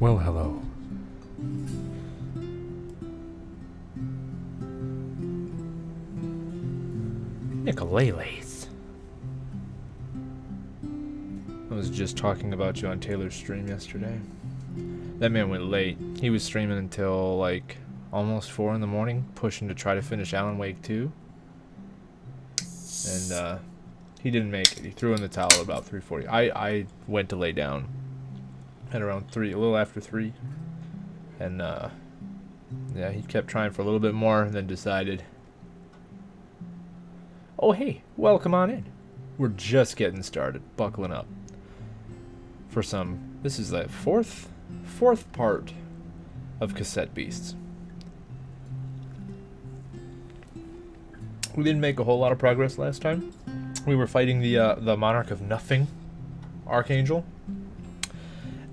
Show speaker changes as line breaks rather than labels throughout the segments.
Well, hello. Nicoleles. I was just talking about you on Taylor's stream yesterday. That man went late. He was streaming until like almost 4 in the morning, pushing to try to finish Alan Wake 2. And he didn't make it. He threw in the towel at about 3:40. I went to lay down at around 3, a little after 3. And yeah, he kept trying for a little bit more and then decided, oh hey, welcome on in. We're just getting started, buckling up for some, this is the fourth part of Cassette Beasts. We didn't make a whole lot of progress last time. We were fighting the Monarch of Nothing Archangel,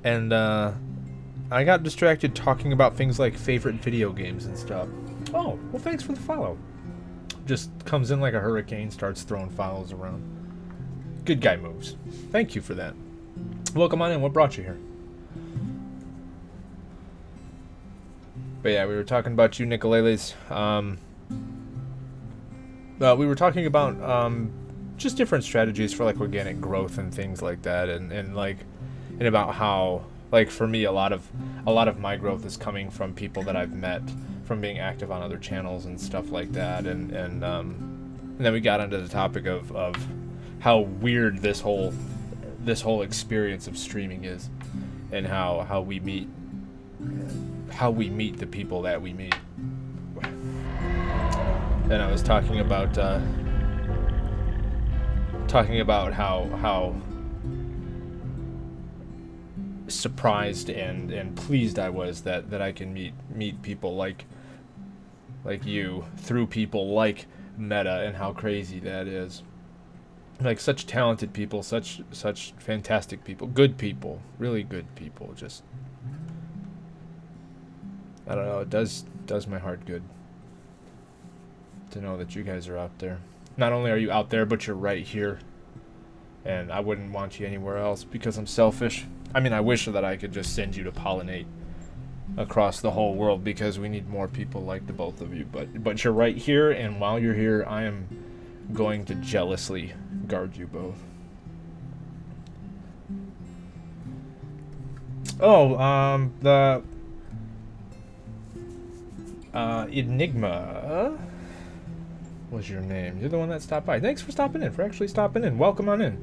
and I got distracted talking about things like favorite video games and stuff. Oh, well, thanks for the follow. Just comes in like a hurricane, starts throwing follows around. Good guy moves. Thank you for that. Welcome on in. What brought you here? But yeah, we were talking about you, Nicoleles. We were talking about just different strategies for like organic growth and things like that, and about how, like, for me, a lot of my growth is coming from people that I've met from being active on other channels and stuff like that, and then we got into the topic of how weird this whole experience of streaming is, and how we meet the people that we meet. And I was talking about talking about how surprised and pleased I was that I can meet people like you through people like Meta, and how crazy that is. Like, such talented people, such fantastic people, good people, really good people. Just, I don't know, it does my heart good to know that you guys are out there. Not only are you out there, but you're right here. And I wouldn't want you anywhere else because I'm selfish. I mean, I wish that I could just send you to pollinate across the whole world, because we need more people like the both of you. But you're right here, and while you're here, I am going to jealously guard you both. Oh, the Enigma was your name. You're the one that stopped by. Thanks for stopping in, for actually stopping in. Welcome on in.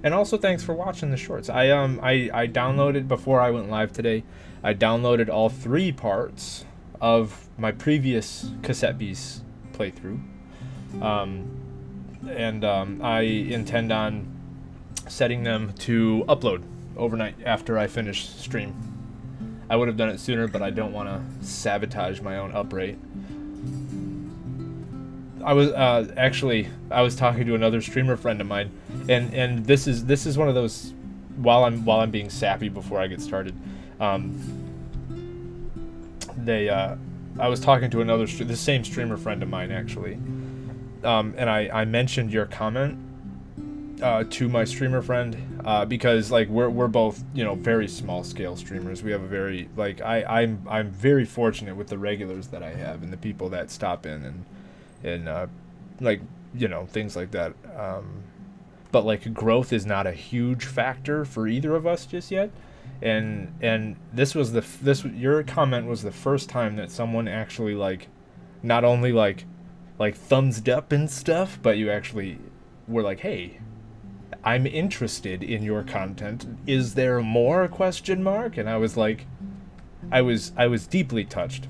And also thanks for watching the shorts. I downloaded, before I went live today, I downloaded all 3 parts of my previous Cassette Beasts playthrough. I intend on setting them to upload overnight after I finish stream. I would have done it sooner, but I don't want to sabotage my own uprate. I was talking to another streamer friend of mine, and this is one of those, while I'm being sappy before I get started. I was talking to the same streamer friend of mine, actually, and I mentioned your comment to my streamer friend, because like we're both, you know, very small scale streamers. We have a very, like, I'm very fortunate with the regulars that I have and the people that stop in and like, you know, things like that. But like, growth is not a huge factor for either of us just yet. And your comment was the first time that someone actually, like, not only like thumbs up and stuff, but you actually were like, hey, I'm interested in your content. Is there more ? And I was like, I was deeply touched.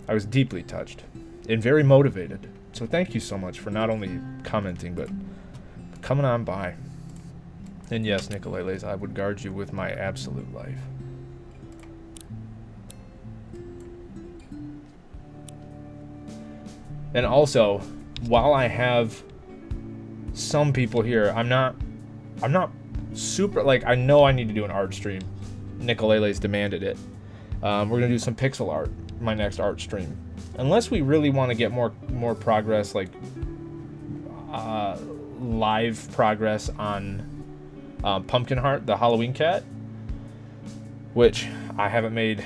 I was deeply touched and very motivated. So thank you so much for not only commenting, but coming on by. And yes, Nicolailes, I would guard you with my absolute life. And also, while I have some people here, I'm not super, like, I know I need to do an art stream. Nicolailes demanded it. We're gonna do some pixel art, my next art stream. Unless we really want to get more progress, like live progress on Pumpkin Heart, the Halloween cat, which I haven't made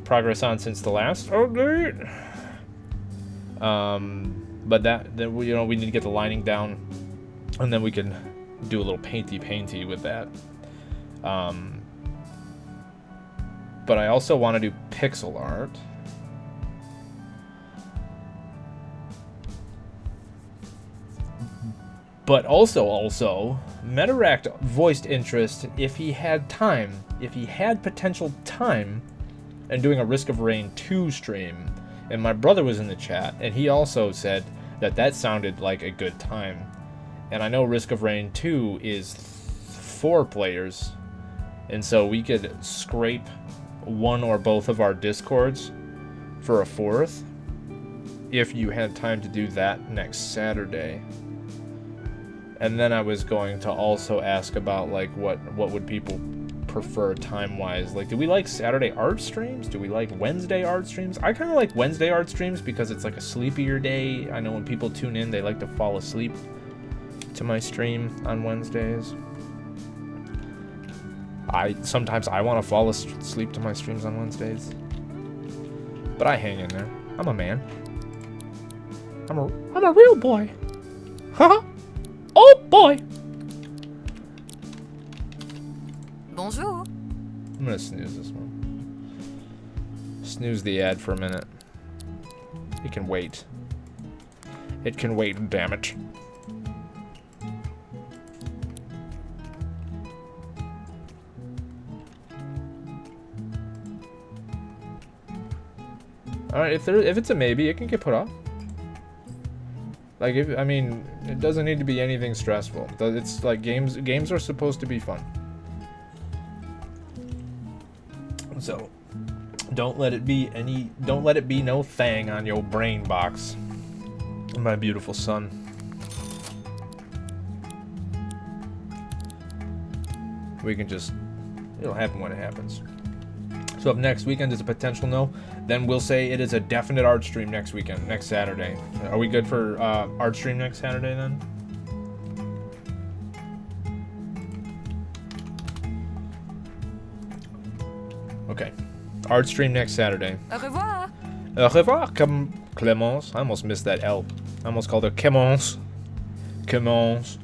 progress on since the last update. But then we need to get the lining down, and then we can do a little painty with that. But I also want to do pixel art. But also, Metaract voiced interest if he had potential time, in doing a Risk of Rain 2 stream. And my brother was in the chat, and he also said that sounded like a good time. And I know Risk of Rain 2 is 4 players, and so we could scrape one or both of our Discords for a 4th, if you had time to do that next Saturday. And then I was going to also ask about, like, what would people prefer time-wise. Like, do we like Saturday art streams? Do we like Wednesday art streams? I kind of like Wednesday art streams because it's like a sleepier day. I know when people tune in, they like to fall asleep to my stream on Wednesdays. Sometimes I want to fall asleep to my streams on Wednesdays. But I hang in there. I'm a man. I'm a real boy. Haha. Oh boy!
Bonjour.
I'm gonna snooze this one. Snooze the ad for a minute. It can wait. It can wait, damn it. Alright, if it's a maybe, it can get put off. Like, I mean, it doesn't need to be anything stressful. It's like games are supposed to be fun. So, don't let it be no thing on your brain box. My beautiful son. We can just, it'll happen when it happens. So if next weekend is a potential no, then we'll say it is a definite art stream next weekend, next Saturday. Are we good for art stream next Saturday then? Okay. Art stream next Saturday.
Au revoir.
Au revoir, Clémence. I almost missed that L. I almost called her Clémence. Clémence.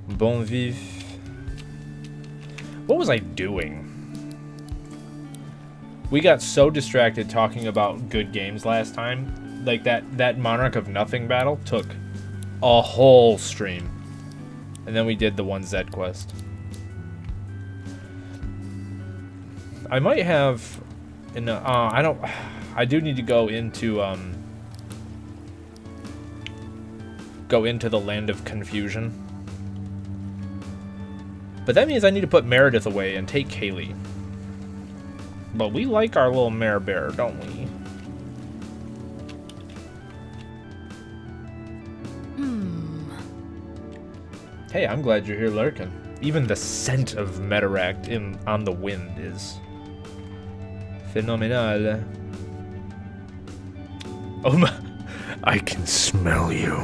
Bon vivre. What was I doing? We got so distracted talking about good games last time. Like that Monarch of Nothing battle took a whole stream. And then we did the 1Z quest. I might have I do need to go into the Land of Confusion. But that means I need to put Meredith away and take Kaylee. But we like our little mare bear, don't we? Hey, I'm glad you're here lurking. Even the scent of Metaract on the wind is phenomenal. Oh my, I can smell you.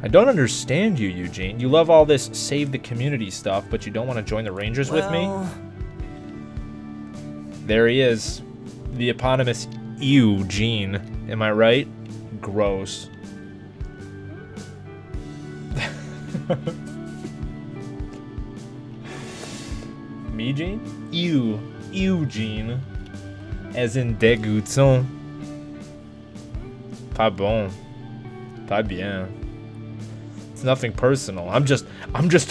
I don't understand you, Eugene. You love all this save the community stuff, but you don't want to join the Rangers with me? There he is. The eponymous Eugene. Am I right? Gross. Me, Gene? Eugene. As in dégoûtant. Pas bon. Pas bien. It's nothing personal. I'm just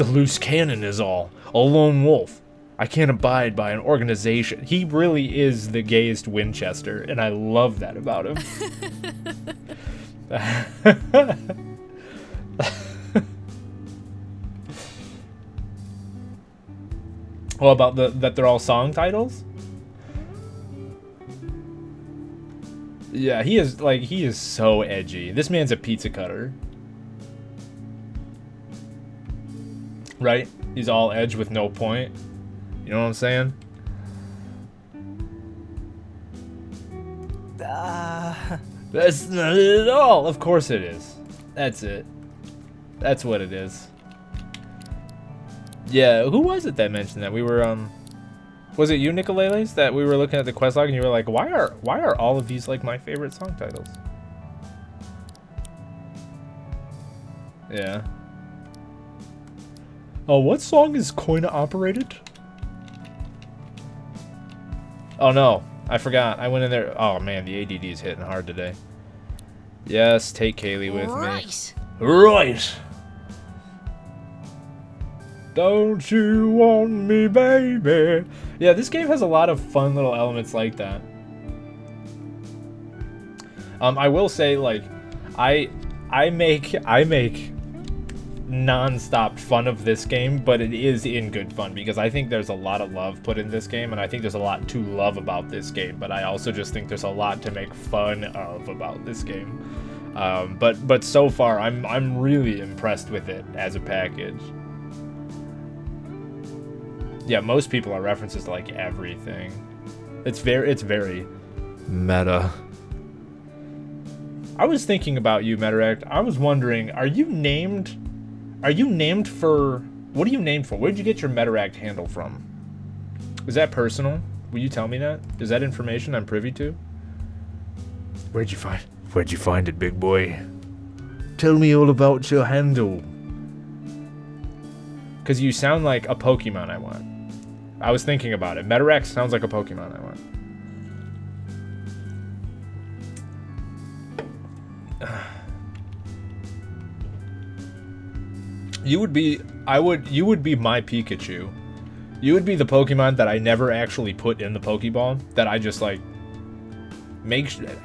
a loose cannon is all. A lone wolf. I can't abide by an organization. He really is the gayest Winchester, and I love that about him. Well, about that they're all song titles? Yeah, he is so edgy. This man's a pizza cutter. Right? He's all edge with no point. You know what I'm saying? That's not it at all. Of course it is. That's it. That's what it is. Yeah, who was it that mentioned that? We were, was it you, Nicoleles, that we were looking at the quest log and you were like, why are all of these like my favorite song titles? Yeah. Oh, what song is coin operated? Oh no, I forgot. I went in there. Oh man, the ADD is hitting hard today. Yes, take Kaylee with me. Right. Don't you want me, baby? Yeah, this game has a lot of fun little elements like that. I will say, like, I make non-stop fun of this game, but it is in good fun because I think there's a lot of love put in this game, and I think there's a lot to love about this game, but I also just think there's a lot to make fun of about this game. But so far, I'm really impressed with it as a package. Yeah, most people are references to like everything. It's very meta. I was thinking about you, Metaract. I was wondering, are you named for, what are you named for? Where did you get your Metaract handle from? Is that personal? Will you tell me that? Is that information I'm privy to? Where'd you find it, big boy? Tell me all about your handle. Because you sound like a Pokemon I want. I was thinking about it. Metaract sounds like a Pokemon I want. You would be my Pikachu. You would be the Pokemon that I never actually put in the Pokeball, that I just like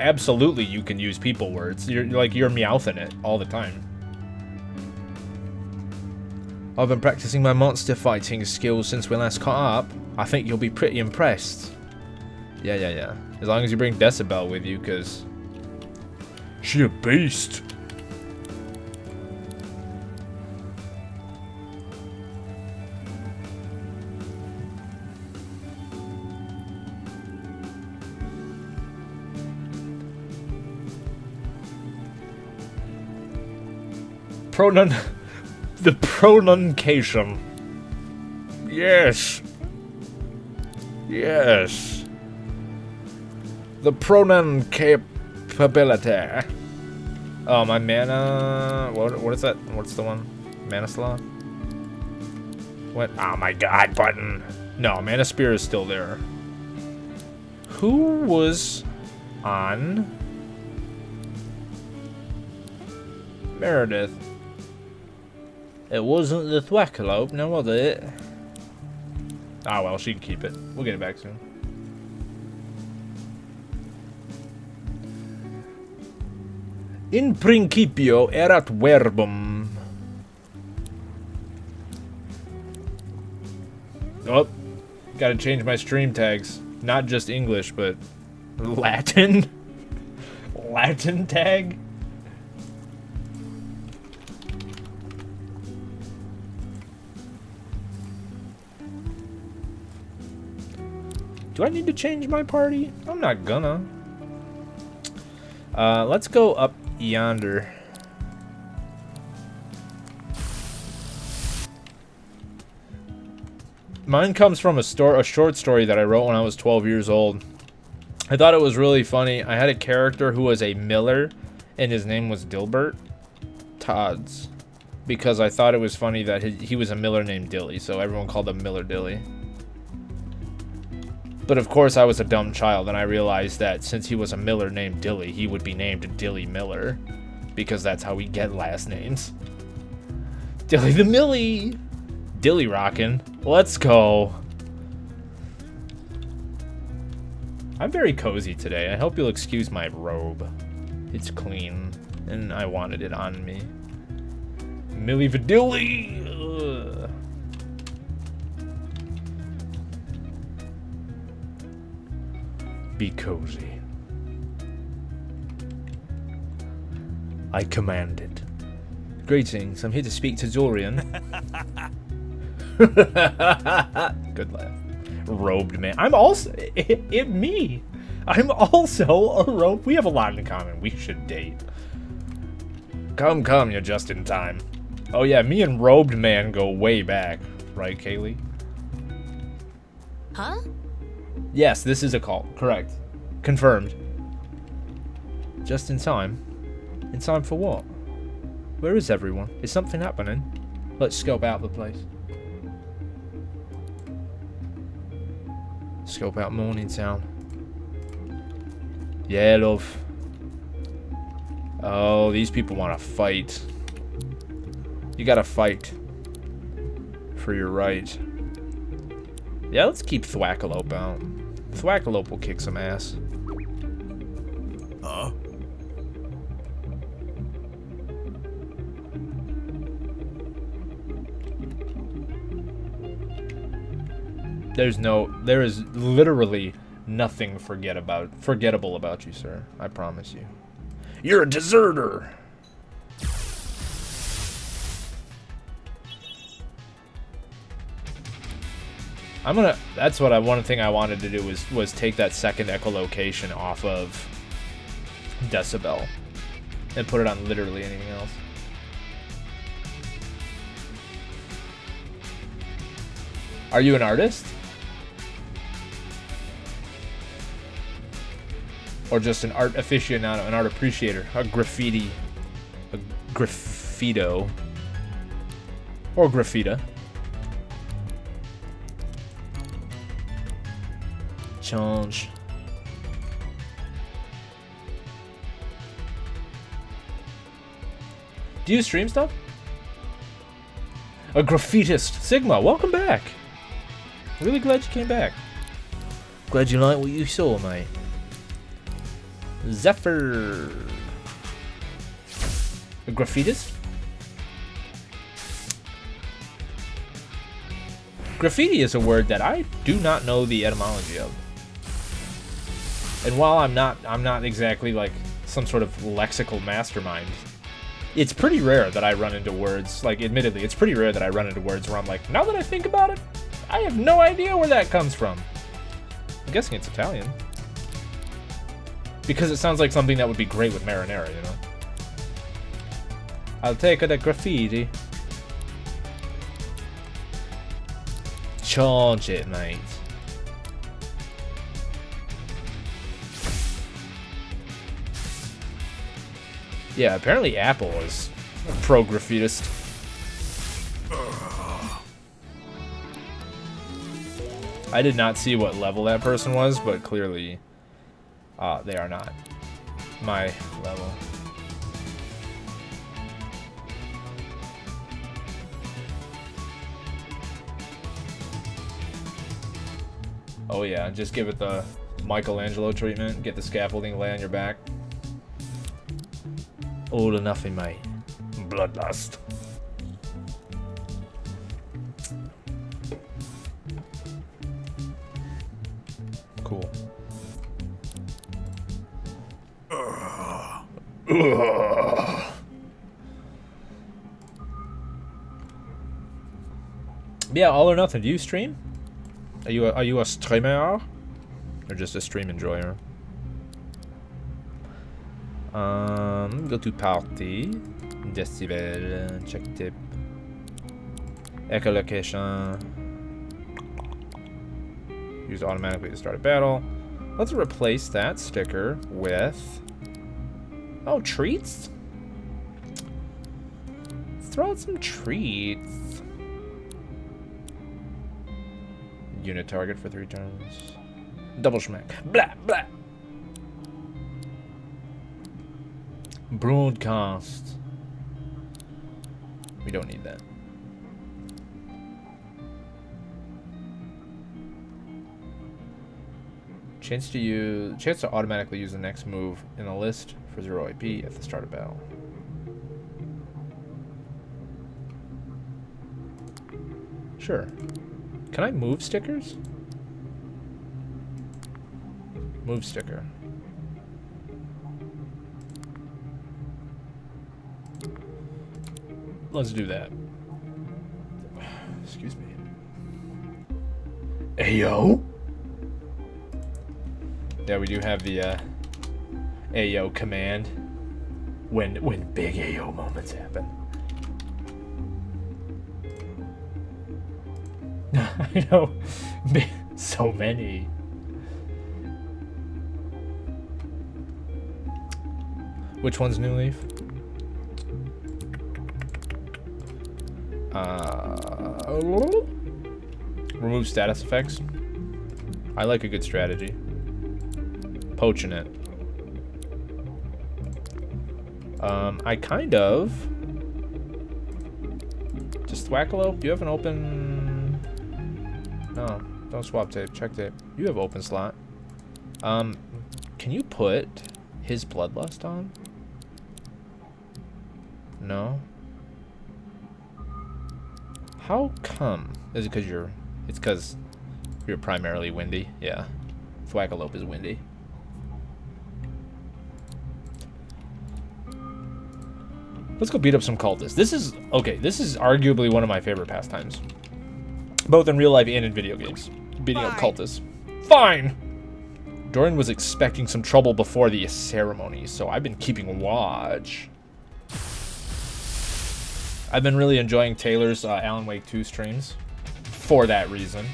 Absolutely, you can use people words. You're Meowthing it all the time. I've been practicing my monster fighting skills since we last caught up. I think you'll be pretty impressed. Yeah. As long as you bring Decibel with you, cause she a beast. The pronunciation. Yes. The pronoun capability. Oh, my mana. What is that? What's the one? Mana slot? What? Oh my god, button. No, Mana Spear is still there. Who was on Meredith? It wasn't the Thwackalope, now was it? Ah, well, she can keep it. We'll get it back soon. In principio erat verbum. Oh, gotta change my stream tags. Not just English, but Latin. Latin tag? Do I need to change my party? I'm not gonna. Let's go up yonder. Mine comes from a short story that I wrote when I was 12 years old. I thought it was really funny. I had a character who was a miller, and his name was Dilbert Todds, because I thought it was funny that he was a miller named Dilly, so everyone called him Miller Dilly. But of course I was a dumb child, and I realized that since he was a miller named Dilly, he would be named Dilly Miller, because that's how we get last names. Dilly the Millie! Dilly rockin'. Let's go. I'm very cozy today. I hope you'll excuse my robe. It's clean, and I wanted it on me. Millie Vadilly! Ugh. Be cozy. I command it. Greetings, I'm here to speak to Dorian. Good laugh. Robed man. I'm also... me. I'm also a robe. We have a lot in common. We should date. Come, you're just in time. Oh yeah, me and Robed Man go way back. Right, Kaylee?
Huh?
Yes, this is a cult. Correct. Confirmed. Just in time. In time for what? Where is everyone? Is something happening? Let's scope out the place. Scope out Morningtown. Yeah, love. Oh, these people want to fight. You gotta fight for your right. Yeah, let's keep Thwackalope out. Thwackalope will kick some ass.
Huh?
There is literally nothing forgettable about you, sir. I promise you. You're a deserter. That's what one thing I wanted to do was take that second echolocation off of Decibel and put it on literally anything else. Are you an artist? Or just an art aficionado, an art appreciator, a graffito, or graffita. Change. Do you stream stuff? A graffitist. Sigma, welcome back. Really glad you came back. Glad you liked what you saw, mate. Zephyr. A graffitist? Graffiti is a word that I do not know the etymology of. And while I'm not exactly like some sort of lexical mastermind, it's pretty rare that I run into words, like admittedly, it's pretty rare that I run into words where I'm like, now that I think about it, I have no idea where that comes from. I'm guessing it's Italian. Because it sounds like something that would be great with marinara, you know? I'll take the graffiti. Charge it, mate. Yeah, apparently Apple is a pro-graffitist. I did not see what level that person was, but clearly they are not my level. Oh yeah, just give it the Michelangelo treatment. Get the scaffolding, lay on your back. Old enough in my bloodlust. Cool. Yeah, all or nothing. Do you stream? Are you a streamer or just a stream enjoyer? Go to party, decibel, check tip, echolocation. Use automatically to start a battle. Let's replace that sticker with, oh, treats. Throw out some treats. Unit target for 3 turns. Double schmack. Blah, blah. Broadcast. We don't need that. Chance to automatically use the next move in the list for 0 AP at the start of battle. Sure. Can I move stickers? Move sticker. Let's do that. Excuse me. Ayo? Yeah, we do have the Ayo command when big Ayo moments happen. I know, so many. Which one's New Leaf? Remove status effects. I like a good strategy. Poaching it. I kind of. Just Thwackalope, do you have an open? No, don't swap tape. Check tape. You have open slot. Can you put his Bloodlust on? No. How come? Is it because you're? It's because you're primarily windy. Yeah, Thwackalope is windy. Let's go beat up some cultists. This is okay. This is arguably one of my favorite pastimes, both in real life and in video games. Beating up cultists. Fine. Dorian was expecting some trouble before the ceremony, so I've been keeping watch. I've been really enjoying Taylor's Alan Wake 2 streams for that reason.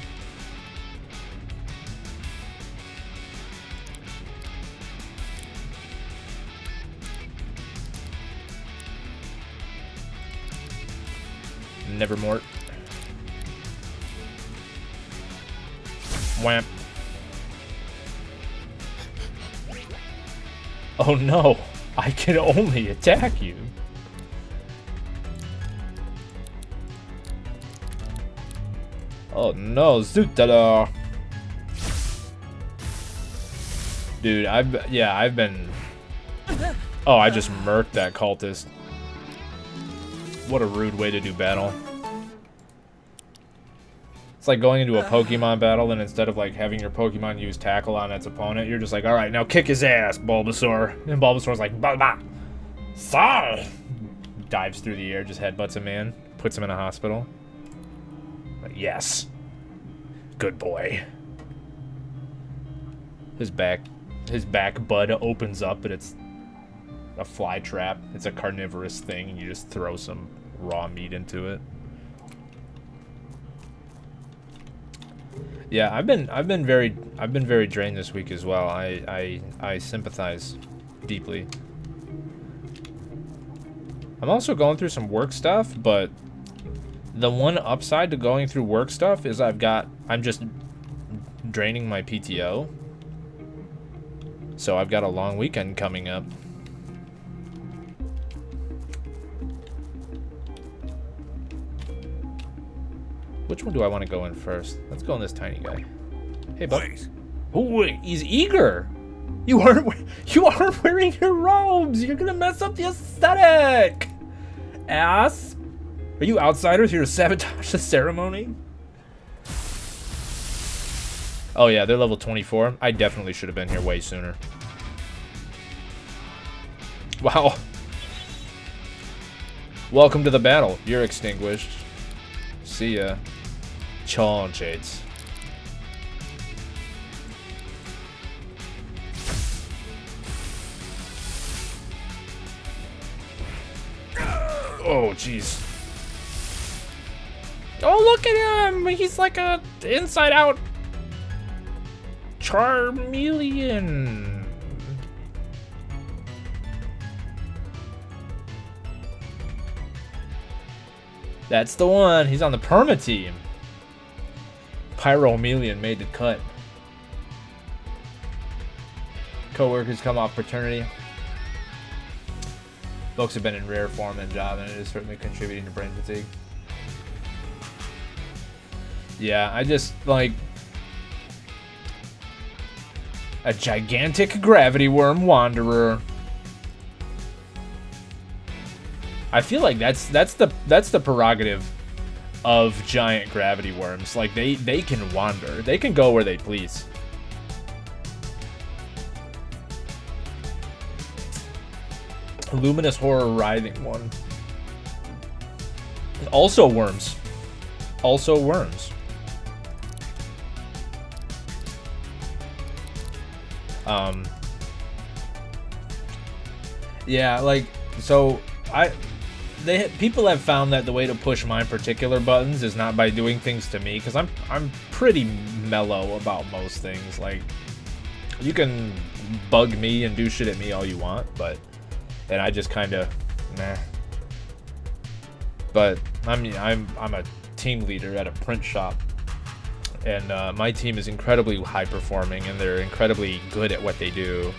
Nevermort. Wham. Oh no, I can only attack you. Oh no, Zootala. Dude, I've been Oh, I just murked that cultist. What a rude way to do battle. It's like going into a Pokemon battle, and instead of like having your Pokemon use tackle on its opponent, you're just like, alright, now kick his ass, Bulbasaur. And Bulbasaur's like, bah bah. Sorry. Dives through the air, just headbutts a man, puts him in a hospital. Like, yes. Good boy. His back bud opens up, and it's a fly trap. It's a carnivorous thing, and you just throw some raw meat into it. Yeah, I've been very drained this week as well. I sympathize deeply. I'm also going through some work stuff, but the one upside to going through work stuff is I'm just draining my PTO. So I've got a long weekend coming up. Which one do I want to go in first? Let's go in this tiny guy. Hey, bud. Oh, he's eager. You aren't wearing your robes. You're gonna mess up the aesthetic. Ass. Are you outsiders here to sabotage the ceremony? Oh yeah, they're level 24. I definitely should have been here way sooner. Wow. Welcome to the battle. You're extinguished. See ya. Charges. Oh, jeez. Oh, look at him! He's like a inside-out Charmeleon. That's the one. He's on the perma team. Pyromeleon made the cut. Co-workers come off paternity. Folks have been in rare form and job, and it is certainly contributing to brain fatigue. Yeah, I just like a gigantic gravity worm wanderer. I feel like that's the prerogative of giant gravity worms. Like they can wander. They can go where they please. Luminous horror writhing one. Also worms. Also worms. Yeah, like so people have found that the way to push my particular buttons is not by doing things to me, because I'm pretty mellow about most things. Like, you can bug me and do shit at me all you want, and I just kind of nah. But I'm a team leader at a print shop, and my team is incredibly high performing, and they're incredibly good at what they do.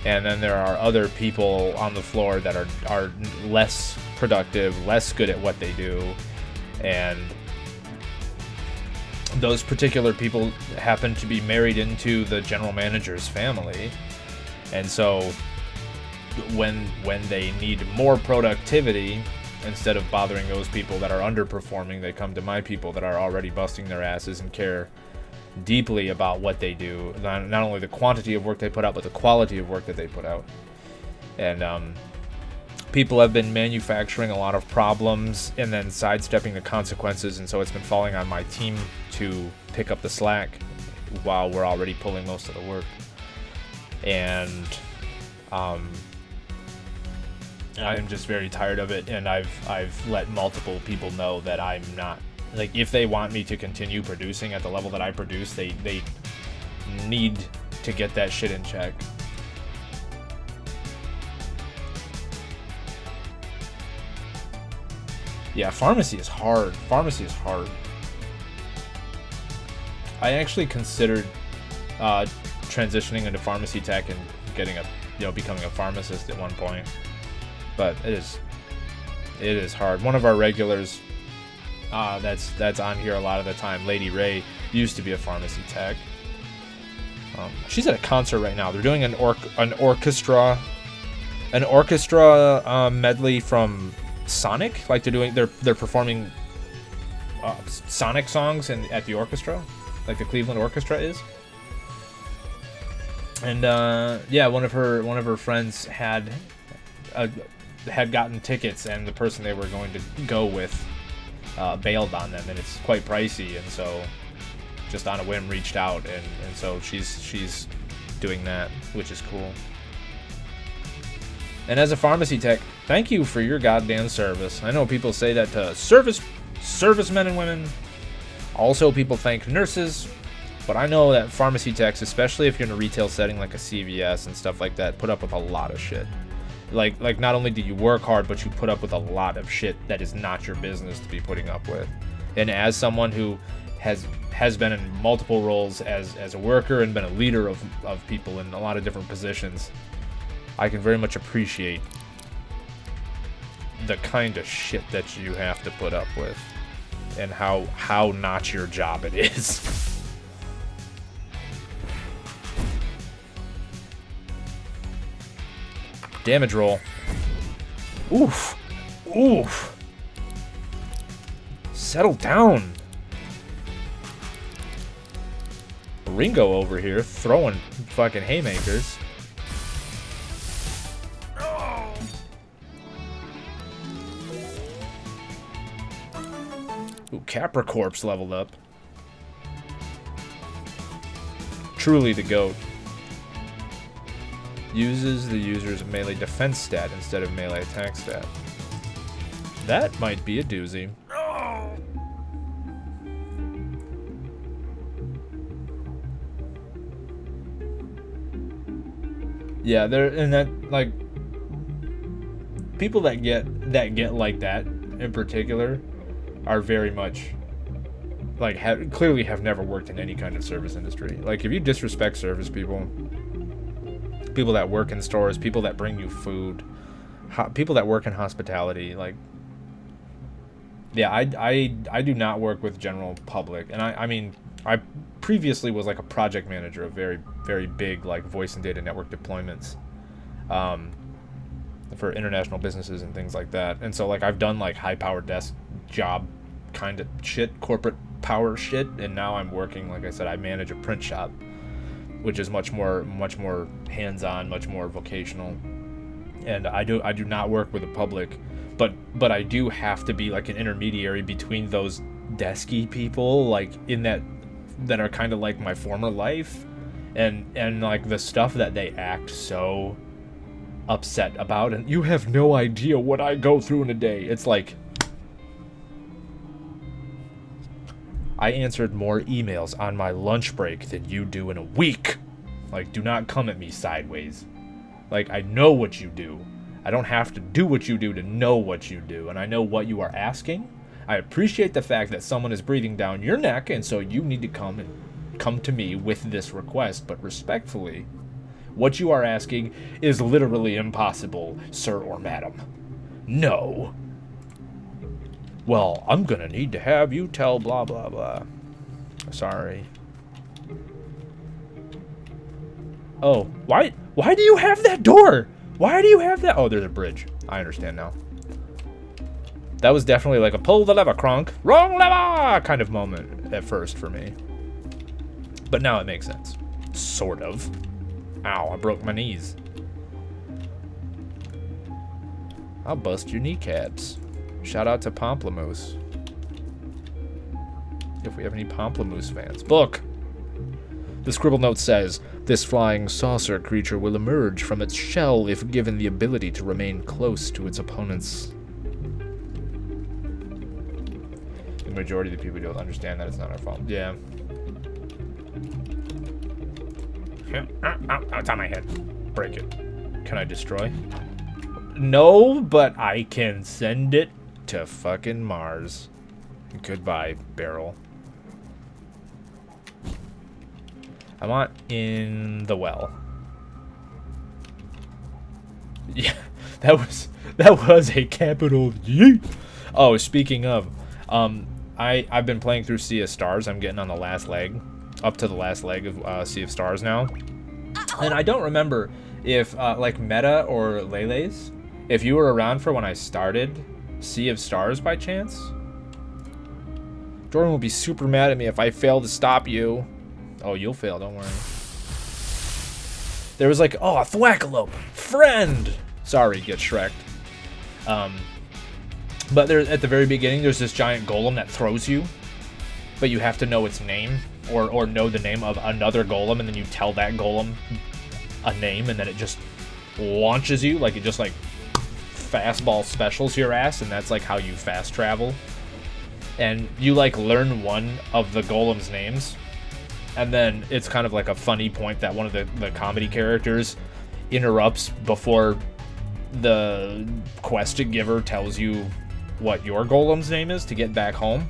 And then there are other people on the floor that are less productive, less good at what they do, and those particular people happen to be married into the general manager's family. And so when they need more productivity, instead of bothering those people that are underperforming, they come to my people that are already busting their asses and care deeply about what they do. Not only the quantity of work they put out, but the quality of work that they put out. And people have been manufacturing a lot of problems and then sidestepping the consequences, and so it's been falling on my team to pick up the slack while we're already pulling most of the work. And I'm just very tired of it, and I've let multiple people know that I'm not, like, if they want me to continue producing at the level that I produce, they need to get that shit in check. Yeah, pharmacy is hard. Pharmacy is hard. I actually considered transitioning into pharmacy tech and becoming a pharmacist at one point, but it is hard. One of our regulars that's on here a lot of the time, Lady Ray, used to be a pharmacy tech. She's at a concert right now. They're doing an orchestra an orchestra medley from Sonic. Like they're performing Sonic songs at the orchestra, like the Cleveland Orchestra is. And yeah, one of her friends had gotten tickets, and the person they were going to go with bailed on them, and it's quite pricey, and so just on a whim reached out, and so she's doing that, which is cool. And as a pharmacy tech, thank you for your goddamn service. I know people say that to servicemen and women. Also, people thank nurses. But I know that pharmacy techs, especially if you're in a retail setting like a CVS and stuff like that, put up with a lot of shit. Like not only do you work hard, but you put up with a lot of shit that is not your business to be putting up with. And as someone who has been in multiple roles as a worker and been a leader of people in a lot of different positions, I can very much appreciate the kind of shit that you have to put up with and how not your job it is. Damage roll. Oof. Oof. Settle down. Ringo over here throwing fucking haymakers. Ooh, Capricorp's leveled up. Truly the GOAT. Uses the user's melee defense stat instead of melee attack stat. That might be a doozy. Yeah, and that, like, people that get like that in particular are very much like clearly have never worked in any kind of service industry. Like, if you disrespect service people that work in stores, people that bring you food, people that work in hospitality, like, yeah, I do not work with general public. And I mean, I previously was like a project manager of very, very big, like, voice and data network deployments for international businesses and things like that. And so, like, I've done, like, high-powered desk job kind of shit, corporate power shit, and now I'm working, like I said, I manage a print shop, which is much more hands-on, much more vocational. And I do not work with the public, but I do have to be like an intermediary between those desky people, like, in that are kind of like my former life, and like the stuff that they act so upset about, and you have no idea what I go through in a day. It's like, I answered more emails on my lunch break than you do in a week. Like, do not come at me sideways. Like, I know what you do. I don't have to do what you do to know what you do, and I know what you are asking. I appreciate the fact that someone is breathing down your neck, and so you need to come to me with this request, but respectfully, what you are asking is literally impossible, sir or madam. No. Well, I'm gonna need to have you tell blah blah blah. Sorry. Oh, why do you have that door? Why do you have that? Oh, there's a bridge. I understand now. That was definitely like a pull the lever, Kronk. Wrong lever kind of moment at first for me. But now it makes sense. Sort of. Ow, I broke my knees. I'll bust your kneecaps. Shout out to Pomplamoose. If we have any Pomplamoose fans. Book! The scribble note says, this flying saucer creature will emerge from its shell if given the ability to remain close to its opponents. The majority of the people don't understand that it's not our fault. Yeah. It's on my head. Break it. Can I destroy? No, but I can send it to fucking Mars. Goodbye, barrel. I want in the well. Yeah, that was a capital yeet. Oh, speaking of, I've been playing through Sea of Stars. I'm getting on the last leg, up to the last leg of Sea of Stars now, and I don't remember if like Meta or Lele's, if you were around for when I started Sea of Stars by chance, Jordan will be super mad at me if I fail to stop you. Oh, you'll fail, don't worry. There was like, oh, a thwackalope, friend. Sorry, get Shrek'd. But there, at the very beginning, there's this giant golem that throws you, but you have to know its name or know the name of another golem, and then you tell that golem a name, and then it just launches you, like it just like fastball specials your ass, and that's like how you fast travel. And you like learn one of the golem's names, and then it's kind of like a funny point that one of the comedy characters interrupts before the quest giver tells you what your golem's name is to get back home.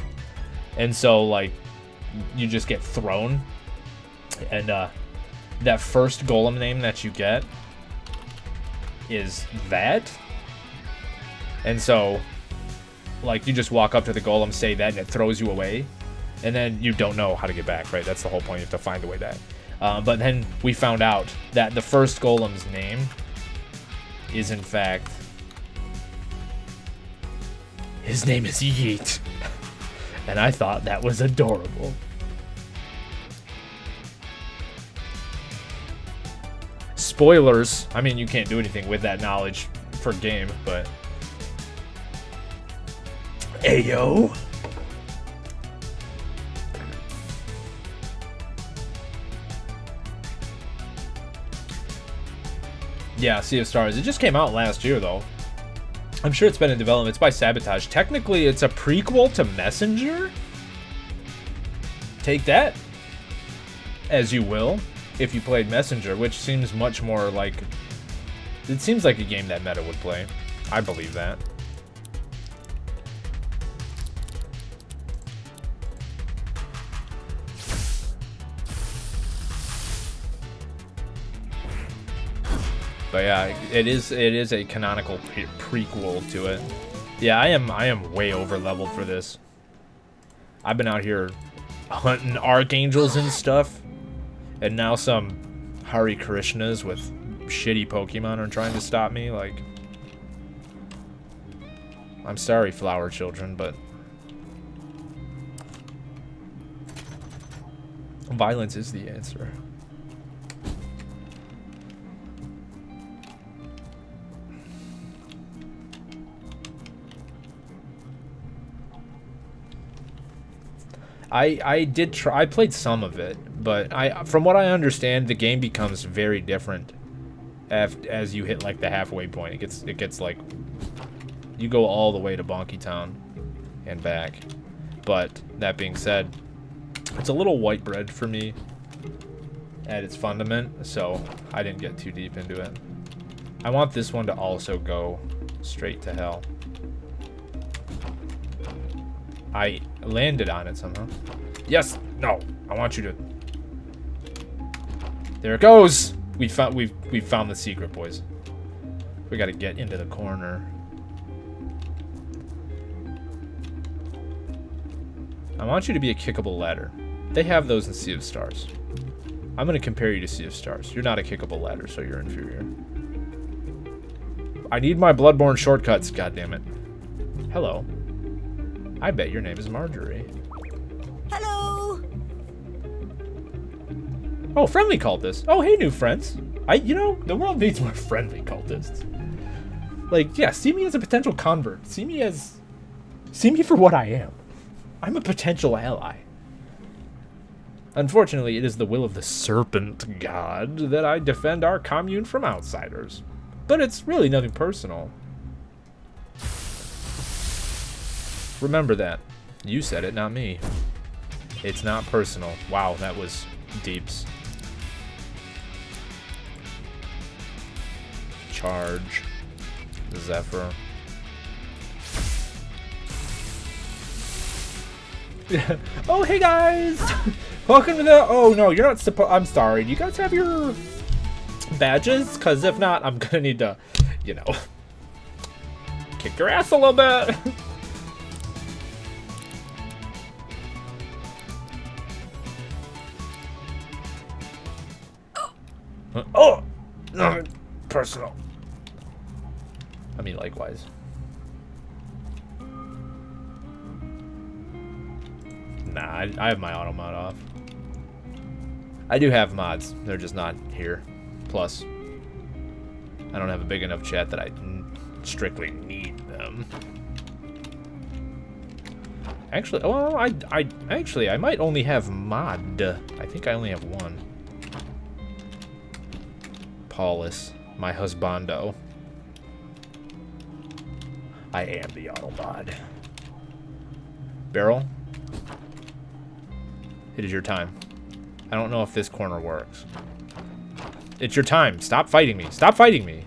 And so like you just get thrown, and that first golem name that you get is that. And so like you just walk up to the golem, say that, and it throws you away, and then you don't know how to get back, right? That's the whole point. You have to find a way back. But then we found out that the first golem's name is in fact, his name is Yeet. And I thought that was adorable. Spoilers. I mean, you can't do anything with that knowledge for game, but Ayo. Yeah, Sea of Stars. It just came out last year, though. I'm sure it's been in development. It's by Sabotage. Technically, it's a prequel to Messenger. Take that as you will, if you played Messenger, which seems much more like... It seems like a game that Meta would play. I believe that. But yeah, it is a canonical prequel to it. Yeah, I am way over leveled for this. I've been out here hunting archangels and stuff, and now some Hare Krishnas with shitty Pokemon are trying to stop me. Like, I'm sorry, flower children, but violence is the answer. I did try. I played some of it, but from what I understand, the game becomes very different as you hit like the halfway point. It gets like, you go all the way to Bonky Town and back. But that being said, it's a little white bread for me at its fundament, so I didn't get too deep into it. I want this one to also go straight to hell. I landed on it somehow. Yes. No. I want you to. There it goes. We found the secret, boys. We got to get into the corner. I want you to be a kickable ladder. They have those in Sea of Stars. I'm going to compare you to Sea of Stars. You're not a kickable ladder, so you're inferior. I need my Bloodborne shortcuts, goddammit. Hello. I bet your name is Marjorie.
Hello.
Oh, friendly cultist. Oh, hey, new friends. You know, the world needs more friendly cultists. Like, yeah, see me as a potential convert. See me for what I am. I'm a potential ally. Unfortunately, it is the will of the serpent god that I defend our commune from outsiders. But it's really nothing personal. Remember that. You said it, not me. It's not personal. Wow, that was deeps. Charge. Zephyr. Oh, hey guys! Welcome to the... Oh, no, you're not supposed... I'm sorry. Do you guys have your badges? Because if not, I'm going to need to, you know, kick your ass a little bit. Oh! personal. I mean, likewise. Nah, I have my auto mod off. I do have mods. They're just not here. Plus, I don't have a big enough chat that I strictly need them. Actually, well, I might only have mod. I think I only have one. Paulus, my husbando. I am the auto mod. Barrel, it is your time. I don't know if this corner works. It's your time. Stop fighting me. Stop fighting me.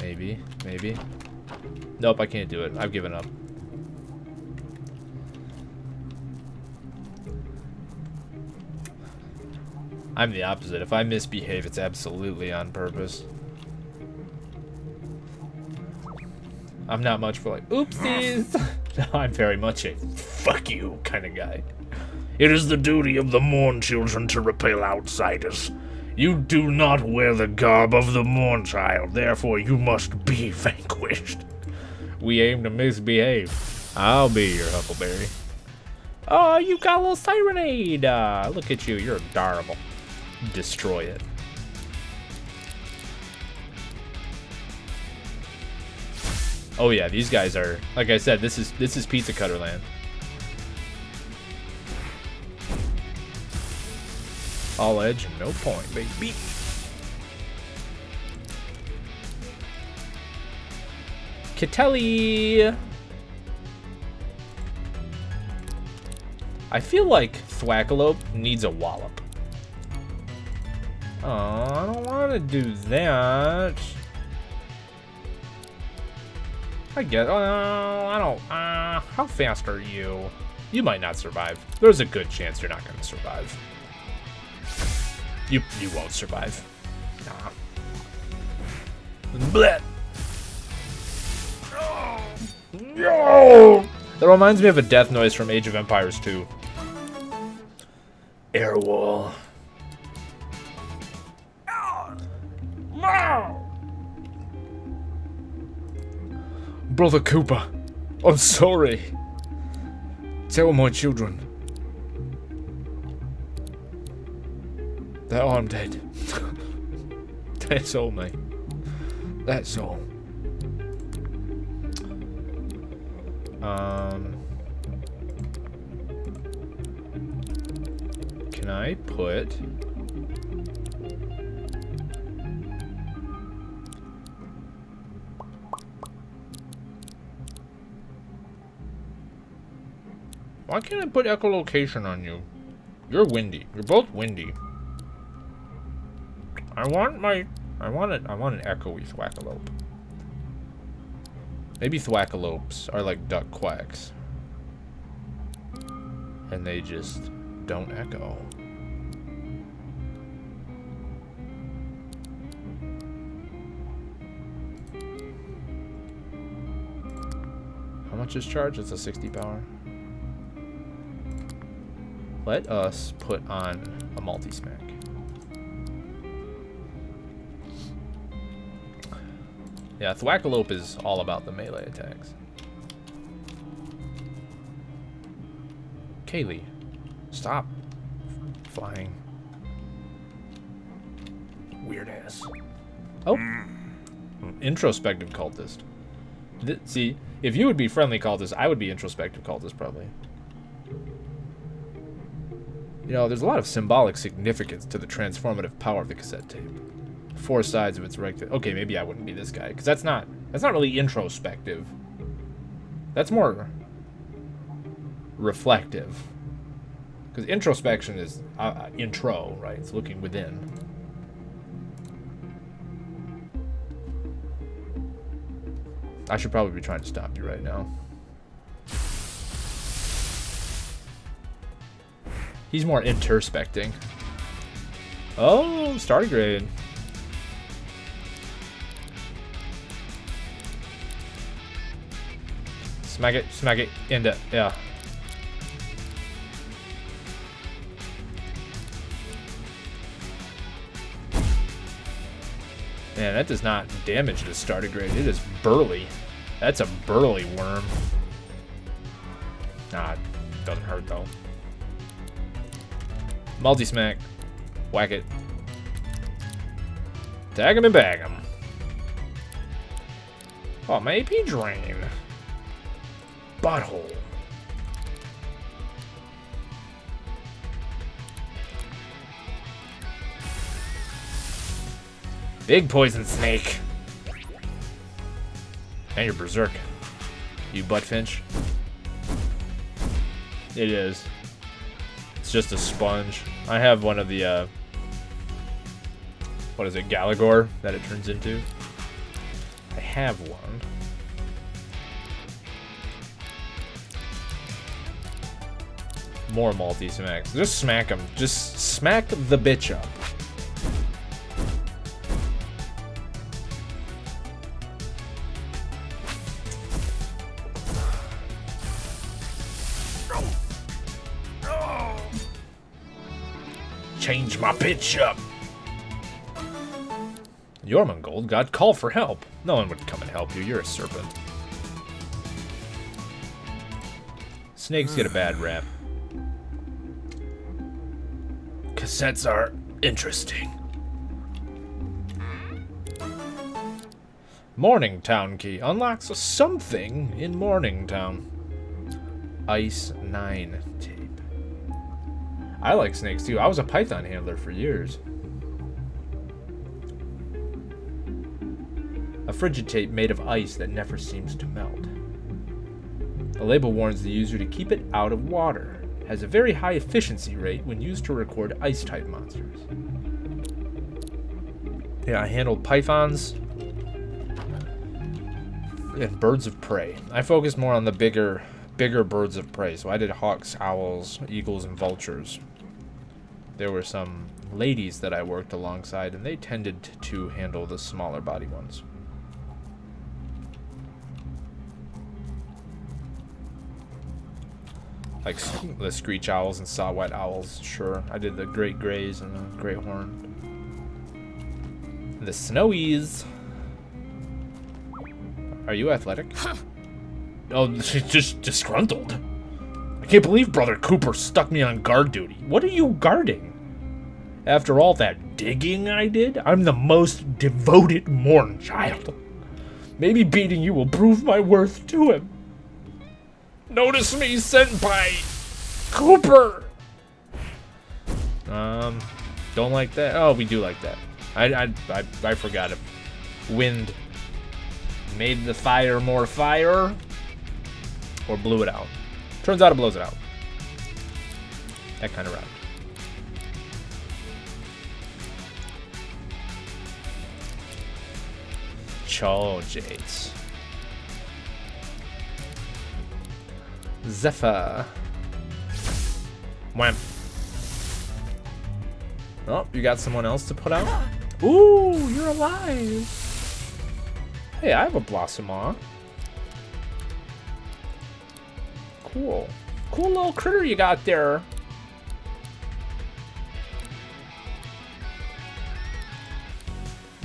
Maybe. Maybe. Nope, I can't do it. I've given up. I'm the opposite. If I misbehave, it's absolutely on purpose. I'm not much for like, oopsies. No, I'm very much a fuck you kind of guy. It is the duty of the Morn children to repel outsiders. You do not wear the garb of the Morn child, therefore you must be vanquished. We aim to misbehave. I'll be your Huckleberry. Oh, you got a little Sirenade. Look at you, you're adorable. Destroy it. Oh yeah, these guys are, like I said, this is Pizza Cutter land. All edge, no point, baby. Catelli. I feel like Thwackalope needs a wallop. Oh, I don't want to do that. I get. I don't. How fast are you? You might not survive. There's a good chance you're not going to survive. You won't survive. Nah. Bleh. No! That reminds me of a death noise from Age of Empires 2. Airwall. Brother Cooper, I'm sorry. Tell my children that I'm dead. That's all, mate. That's all. Can I put... Why can't I put echolocation on you? You're windy. You're both windy. I want an echoey Thwackalope. Maybe Thwackalopes are like duck quacks. And they just don't echo. How much is charge? It's a 60 power. Let us put on a multi-smack. Yeah, Thwackalope is all about the melee attacks. Kaylee, stop flying. Weird ass. Oh, introspective cultist. See, if you would be friendly cultist, I would be introspective cultist probably. You know, there's a lot of symbolic significance to the transformative power of the cassette tape. 4 sides of its rectangle. Okay, maybe I wouldn't be this guy, because that's not really introspective. That's more reflective. Because introspection is intro, right? It's looking within. I should probably be trying to stop you right now. He's more introspecting. Oh, stargrade. Smack it into, yeah. Man, that does not damage the starter grade. It is burly. That's a burly worm. Nah, it doesn't hurt though. Multi-smack. Whack it. Tag him and bag him. Oh, my AP drain. Butthole. Big poison snake. And you're berserk. You buttfinch. It is. It's just a sponge. I have one of the, what is it, Galagor that it turns into? I have one. More multi-smacks. Just smack them. Just smack the bitch up. Change my pitch up. Jormungand got call for help. No one would come and help you. You're a serpent. Snakes get a bad rap. Cassettes are interesting. Morningtown key unlocks something in Morningtown. Ice 9 tape. I like snakes too. I was a python handler for years. A frigid tape made of ice that never seems to melt. The label warns the user to keep it out of water. It has a very high efficiency rate when used to record ice-type monsters. Yeah, I handled pythons and birds of prey. I focused more on the bigger birds of prey. So I did hawks, owls, eagles, and vultures. There were some ladies that I worked alongside, and they tended to handle the smaller body ones. Like the screech owls and saw-whet owls, sure. I did the great grays and the great horn. The snowies. Are you athletic? Oh, she's just disgruntled. I can't believe Brother Cooper stuck me on guard duty. What are you guarding? After all that digging I did, I'm the most devoted Morn child. Maybe beating you will prove my worth to him. Notice me, senpai! Cooper! Don't like that. Oh, we do like that. I forgot it. Wind made the fire more fire, or blew it out. Turns out it blows it out. That kind of route. Charges. Zephyr. Wham. Oh, you got someone else to put out? Ooh, you're alive. Hey, I have a Blossomaw. Cool. Cool little critter you got there.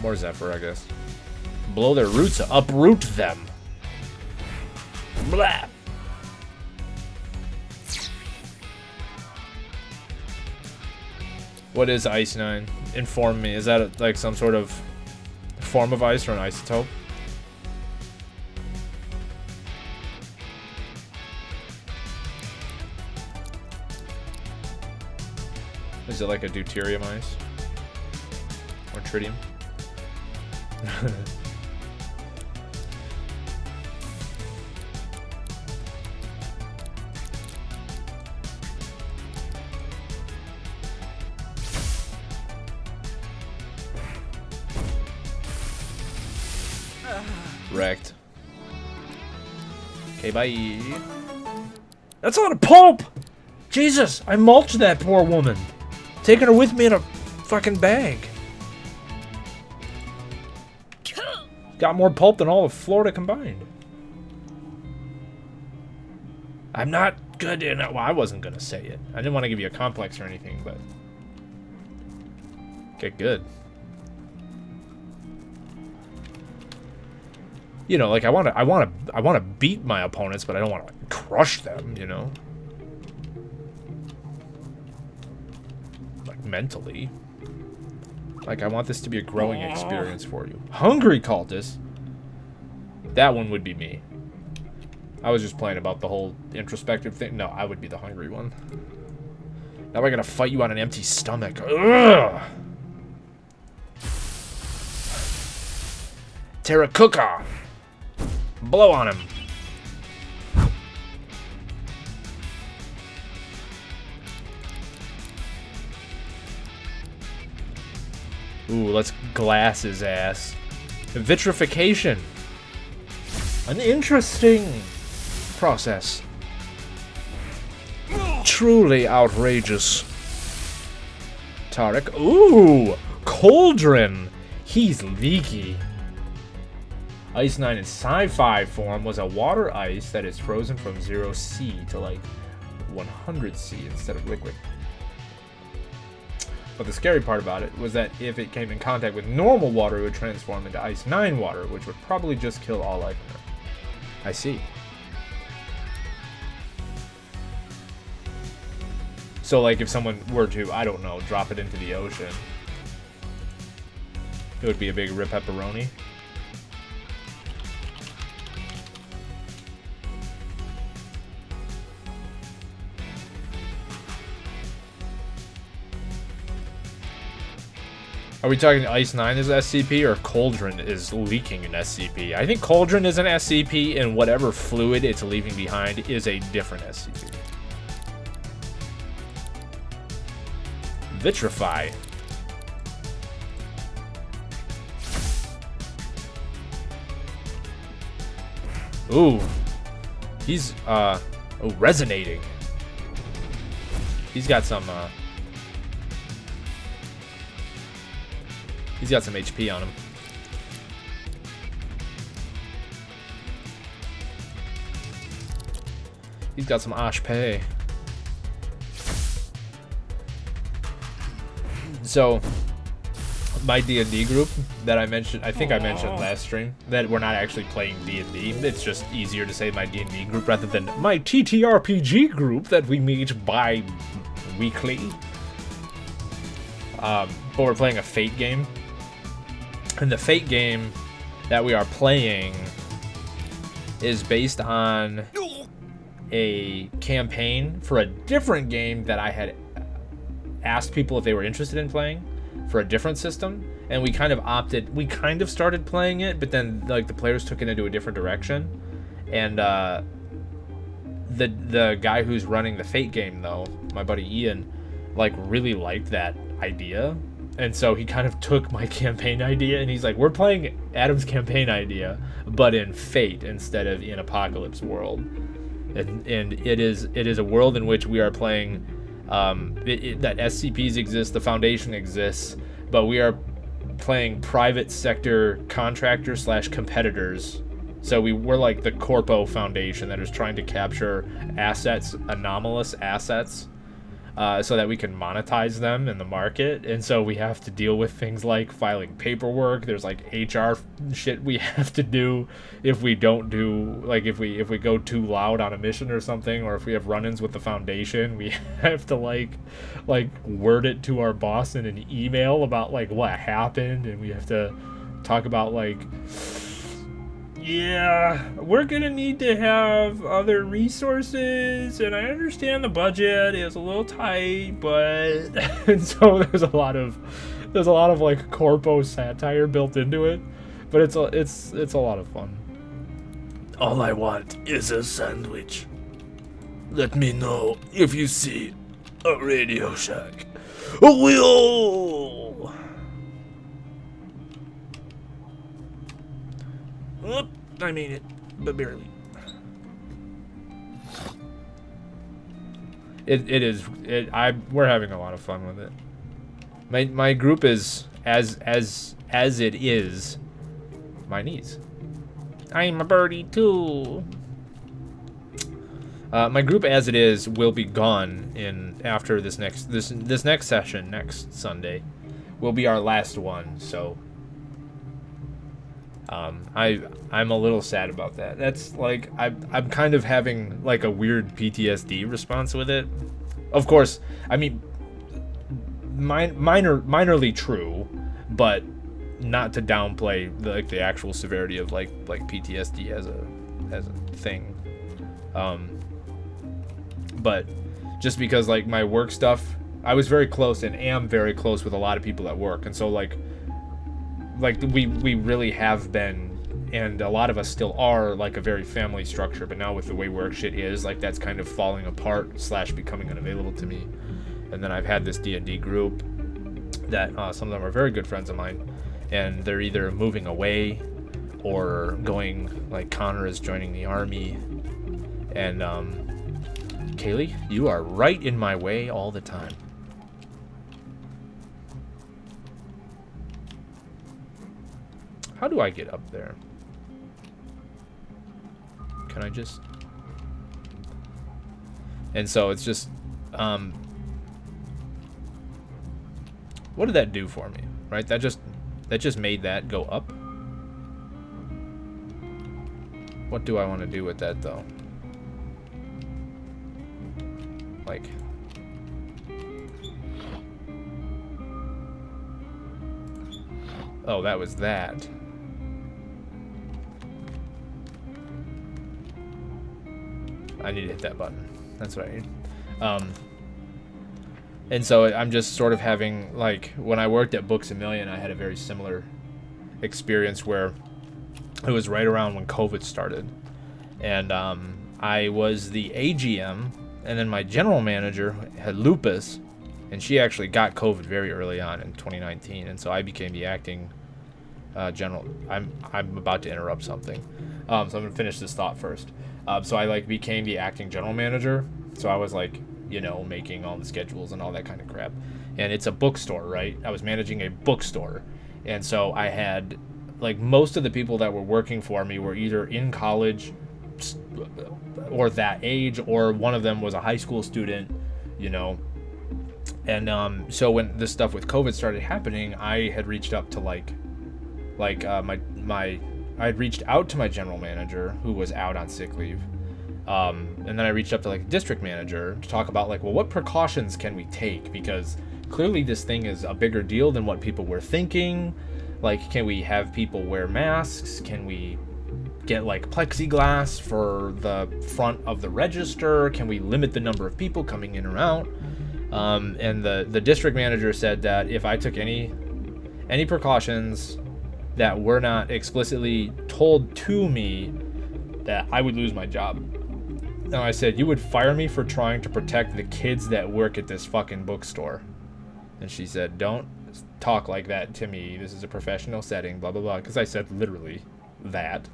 More Zephyr, I guess. Blow their roots, uproot them. Blah. What is Ice 9? Inform me. Is that like some sort of form of ice or an isotope? Is it like a deuterium ice? Or tritium? Wrecked. Okay, bye. That's a lot of pulp! Jesus, I mulched that poor woman. Taking her with me in a fucking bag. Got more pulp than all of Florida combined. I'm not good in it. Well, I wasn't gonna say it. I didn't want to give you a complex or anything, but get good. You know, like I want to beat my opponents, but I don't want to like, crush them, you know? Like mentally. Like I want this to be a growing experience for you. Hungry cultist. That one would be me. I was just playing about the whole introspective thing. No, I would be the hungry one. Now I gotta fight you on an empty stomach. Ugh! Terracotta! Blow on him. Ooh, let's glass his ass. Vitrification. An interesting process. Truly outrageous. Tarek. Ooh! Cauldron! He's leaky. Ice 9 in sci-fi form was a water ice that is frozen from 0C to like 100C instead of liquid. But the scary part about it was that if it came in contact with normal water, it would transform into Ice 9 water, which would probably just kill all life on Earth. I see. So, like, if someone were to, I don't know, drop it into the ocean, it would be a big rip pepperoni. Are we talking Ice 9 is SCP or Cauldron is leaking an SCP? I think Cauldron is an SCP and whatever fluid it's leaving behind is a different SCP. Vitrify. Ooh. He's, resonating. He's got some, he's got some HP on him. He's got some HP. So, my D&D group that I mentioned, I think I mentioned last stream, that we're not actually playing D&D. It's just easier to say my D&D group rather than my TTRPG group that we meet bi-weekly. But we're playing a Fate game. And the Fate game that we are playing is based on a campaign for a different game that I had asked people if they were interested in playing for a different system, and we kind of started playing it, but then like the players took it into a different direction, and the guy who's running the Fate game, though, my buddy Ian, like really liked that idea, and so he kind of took my campaign idea and he's like, we're playing Adam's campaign idea but in Fate instead of in Apocalypse world, and it is a world in which we are playing that SCPs exist, the Foundation exists, but we are playing private sector contractors / competitors. So we're like the Corpo Foundation that is trying to capture assets, anomalous assets, so that we can monetize them in the market. And so we have to deal with things like filing paperwork. There's like HR shit we have to do if we don't do, like if we go too loud on a mission or something, or if we have run-ins with the Foundation, we have to like word it to our boss in an email about like what happened, and we have to talk about like, yeah, we're gonna need to have other resources, and I understand the budget is a little tight, but and so there's a lot of like corpo satire built into it, but it's a lot of fun. All I want is a sandwich. Let me know if you see a Radio Shack. Wheel. Oop, I made it, but barely. We're having a lot of fun with it. My group is as it is my niece. I'm a birdie too. My group as it is will be gone after this next session next Sunday will be our last one, so I'm a little sad about that. That's like I'm kind of having like a weird PTSD response with it. Of course, I mean, minorly true, but not to downplay the actual severity of like PTSD as a thing. But just because like my work stuff, I was very close and am very close with a lot of people at work, and so like we really have been, and a lot of us still are, like a very family structure. But now with the way work shit is, like that's kind of falling apart / becoming unavailable to me. And then I've had this D&D group that some of them are very good friends of mine, and they're either moving away or going, like Connor is joining the army. And Kaylee, you are right in my way all the time. How do I get up there? Can I just... And so it's just... what did that do for me? Right? That just made that go up. What do I want to do with that, though? Like... Oh, that was that. I need to hit that button. That's what I need. And so I'm just sort of having, like, when I worked at Books A Million, I had a very similar experience where it was right around when COVID started. And I was the AGM, and then my general manager had lupus, and she actually got COVID very early on in 2019, and so I became the acting general. I'm about to interrupt something, so I'm gonna finish this thought first. So I like became the acting general manager. So I was like, you know, making all the schedules and all that kind of crap. And it's a bookstore, right? I was managing a bookstore, and so I had like most of the people that were working for me were either in college or that age, or one of them was a high school student, you know. And so when this stuff with COVID started happening, I had reached up to I had reached out to my general manager, who was out on sick leave, and then I reached up to like district manager to talk about like, well, what precautions can we take, because clearly this thing is a bigger deal than what people were thinking. Like, can we have people wear masks? Can we get like plexiglass for the front of the register? Can we limit the number of people coming in or out? And the district manager said that if I took any precautions that were not explicitly told to me, that I would lose my job. And I said, you would fire me for trying to protect the kids that work at this fucking bookstore. And she said, don't talk like that to me. This is a professional setting, blah, blah, blah. Because I said literally that.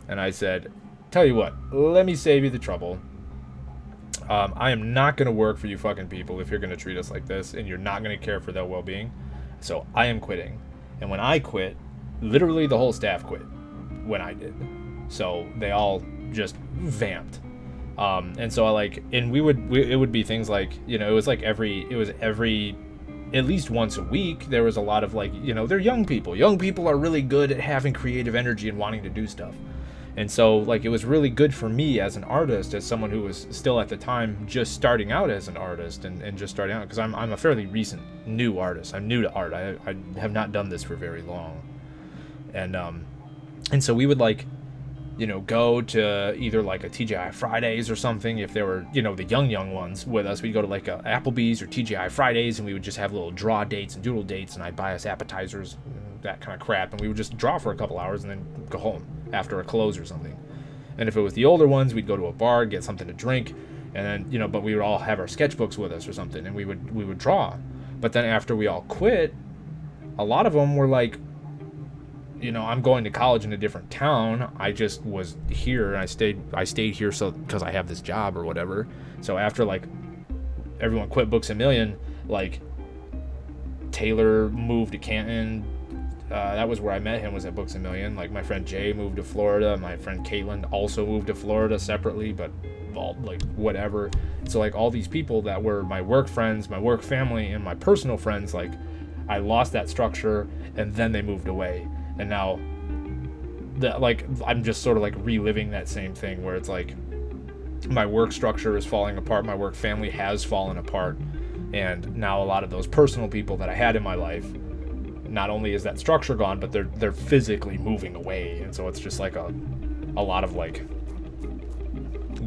And I said, tell you what, let me save you the trouble. I am not going to work for you fucking people if you're going to treat us like this, and you're not going to care for their well-being. So I am quitting. And when I quit, literally the whole staff quit when I did. So they all just vamped. And so it would be things like, you know, it was every at least once a week, there was a lot of like, you know, they're young people. Young people are really good at having creative energy and wanting to do stuff. And so like, it was really good for me as an artist, as someone who was still at the time just starting out as an artist and just starting out, because I'm a fairly recent new artist. I'm new to art. I have not done this for very long. And so we would like, you know, go to either like a TGI Fridays or something. If there were, you know, the young ones with us, we'd go to like a Applebee's or TGI Fridays, and we would just have little draw dates and doodle dates, and I'd buy us appetizers, that kind of crap, and we would just draw for a couple hours and then go home after a close or something. And if it was the older ones, we'd go to a bar, get something to drink, and then, you know, but we would all have our sketchbooks with us or something, and we would draw. But then after we all quit, a lot of them were like, you know, I'm going to college in a different town. I just was here, and I stayed here so because I have this job or whatever. So after like everyone quit Books A Million, like Taylor moved to Canton. That was where I met him, was at Books A Million. Like my friend Jay moved to Florida. My friend Caitlin also moved to Florida separately, but all like whatever. So like all these people that were my work friends, my work family, and my personal friends, like I lost that structure, and then they moved away. And now that, like, I'm just sort of like reliving that same thing where it's like my work structure is falling apart, my work family has fallen apart, and now a lot of those personal people that I had in my life, not only is that structure gone, but they're physically moving away, and so it's just like a lot of like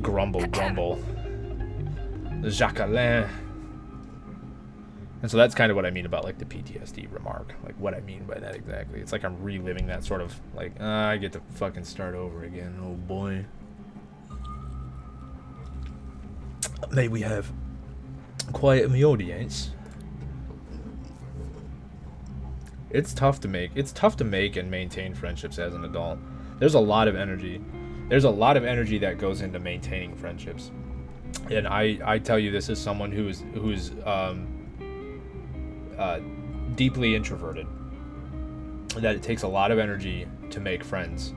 grumble, Jacqueline. And so that's kind of what I mean about like the PTSD remark, like what I mean by that exactly. It's like I'm reliving that sort of like, I get to fucking start over again, oh boy. May we have quiet in the audience. It's tough to make and maintain friendships as an adult. There's a lot of energy. There's a lot of energy that goes into maintaining friendships. And I tell you this as someone who's deeply introverted, that it takes a lot of energy to make friends,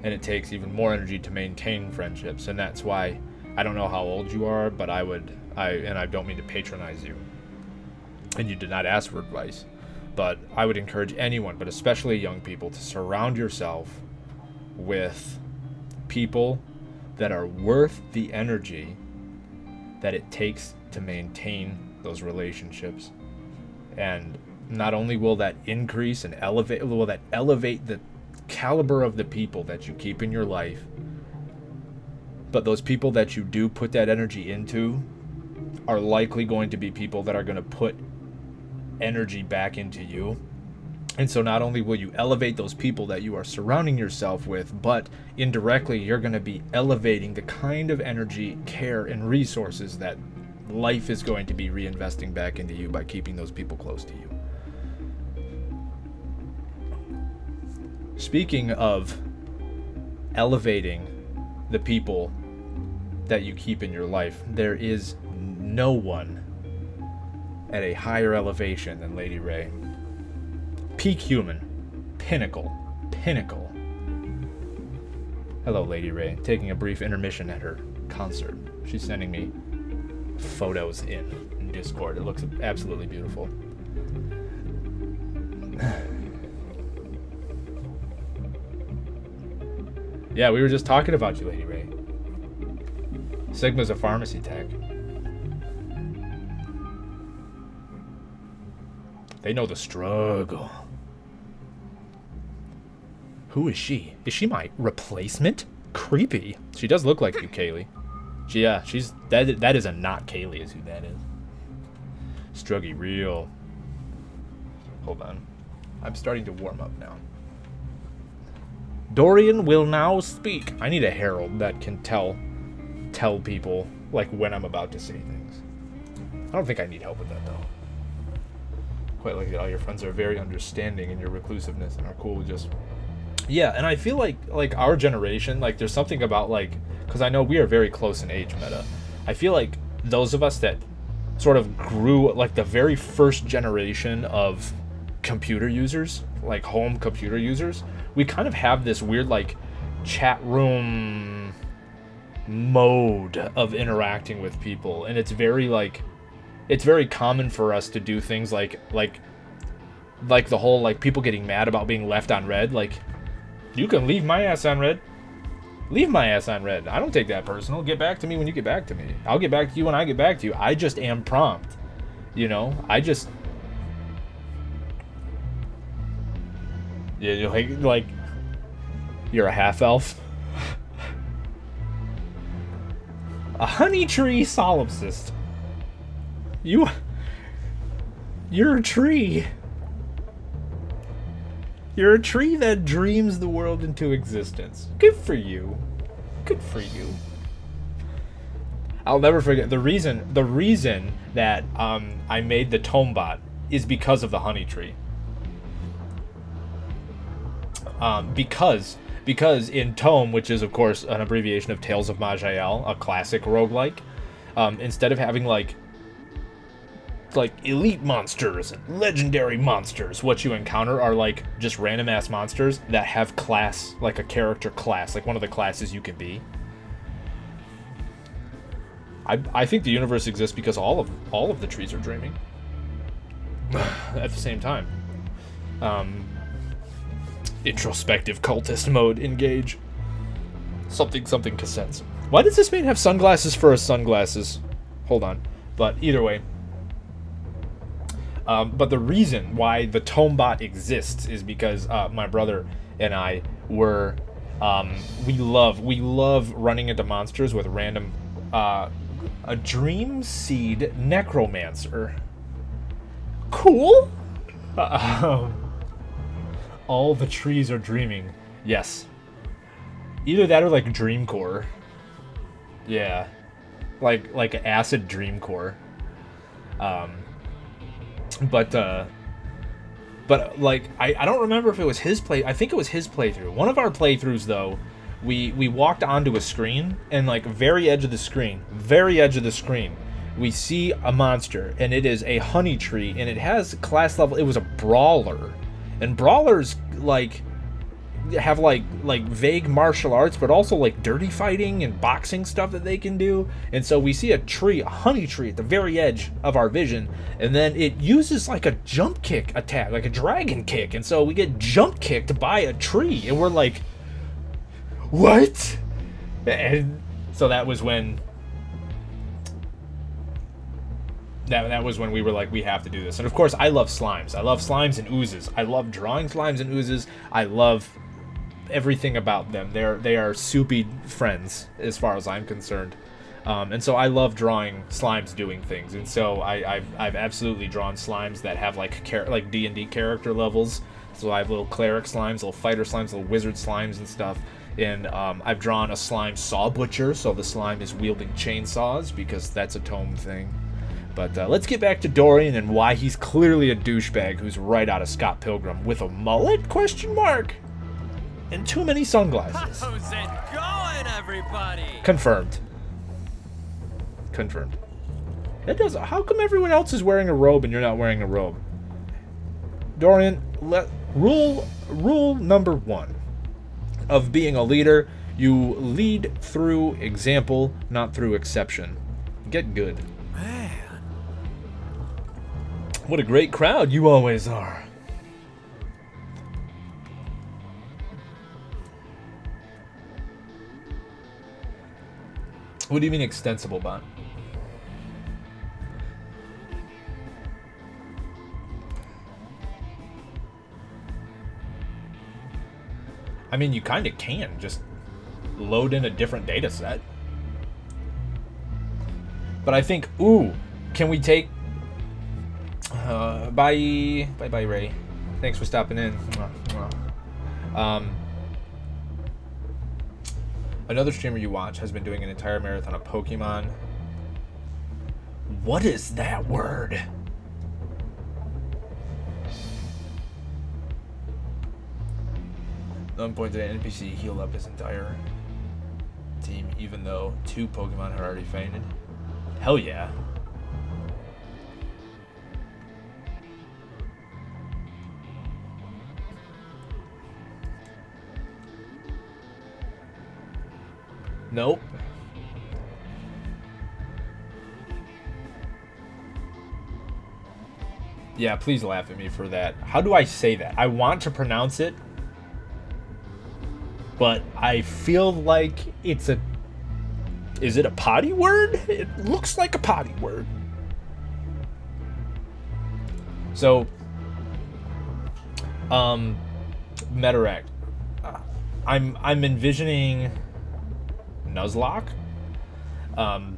and it takes even more energy to maintain friendships. And that's why, I don't know how old you are, but I don't mean to patronize you, and you did not ask for advice, but I would encourage anyone, but especially young people, to surround yourself with people that are worth the energy that it takes to maintain those relationships. And not only will that increase and elevate the caliber of the people that you keep in your life, but those people that you do put that energy into are likely going to be people that are going to put energy back into you. And so not only will you elevate those people that you are surrounding yourself with, but indirectly you're going to be elevating the kind of energy, care, and resources that life is going to be reinvesting back into you by keeping those people close to you. Speaking of elevating the people that you keep in your life, there is no one at a higher elevation than Lady Ray. Peak human. Pinnacle. Hello, Lady Ray. Taking a brief intermission at her concert. She's sending me photos in Discord. It looks absolutely beautiful. Yeah, we were just talking about you, Lady Ray. Sigma's a pharmacy tech. They know the struggle. Who is she? Is she my replacement? Creepy. She does look like you, Kaylee. That is a not Kaylee is who that is. Struggy real. Hold on. I'm starting to warm up now. Dorian will now speak. I need a herald that can tell people like when I'm about to say things. I don't think I need help with that though. Quite like it. All your friends are very understanding in your reclusiveness and are cool with just... Yeah, and I feel like our generation, like there's something about like, because I know we are very close in age, Meta. I feel like those of us that sort of grew, like the very first generation of computer users, like home computer users, we kind of have this weird like chat room mode of interacting with people, and it's very common for us to do things like the whole like people getting mad about being left on red. Like, you can leave my ass on red. Leave my ass on red. I don't take that personal. Get back to me when you get back to me. I'll get back to you when I get back to you. I just am prompt. You know? Yeah, like you're a half elf. A honey tree solipsist. You're a tree. You're a tree that dreams the world into existence. Good for you. Good for you. I'll never forget the reason that I made the Tomebot is because of the honey tree. Because in Tome, which is of course an abbreviation of Tales of Maj'Eyal, a classic roguelike, instead of having like elite monsters and legendary monsters, what you encounter are like just random ass monsters that have class, like a character class, like one of the classes you can be. I think the universe exists because all of the trees are dreaming at the same time. Introspective cultist mode, engage. Something cassettes. Why does this man have sunglasses for his sunglasses? Hold on. But either way. But the reason why the tome bot exists is because my brother and I were we love running into monsters with random a dream seed necromancer. Cool. All the trees are dreaming. Yes. Either that or like dream core. Yeah. Like acid dream core. But like I don't remember if it was his play. I think it was his playthrough. One of our playthroughs though, we walked onto a screen, and like very edge of the screen, we see a monster, and it is a honey tree, and it has class level. It was a brawler, and brawlers like have like vague martial arts, but also like dirty fighting and boxing stuff that they can do. And so we see a honey tree at the very edge of our vision, and then it uses like a jump kick attack, like a dragon kick, and so we get jump kicked by a tree, and we're like, what? And so that was when that was when we were like, we have to do this. And of course I love slimes. I love slimes and oozes. I love drawing slimes and oozes. I love everything about them. They are soupy friends as far as I'm concerned. And so I love drawing slimes doing things. And so I've absolutely drawn slimes that have like D&D character levels. So I have little cleric slimes, little fighter slimes, little wizard slimes and stuff. And I've drawn a slime saw butcher, so the slime is wielding chainsaws because that's a tome thing. But let's get back to Dorian and why he's clearly a douchebag who's right out of Scott Pilgrim with a mullet? Question mark. And too many sunglasses.
How's it going, everybody?
Confirmed. It does. How come everyone else is wearing a robe and you're not wearing a robe? Dorian, rule number 1 of being a leader: you lead through example, not through exception. Get good.
Man.
What a great crowd you always are. What do you mean extensible bot? I mean, you kind of can just load in a different data set. But I think, can we take... Bye, Ray. Thanks for stopping in. Another streamer you watch has been doing an entire marathon of Pokemon. What is that word? At one point today, an NPC healed up his entire team, even though 2 Pokemon had already fainted. Hell yeah. Nope. Yeah, please laugh at me for that. How do I say that? I want to pronounce it, but I feel like it's a... Is it a potty word? It looks like a potty word. So, Metaract. I'm envisioning Nuzlocke. I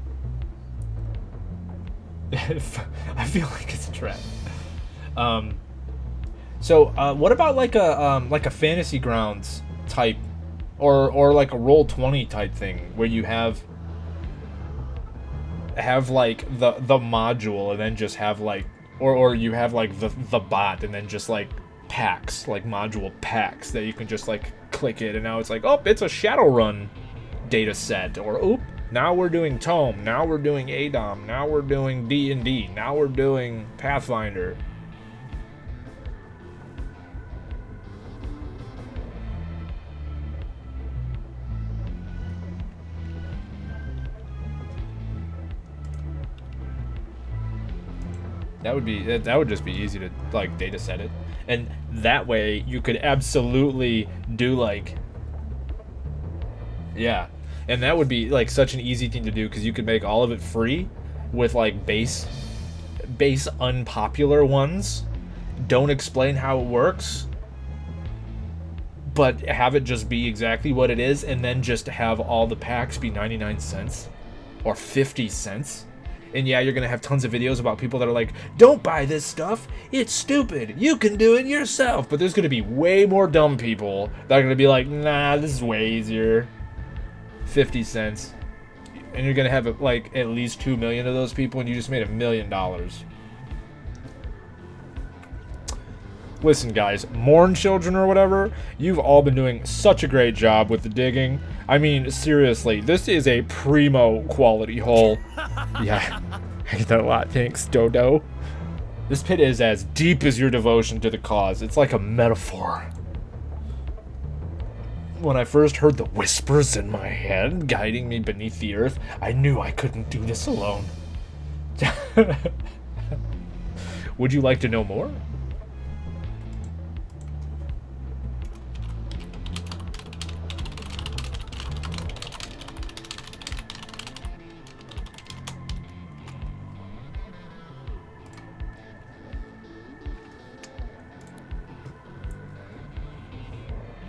feel like it's a trap. So what about like a Fantasy Grounds type, or like a Roll20 type thing where you have like the module and then just have like, or you have like the bot and then just like packs, like module packs that you can just like click it and now it's like, oh, it's a Shadowrun data set, or now we're doing Tome, now we're doing ADOM, now we're doing D&D, now we're doing Pathfinder. That would just be easy to like data set it, and that way you could absolutely do like, yeah, and that would be like such an easy thing to do because you could make all of it free with like base unpopular ones. Don't explain how it works, but have it just be exactly what it is, and then just have all the packs be 99 cents or 50 cents. And yeah, you're gonna have tons of videos about people that are like, don't buy this stuff, it's stupid, you can do it yourself. But there's gonna be way more dumb people that are gonna be like, nah, this is way easier. 50 cents. And you're gonna have like at least 2 million of those people, and you just made $1 million. Listen, guys, Mourn Children or whatever, you've all been doing such a great job with the digging. I mean, seriously, this is a primo quality hole. Yeah, I get that a lot. Thanks, Dodo. This pit is as deep as your devotion to the cause. It's like a metaphor. When I first heard the whispers in my head guiding me beneath the earth, I knew I couldn't do this alone. Would you like to know more?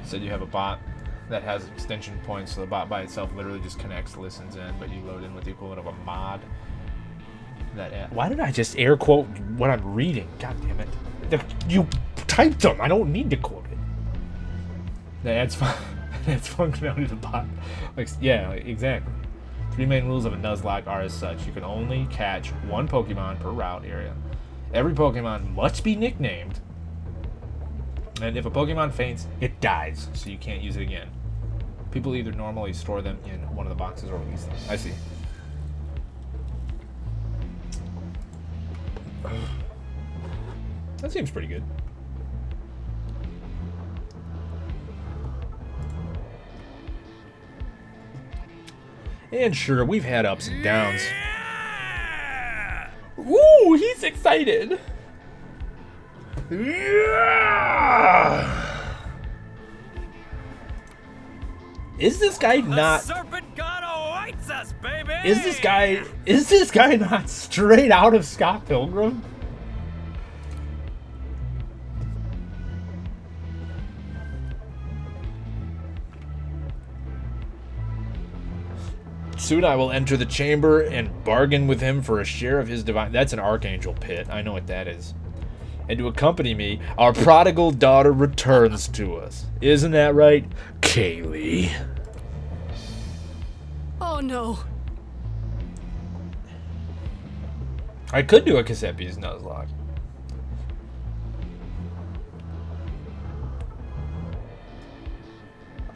Said you have a bot that has extension points, so the bot by itself literally just connects, listens in, but you load in with the equivalent of a mod. Why did I just air quote what I'm reading? God damn it! You typed them. I don't need to quote it. That adds functionality to the bot. Like, yeah, exactly. 3 main rules of a Nuzlocke are as such: you can only catch 1 Pokemon per route area. Every Pokemon must be nicknamed. And if a Pokemon faints, it dies, so you can't use it again. People either normally store them in one of the boxes or release them. I see. That seems pretty good. And sure, we've had ups and downs. Ooh, he's excited. Yeah! Is this guy not?
The serpent god awaits us, baby.
Is this guy not straight out of Scott Pilgrim? Soon I will enter the chamber and bargain with him for a share of his divine. That's an Archangel pit. I know what that is. And to accompany me, our prodigal daughter returns to us. Isn't that right, Kaylee?
Oh no.
I could do a Cassette Beasts Nuzlocke.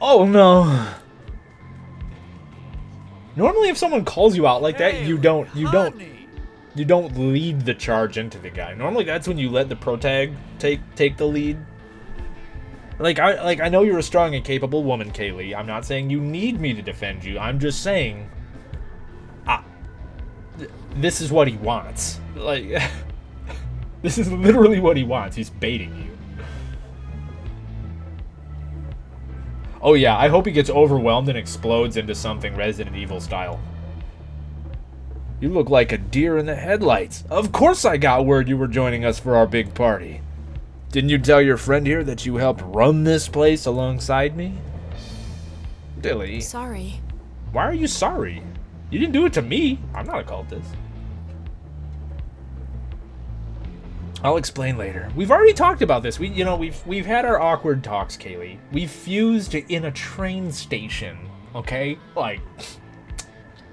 Oh no. Normally if someone calls you out like that, you don't lead the charge into the guy. Normally that's when you let the protag take the lead. I know you're a strong and capable woman, Kaylee. I'm not saying you need me to defend you. I'm just saying this is what he wants. Like this is literally what he wants. He's baiting you. Oh yeah, I hope he gets overwhelmed and explodes into something Resident Evil style. You look like a deer in the headlights. Of course I got word you were joining us for our big party. Didn't you tell your friend here that you helped run this place alongside me? Dilly.
Sorry.
Why are you sorry? You didn't do it to me. I'm not a cultist. I'll explain later. We've already talked about this. We've had our awkward talks, Kaylee. We fused in a train station, okay? Like,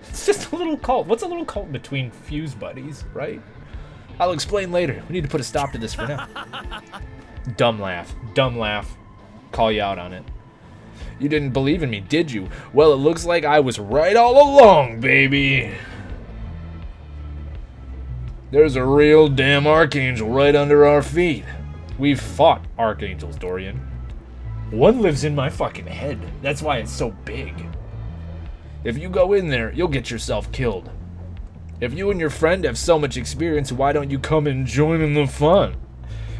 it's just a little cult. What's a little cult between fuse buddies, right? I'll explain later. We need to put a stop to this for now. Dumb laugh. Dumb laugh. Call you out on it. You didn't believe in me, did you? Well, it looks like I was right all along, baby. There's a real damn Archangel right under our feet. We've fought Archangels, Dorian. One lives in my fucking head. That's why it's so big. If you go in there, you'll get yourself killed. If you and your friend have so much experience, why don't you come and join in the fun?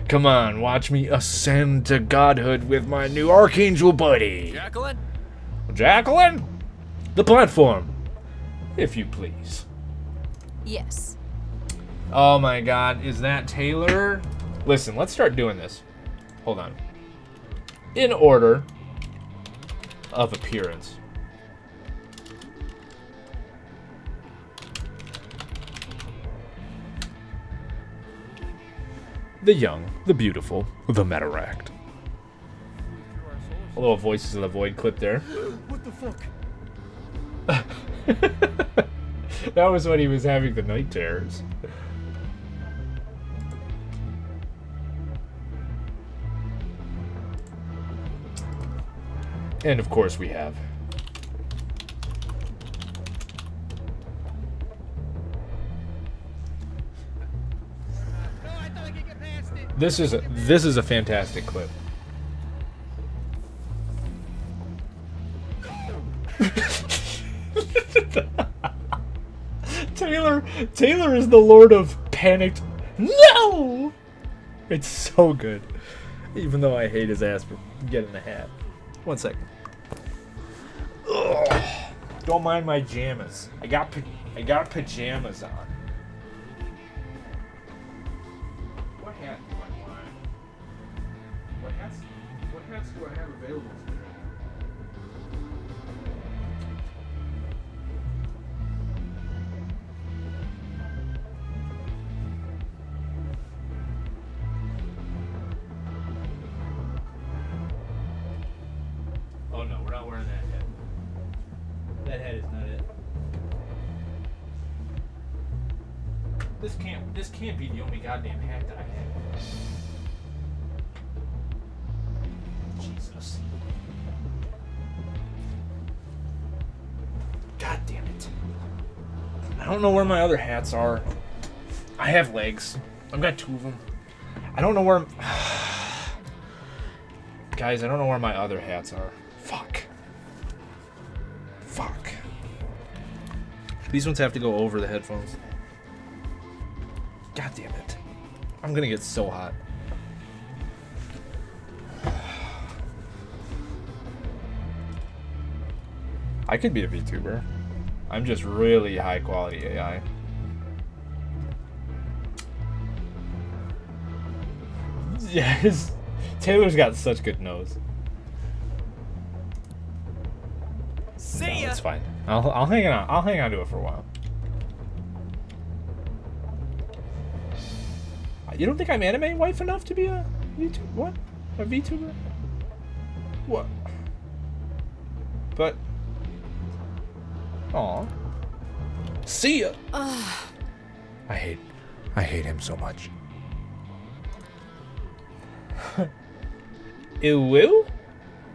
Come on, watch me ascend to godhood with my new archangel buddy.
Jacqueline?
Jacqueline? The platform, if you please.
Yes.
Oh my god, is that Taylor? Listen, let's start doing this. Hold on. In order of appearance. The young, the beautiful, the Metaract. A little Voices of the Void clip there.
What the fuck?
That was when he was having the night terrors. And of course we have this is a fantastic clip. Taylor is the Lord of Panicked. No! It's so good. Even though I hate his ass for getting the hat. 1 second. Ugh. Don't mind my jammas. I got pajamas on. What hat do I want? What hats do I have available today? Oh no, we're not wearing that hat. That hat is not it. This can't be the only goddamn hat that I have. Jesus. God damn it. I don't know where my other hats are. I have legs. I've got 2 of them. I don't know where Guys, I don't know where my other hats are. Fuck. These ones have to go over the headphones. God damn it. I'm gonna get so hot. I could be a VTuber. I'm just really high quality AI. Yes. Taylor's got such good nose.
See
No,
ya.
it's fine. I'll hang on. I'll hang on to it for a while. You don't think I'm anime wife enough to be a YouTuber? What? A VTuber? What? But. Aw. See ya. I hate him so much. Ew will?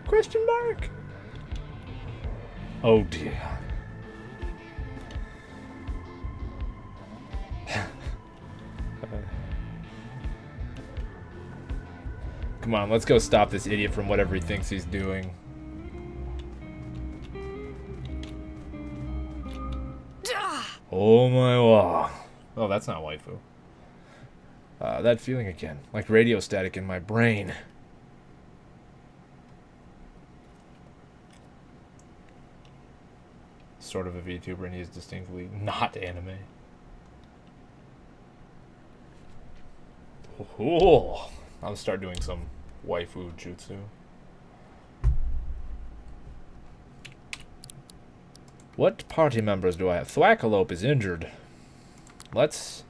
Question mark? Oh dear. Come on, let's go stop this idiot from whatever he thinks he's doing. Oh my wow. Oh, that's not waifu. That feeling again, like radio static in my brain. Sort of a VTuber, and he is distinctly not anime. Oh, I'll start doing some waifu jutsu. What party members do I have? Thwackalope is injured. Let's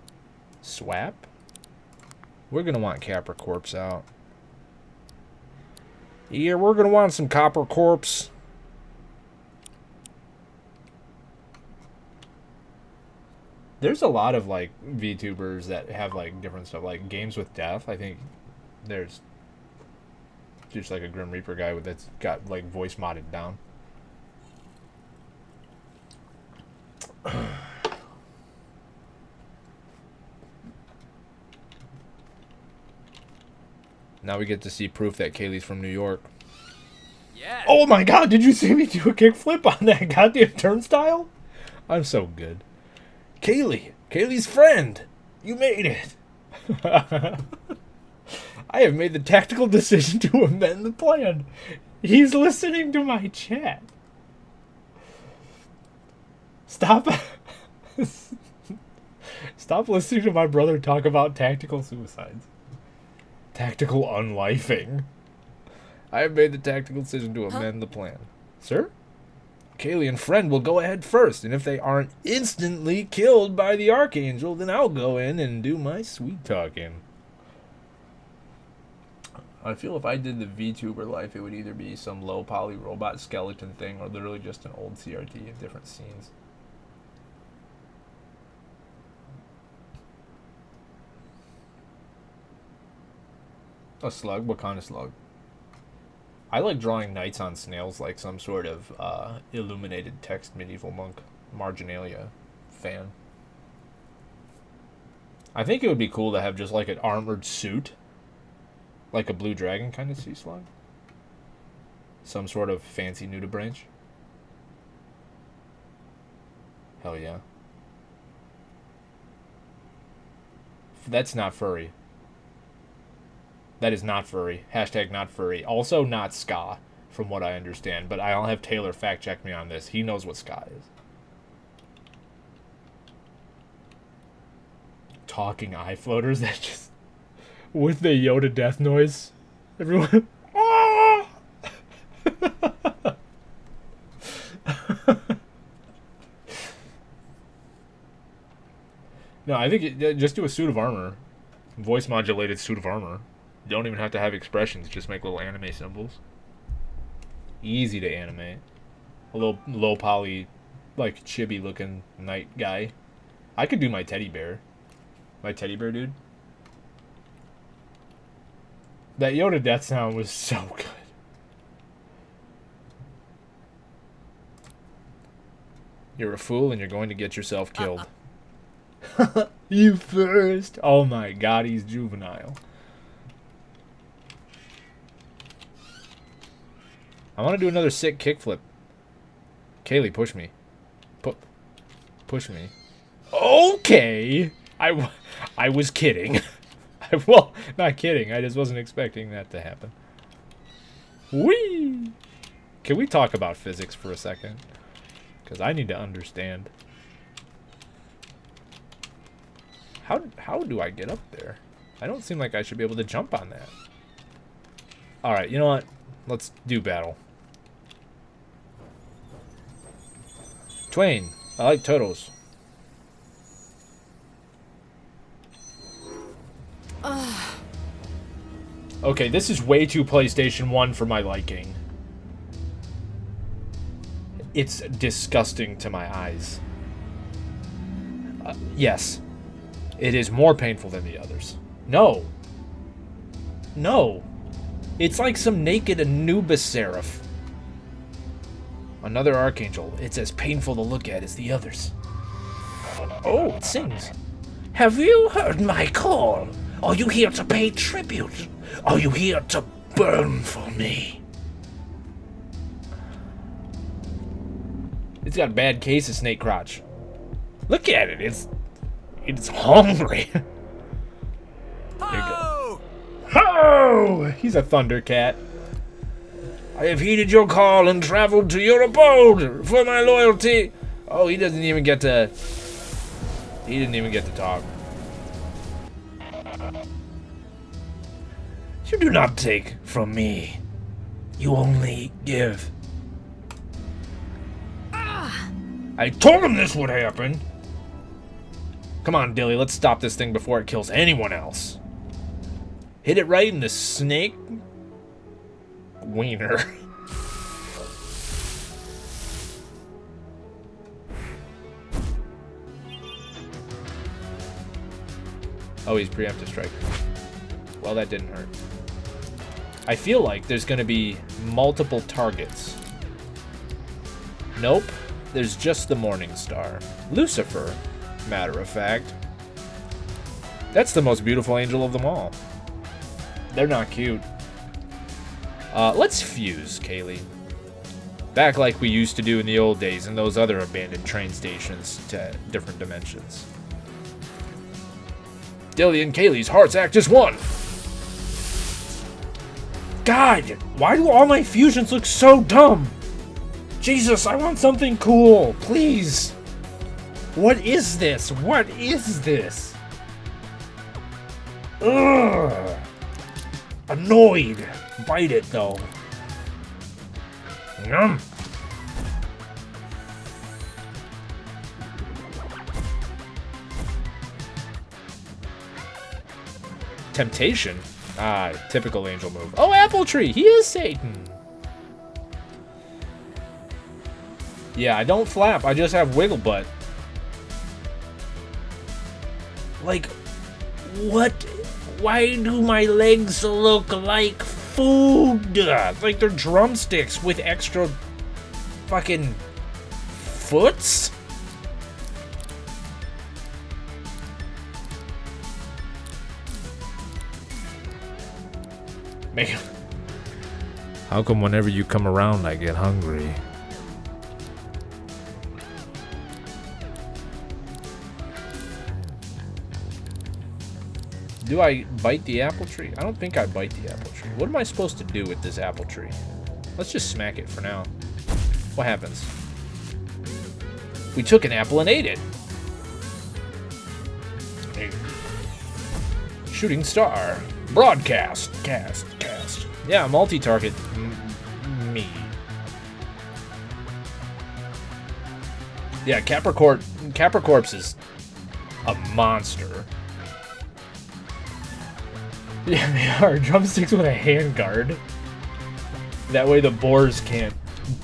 swap. We're gonna want Capra Corpse out. Yeah, we're gonna want some Copper Corpse. There's a lot of like VTubers that have like different stuff, like Games with Death. I think there's just like a Grim Reaper guy that's got like voice modded down. Now we get to see proof that Kaylee's from New York.
Yeah.
Oh my god, did you see me do a kickflip on that goddamn turnstile? I'm so good. Kaylee! Kaylee's friend! You made it! I have made the tactical decision to amend the plan. He's listening to my chat. Stop. Stop listening to my brother talk about tactical suicides. Tactical unlifing. I have made the tactical decision to amend the plan. Sir? Kaylee and friend will go ahead first, and if they aren't instantly killed by the Archangel, then I'll go in and do my sweet talking. I feel if I did the VTuber life, it would either be some low poly robot skeleton thing or literally just an old CRT in different scenes. A slug? What kind of slug? I like drawing knights on snails like some sort of illuminated text medieval monk marginalia fan. I think it would be cool to have just like an armored suit. Like a blue dragon kind of sea slug. Some sort of fancy nudibranch. Hell yeah. That's not furry. That is not furry. Hashtag not furry. Also not ska, from what I understand. But I'll have Taylor fact check me on this. He knows what ska is. Talking eye floaters that just... With the Yoda death noise. Everyone... Ah! No, I think just do a suit of armor. Voice modulated suit of armor. You don't even have to have expressions. Just make little anime symbols. Easy to animate. A little low poly, like chibi looking knight guy. I could do my teddy bear. My teddy bear dude. That Yoda death sound was so good. You're a fool and you're going to get yourself killed. You first. Oh my god, he's juvenile. I want to do another sick kickflip. Kaylee, push me. Push me. Okay. I was kidding. Well, not kidding. I just wasn't expecting that to happen. Whee! Can we talk about physics for a second? Because I need to understand. How do I get up there? I don't seem like I should be able to jump on that. Alright, you know what? Let's do battle. Twain, I like turtles. Okay, this is way too PlayStation 1 for my liking. It's disgusting to my eyes. Yes. It is more painful than the others. No. No. It's like some naked Anubis seraph. Another archangel. It's as painful to look at as the others. Oh, it sings. Have you heard my call? Are you here to pay tribute? Are you here to burn for me? It's got a bad case of snake crotch. Look at it. It's hungry. There you go. Oh! He's a thundercat. I have heeded your call and traveled to your abode for my loyalty. Oh, he didn't even get to talk. You do not take from me. You only give. I told him this would happen. Come on, Dilly, let's stop this thing before it kills anyone else. Hit it right in the snake wiener. Oh, he's preemptive strike. Well, that didn't hurt. I feel like there's going to be multiple targets. Nope. There's just the Morning Star. Lucifer, matter of fact. That's the most beautiful angel of them all. They're not cute. Let's fuse, Kaylee. Back like we used to do in the old days in those other abandoned train stations to different dimensions. Dilly and Kaylee's hearts act as one. God, why do all my fusions look so dumb? Jesus, I want something cool, please. What is this? What is this? Ugh. Annoyed. Bite it, though. Yum. Temptation? Ah, typical angel move. Oh, apple tree! He is Satan! Yeah, I don't flap. I just have wiggle butt. Like, what? Why do my legs look like food? Like they're drumsticks with extra fucking foots? Man. How come whenever you come around I get hungry? Do I bite the apple tree? I don't think I bite the apple tree. What am I supposed to do with this apple tree? Let's just smack it for now. What happens? We took an apple and ate it. Shooting star. Broadcast. Cast. Yeah, multi-target. Me. Yeah, Capricorpse is a monster. Yeah, they are. Drumsticks with a handguard. That way the boars can't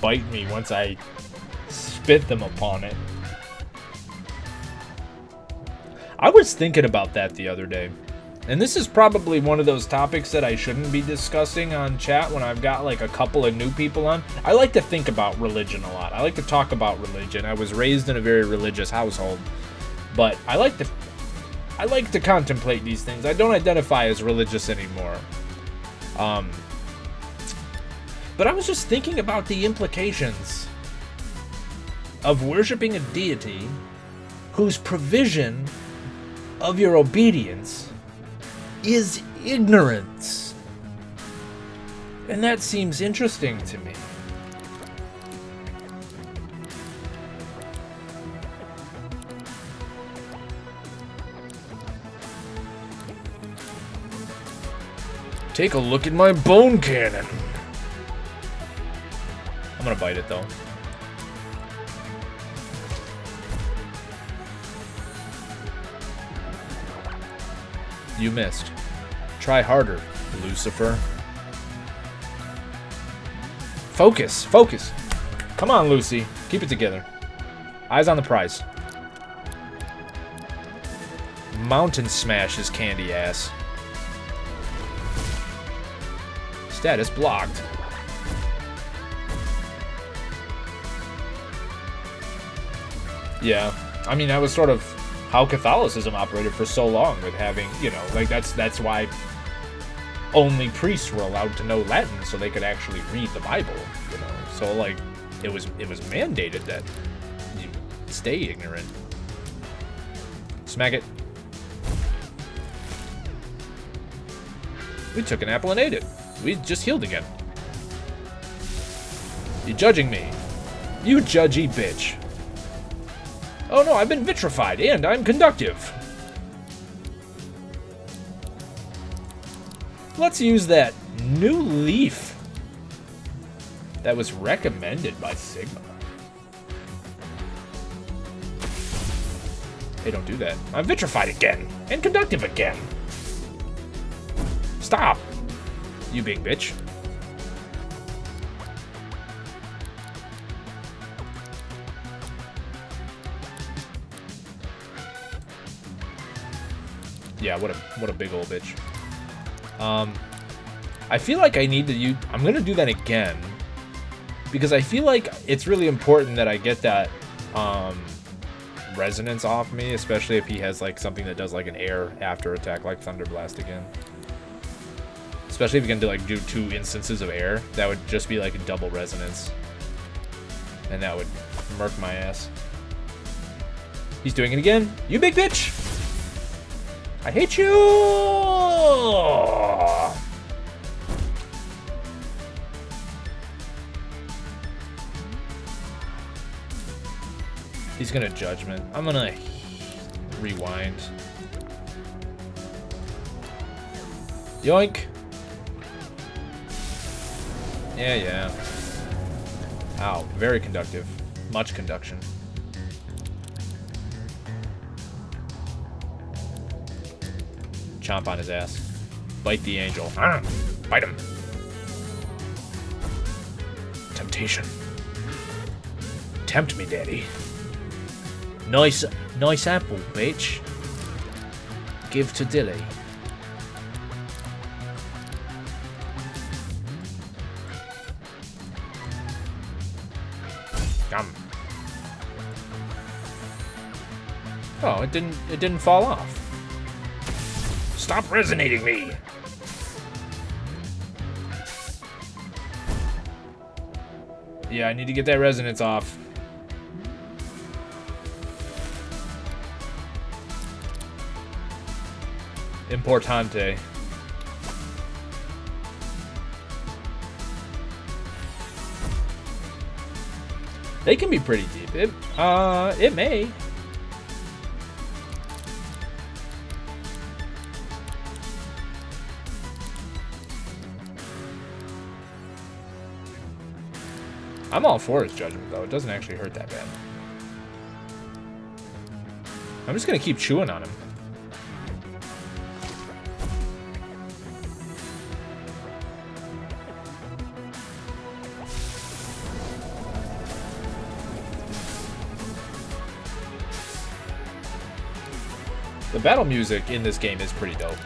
bite me once I spit them upon it. I was thinking about that the other day. And this is probably one of those topics that I shouldn't be discussing on chat when I've got like a couple of new people on. I like to think about religion a lot. I like to talk about religion. I was raised in a very religious household. But I like to contemplate these things. I don't identify as religious anymore. But I was just thinking about the implications of worshiping a deity whose provision of your obedience is ignorance. And that seems interesting to me. Take a look at my bone cannon. I'm gonna bite it though. You missed. Try harder, Lucifer. Focus, focus. Come on, Lucy. Keep it together. Eyes on the prize. Mountain smash his candy ass. Status blocked. Yeah, I mean, that was sort of how Catholicism operated for so long, with having, you know, like that's why only priests were allowed to know Latin so they could actually read the Bible, you know. So like it was mandated that you stay ignorant. Smack it. We took an apple and ate it. We just healed again. You judging me? You judgy bitch. Oh no, I've been vitrified, and I'm conductive. Let's use that new leaf that was recommended by Sigma. Hey, don't do that. I'm vitrified again, and conductive again. Stop, you big bitch. Yeah, what a big old bitch. I feel like I need to use... I'm going to do that again. Because I feel like it's really important that I get that resonance off me. Especially if he has like something that does like an air after attack, like Thunder Blast again. Especially if you can do 2 instances of air. That would just be like a double resonance. And that would murk my ass. He's doing it again. You big bitch! I hate you! He's gonna judgment. I'm gonna rewind. Yoink! Yeah. Ow, very conductive. Much conduction. Chomp on his ass. Bite the angel. Bite him. Temptation. Tempt me, daddy. Nice apple, bitch. Give to Dilly. Come. Oh, it didn't fall off. Stop resonating me. Yeah, I need to get that resonance off. Importante. They can be pretty deep. It may. I'm all for his judgment, though. It doesn't actually hurt that bad. I'm just gonna keep chewing on him. The battle music in this game is pretty dope.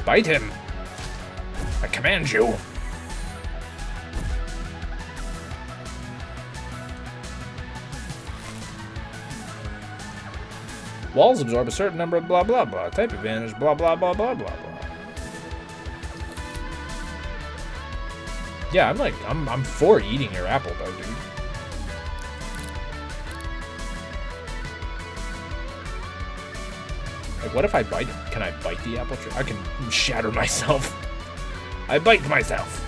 Bite him! I command you! Walls absorb a certain number of blah blah blah. Type advantage blah blah blah blah blah blah. Yeah, I'm for eating your apple though, dude. Like, what if I bite him? Can I bite the apple tree? I can shatter myself. I bite myself.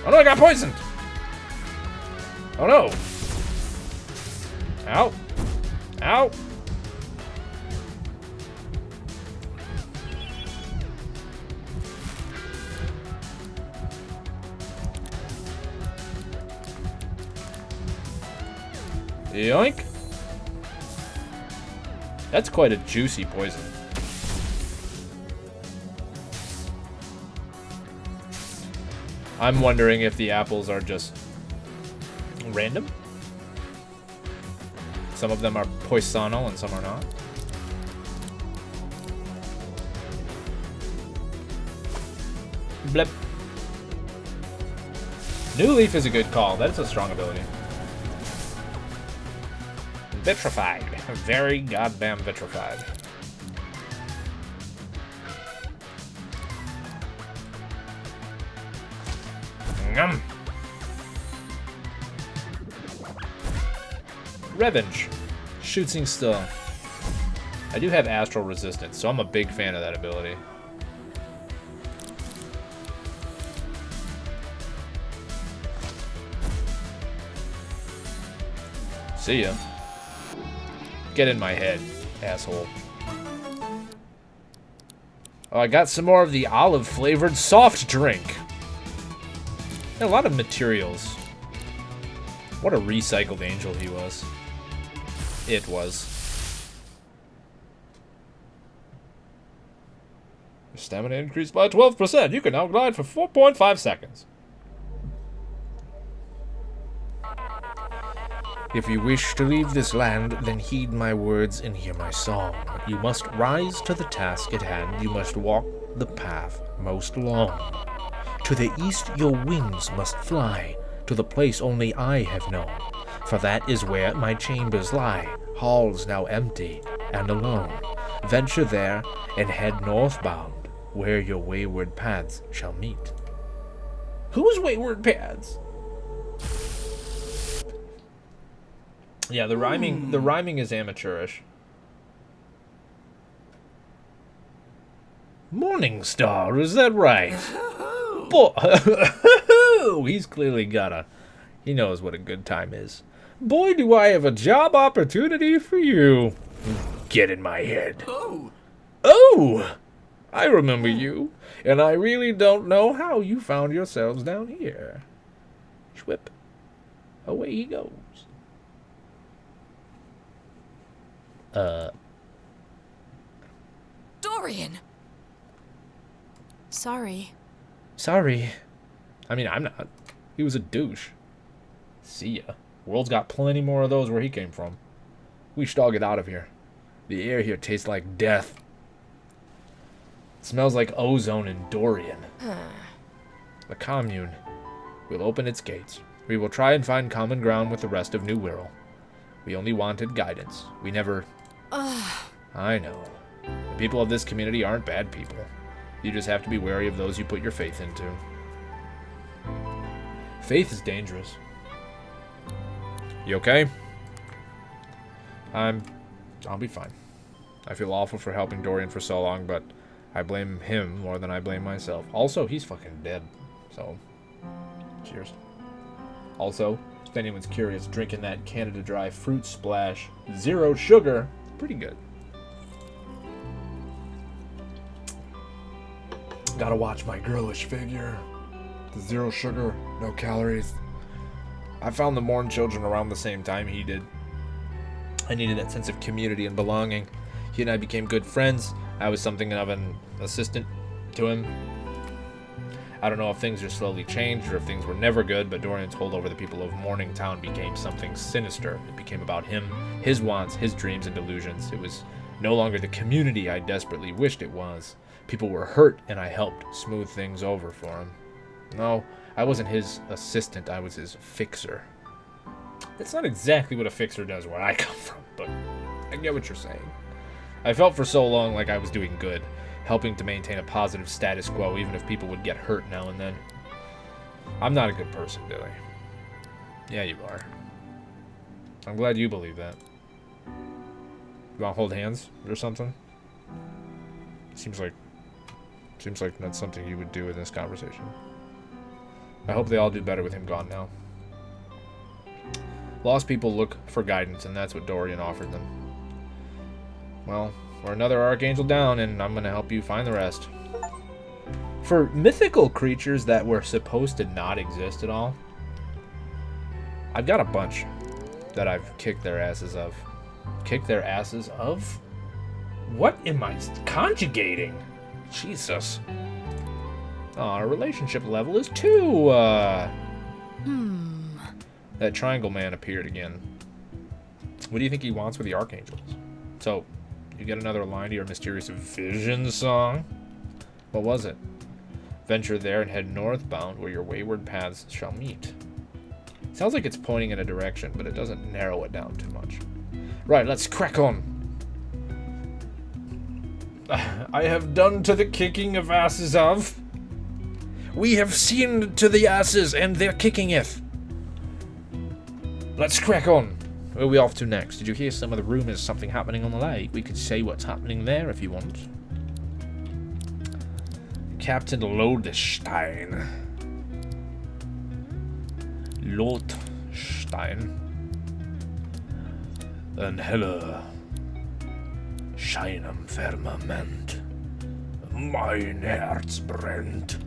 Oh no, I got poisoned! Oh no! Ow! Ow! Yoink! That's quite a juicy poison. I'm wondering if the apples are just random. Some of them are poisonal and some are not. Blip. New Leaf is a good call. That's a strong ability. Vitrified. Very goddamn vitrified. Ngum. Revenge. Shooting still. I do have astral resistance, so I'm a big fan of that ability. See ya. Get in my head, asshole. Oh, I got some more of the olive-flavored soft drink. A lot of materials. What a recycled angel he was. It was. Your stamina increased by 12%. You can now glide for 4.5 seconds. If you wish to leave this land, then heed my words and hear my song. You must rise to the task at hand. You must walk the path most long. To the east your wings must fly, to the place only I have known. For that is where my chambers lie, halls now empty and alone. Venture there and head northbound, where your wayward paths shall meet. Whose wayward paths? Yeah, the rhyming is amateurish. Morning Star, is that right? He's clearly he knows what a good time is. Boy, do I have a job opportunity for you. Get in my head. Oh, I remember you, and I really don't know how you found yourselves down here. Schwip. Away he goes.
Dorian! Sorry.
Sorry. I mean, I'm not. He was a douche. See ya. World's got plenty more of those where he came from. We should all get out of here. The air here tastes like death. It smells like ozone and Dorian. The commune will open its gates. We will try and find common ground with the rest of New Wirral. We only wanted guidance. We never... I know. The people of this community aren't bad people. You just have to be wary of those you put your faith into. Faith is dangerous. You okay? I'll be fine. I feel awful for helping Dorian for so long, but I blame him more than I blame myself. Also, he's fucking dead. So, cheers. Also, if anyone's curious, drinking that Canada Dry Fruit Splash, 0 sugar, pretty good. Gotta watch my girlish figure. The 0 sugar, no calories. I found the Morn children around the same time he did. I needed that sense of community and belonging. He and I became good friends. I was something of an assistant to him. I don't know if things are slowly changed or if things were never good, but Dorian's hold over the people of Morningtown became something sinister. It became about him, his wants, his dreams and delusions. It was no longer the community I desperately wished it was. People were hurt, and I helped smooth things over for him. No, I wasn't his assistant, I was his fixer. It's not exactly what a fixer does where I come from, but I get what you're saying. I felt for so long like I was doing good, helping to maintain a positive status quo even if people would get hurt now and then. I'm not a good person, Dilly. Yeah, you are. I'm glad you believe that. You want to hold hands or something? Seems like that's something you would do in this conversation. I hope they all do better with him gone now. Lost people look for guidance, and that's what Dorian offered them. Well, we're another Archangel down, and I'm going to help you find the rest. For mythical creatures that were supposed to not exist at all, I've got a bunch that I've kicked their asses of. Kicked their asses of? What am I conjugating? Jesus. Oh, our relationship level is 2. That triangle man appeared again. What do you think he wants with the Archangels? So, you get another line to your mysterious vision song? What was it? Venture there and head northbound where your wayward paths shall meet. Sounds like it's pointing in a direction, but it doesn't narrow it down too much. Right, let's crack on. I have done to the kicking of asses of. We have seen to the asses and their kickingeth. Let's crack on. Where are we off to next? Did you hear some of the rumors, something happening on the lake? We could say what's happening there if you want. Captain Lodestein. En helle scheinem Firmament. Mein Herz brennt.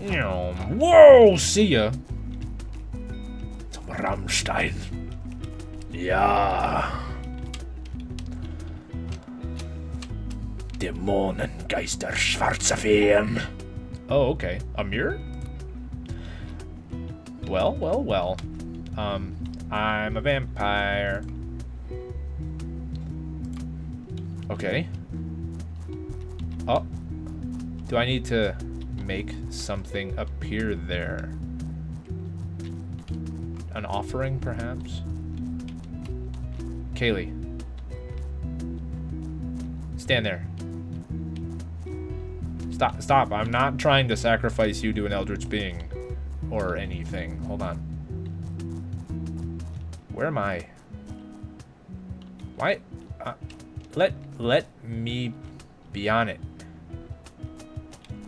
Whoa, see ya. Zum Rammstein. Ja. Dämonengeister, schwarze Feen. Oh, okay. A mirror? Well. I'm a vampire. Okay. Oh. Do I need to make something appear there? an offering, perhaps? Kaylee. Stand there. Stop. I'm not trying to sacrifice you to an eldritch being or anything. Hold on. Where am I? Why? Let me be on it.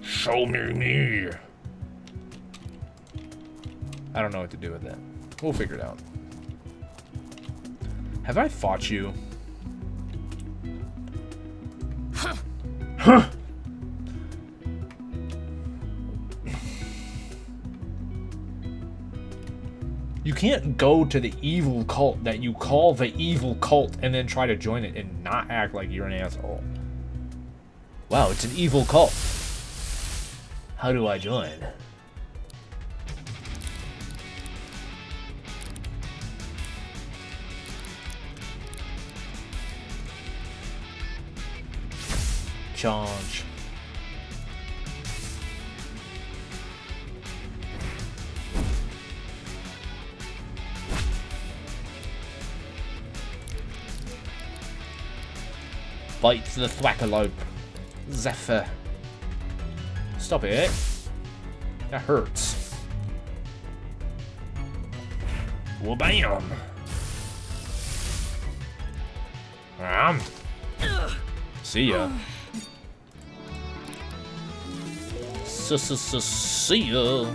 Show me. I don't know what to do with that. We'll figure it out. Have I fought you? Huh. You can't go to the evil cult that you call the evil cult and then try to join it and not act like you're an asshole. Wow, it's an evil cult. How do I join? Charge. Bites the thwackalope. Zephyr. Stop it. That hurts. Well, bam. See ya. See ya.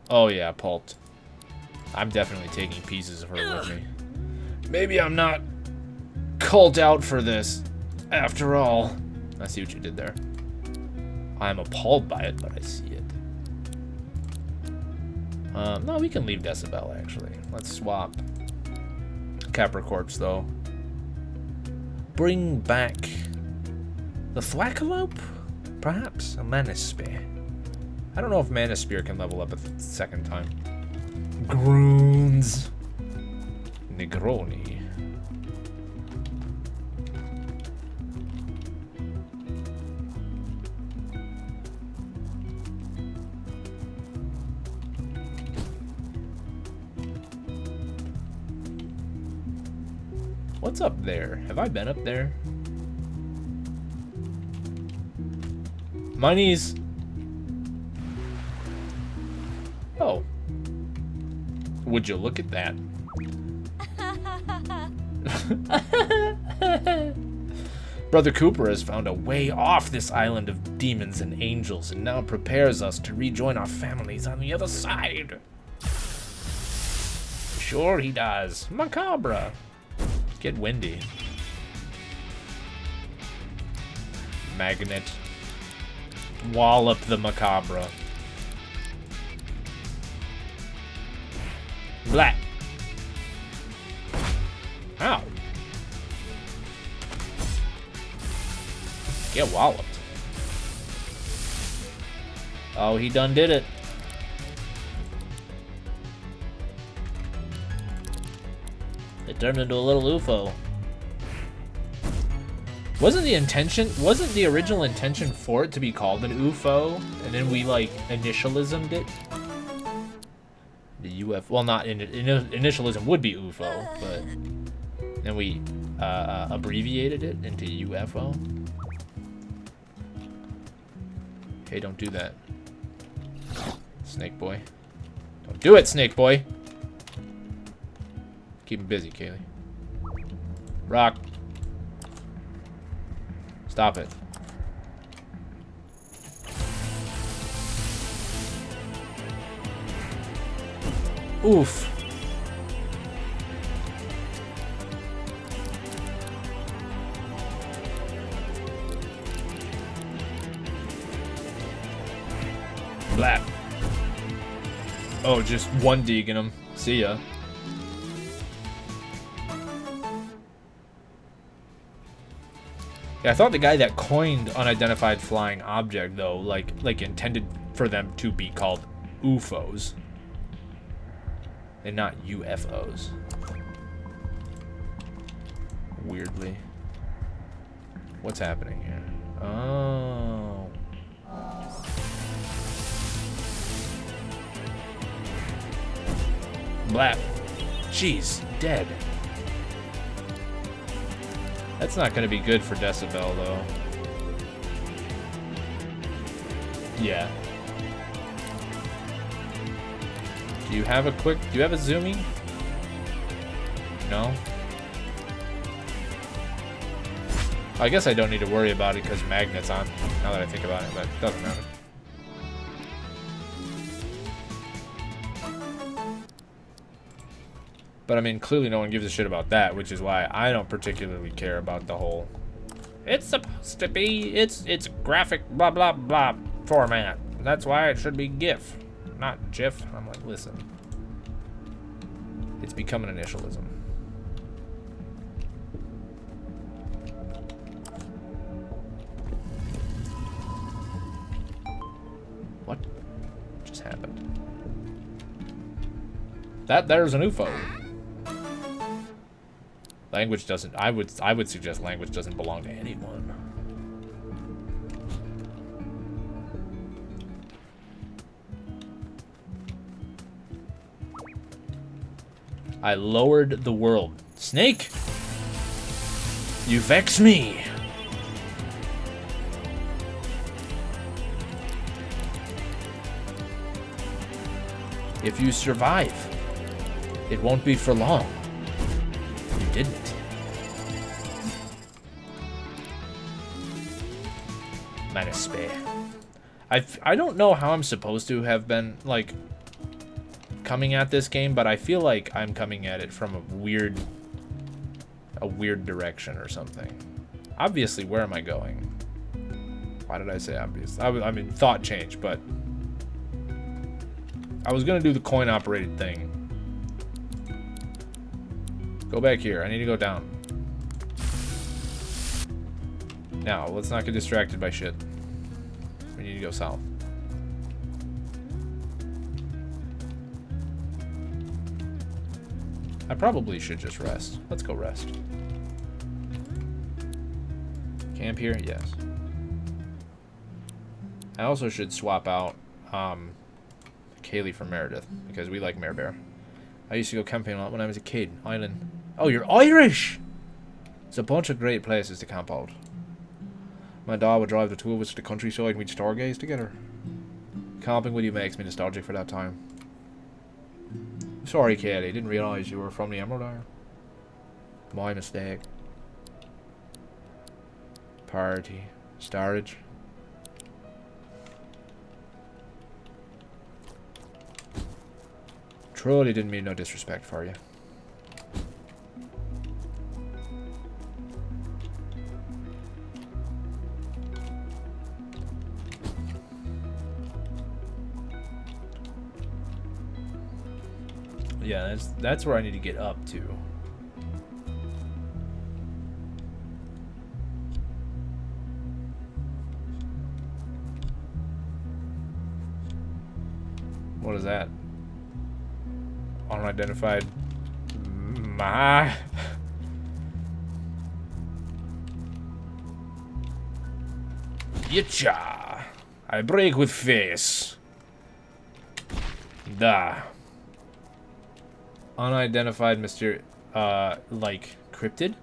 Oh yeah, pulped. I'm definitely taking pieces of her with me. Maybe I'm not called out for this after all. I see what you did there. I'm appalled by it, but I see it. No, we can leave Decibel, actually. Let's swap Capricorps, though. Bring back the Thwackalope? Perhaps a Mana Spear. I don't know if Mana Spear can level up a second time. Groons. Negroni. What's up there? Have I been up there? Monies. Oh. Would you look at that? Brother Cooper has found a way off this island of demons and angels and now prepares us to rejoin our families on the other side. Sure he does. Macabre. Get windy. Magnet. Wallop the Macabre. Blah. Ow. Get walloped. Oh, he done did it. It turned into a little UFO. Wasn't the original intention for it to be called an UFO, and then we like initialismed it? The UFO, well, not initialism would be UFO, but then we abbreviated it into UFO. Okay, don't do that, Snake Boy. Don't do it, Snake Boy. Keep him busy, Kaylee. Rock. Stop it. Oof. Blah. Oh, just one deeg in him. See ya. Yeah, I thought the guy that coined unidentified flying object, though, like intended for them to be called UFOs and not UFOs. Weirdly. What's happening here? Oh. Blah. Jeez, dead. That's not going to be good for Decibel, though. Yeah. Do you have a zooming? No? I guess I don't need to worry about it because Magnet's on, now that I think about it, but it doesn't matter. But I mean, clearly no one gives a shit about that, which is why I don't particularly care about the whole, it's supposed to be, it's graphic blah blah blah format. That's why it should be GIF, not GIF. I'm like, listen. It's become an initialism. What just happened? There's an UFO. Language doesn't. I would suggest language doesn't belong to anyone. I lowered the world. Snake! You vex me! If you survive, it won't be for long. You didn't. Minus spare. I don't know how I'm supposed to have been, like, coming at this game, but I feel like I'm coming at it from a weird direction or something. Obviously, where am I going? Why did I say obvious? I mean, thought change, but I was gonna do the coin-operated thing. Go back here. I need to go down. Now, let's not get distracted by shit. We need to go south. I probably should just rest. Let's go rest. Camp here? Yes. I also should swap out Kaylee for Meredith, because we like Mare Bear. I used to go camping a lot when I was a kid. Island. Oh, you're Irish! It's a bunch of great places to camp out. My dad would drive the two of us to the countryside and we'd stargaze together. Camping with you makes me nostalgic for that time. Sorry, Kaylee. Didn't realize you were from the Emerald Isle. My mistake. Party. Storage. Truly didn't mean no disrespect for you. Yeah, that's where I need to get up to. What is that? Unidentified. My. Yitcha! I break with face. Da. Unidentified mysterious, like cryptid?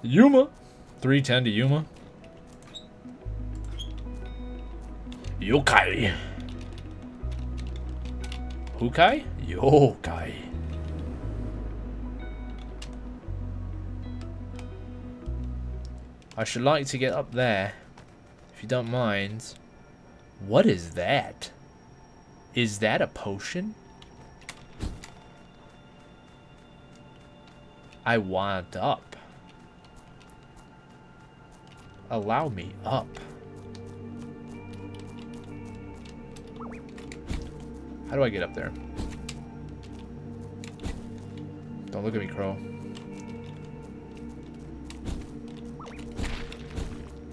Yuma. 310 to Yuma. Yokai. Hukai? Yokai. I should like to get up there, if you don't mind. What is that? Is that a potion? I want up. Allow me up. How do I get up there? Don't look at me, Crow.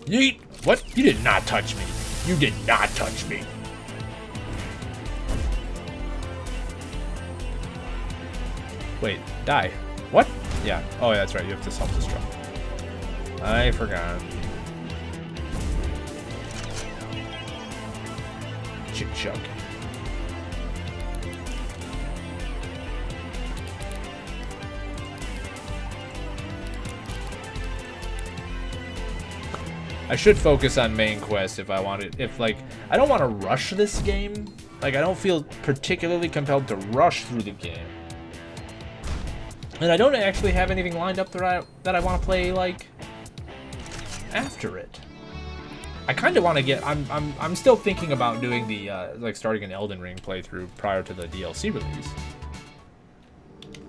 Yeet! What? You did not touch me. You did not touch me. Wait, die. What? Yeah. Oh, yeah, that's right. You have to self-destruct. I forgot. Chuck. I should focus on main quest if I wanted. If, like, I don't want to rush this game. Like, I don't feel particularly compelled to rush through the game. And I don't actually have anything lined up that I want to play, like, after it. I kind of want to get. I'm still thinking about doing the like starting an Elden Ring playthrough prior to the DLC release.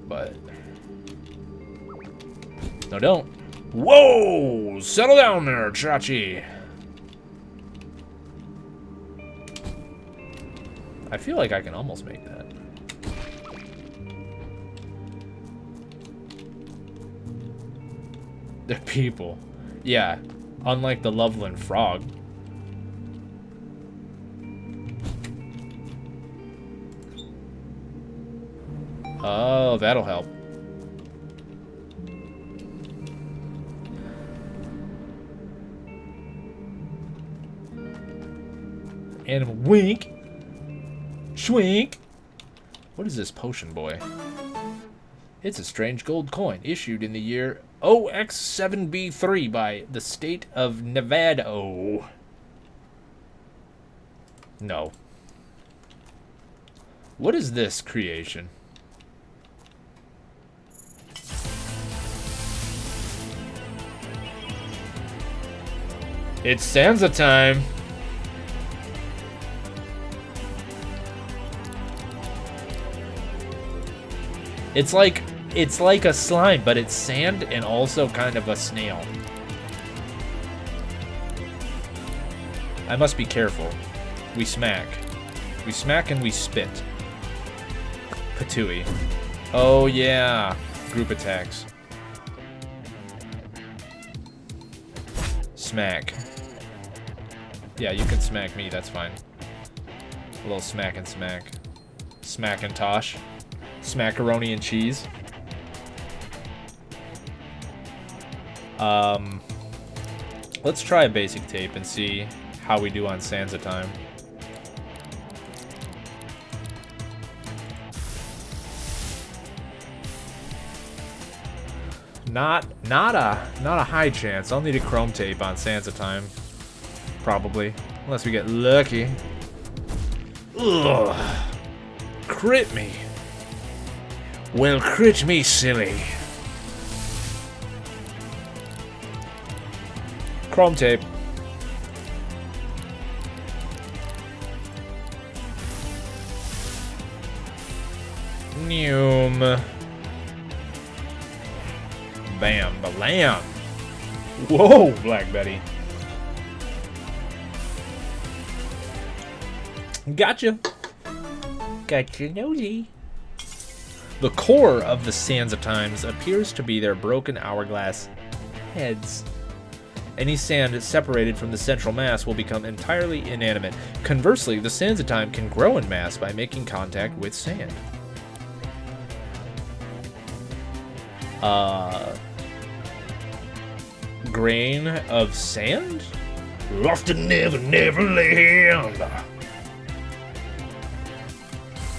But no, don't. Whoa! Settle down there, Chachi. I feel like I can almost make that. They're people. Yeah. Unlike the Loveland frog. Oh, that'll help. Animal wink. Schwink. What is this potion boy? It's a strange gold coin issued in the year OX7B3 by the state of Nevada. No. What is this creation? It's Sansa time. It's like a slime, but it's sand and also kind of a snail. I must be careful. We smack. We smack and we spit. Patooey. Oh yeah. Group attacks. Smack. Yeah, you can smack me, that's fine. A little smack and smack. Smackintosh. Smackaroni and cheese. Let's try a basic tape and see how we do on Sansa time. Not a high chance. I'll need a chrome tape on Sansa time. Probably. Unless we get lucky. Ugh. Crit me. Well, crit me, silly. Chrome tape. Noom. Bam, balam. Whoa, Black Betty. Gotcha. Gotcha, nosy. The core of the Sansa Times appears to be their broken hourglass heads. Any sand separated from the central mass will become entirely inanimate. Conversely, the Sansa Time can grow in mass by making contact with sand. Grain of sand? Off to Neverland.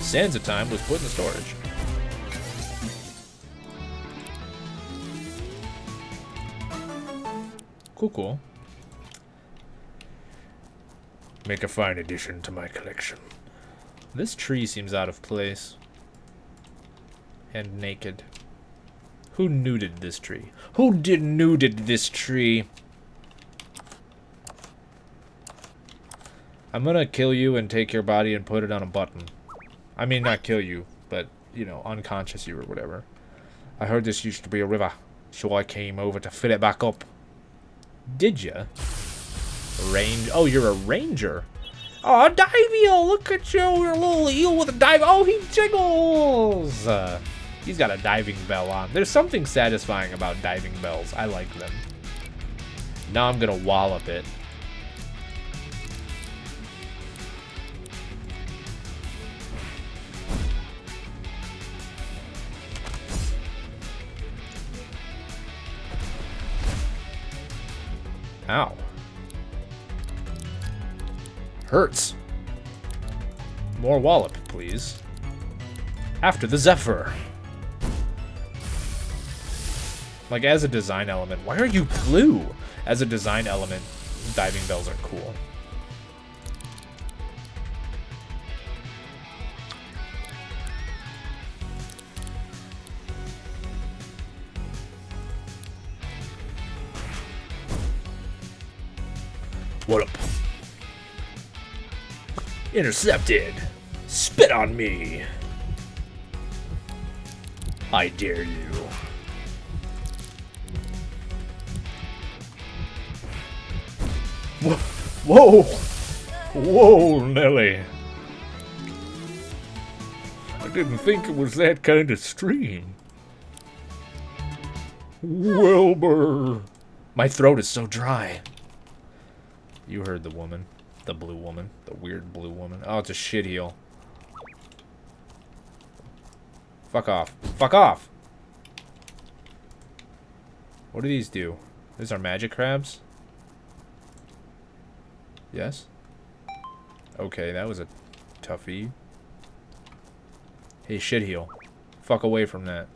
Sansa Time was put in storage. Cool. Make a fine addition to my collection. This tree seems out of place. And naked. Who nuded this tree? Who nuded this tree? I'm gonna kill you and take your body and put it on a button. I mean, not kill you, but, you know, unconscious you or whatever. I heard this used to be a river, so I came over to fill it back up. Did ya? Oh, you're a ranger. Oh, dive eel! Look at you, you're a little eel with a dive. Oh, he jiggles! He's got a diving bell on. There's something satisfying about diving bells. I like them. Now I'm gonna wallop it. Ow. Hurts. More wallop, please. After the Zephyr. Like, as a design element, why are you blue? As a design element, diving bells are cool. What up? Intercepted. Spit on me. I dare you. Whoa! Whoa, Nelly. I didn't think it was that kind of stream. Wilbur. My throat is so dry. You heard the woman. The blue woman. The weird blue woman. Oh, it's a shit heel. Fuck off. Fuck off! What do these do? These are magic crabs? Yes? Okay, that was a toughie. Hey, shit heel. Fuck away from that.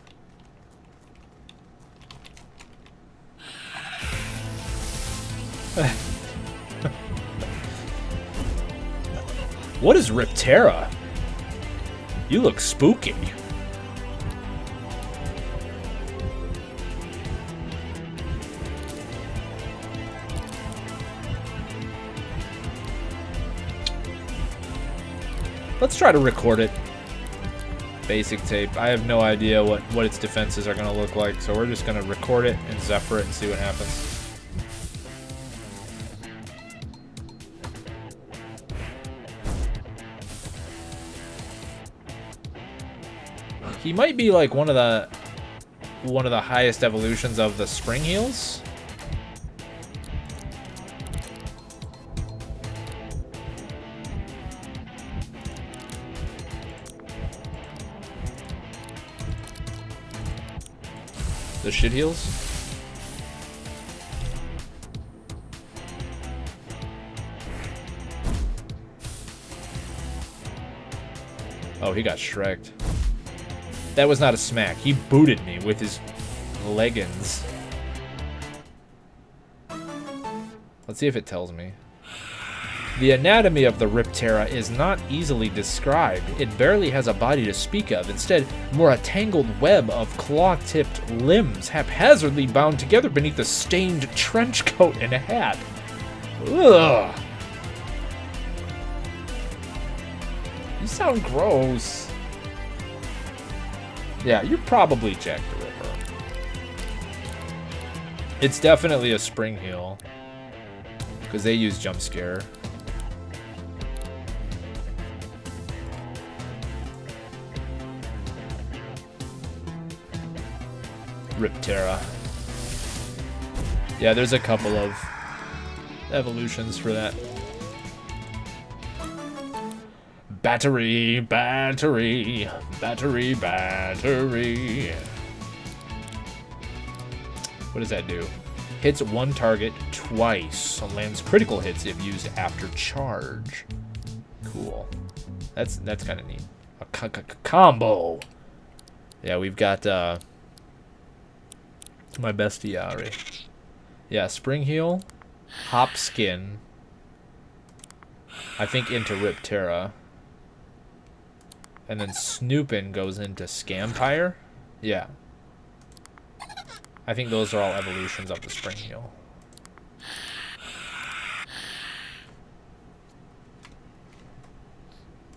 What is Riptera? You look spooky. Let's try to record it. Basic tape. I have no idea what its defenses are going to look like, so we're just going to record it and Zephyr it and see what happens. He might be like one of the highest evolutions of the spring heels. The shit heels? Oh, he got shreked. That was not a smack. He booted me with his leggings. Let's see if it tells me. The anatomy of the Riptera is not easily described. It barely has a body to speak of. Instead, more a tangled web of claw-tipped limbs haphazardly bound together beneath a stained trench coat and a hat. Ugh. You sound gross. Yeah, you're probably Jack the Ripper. It's definitely a spring heel. Because they use jump scare. Riptera. Yeah, there's a couple of evolutions for that. Battery, battery, battery, battery. What does that do? Hits one target twice. Lands critical hits if used after charge. Cool. That's kind of neat. A combo. Yeah, we've got my bestiary. Yeah, spring heel, hop skin. I think into Riptera. And then Snoopin goes into Scampire. Yeah. I think those are all evolutions of the spring heel.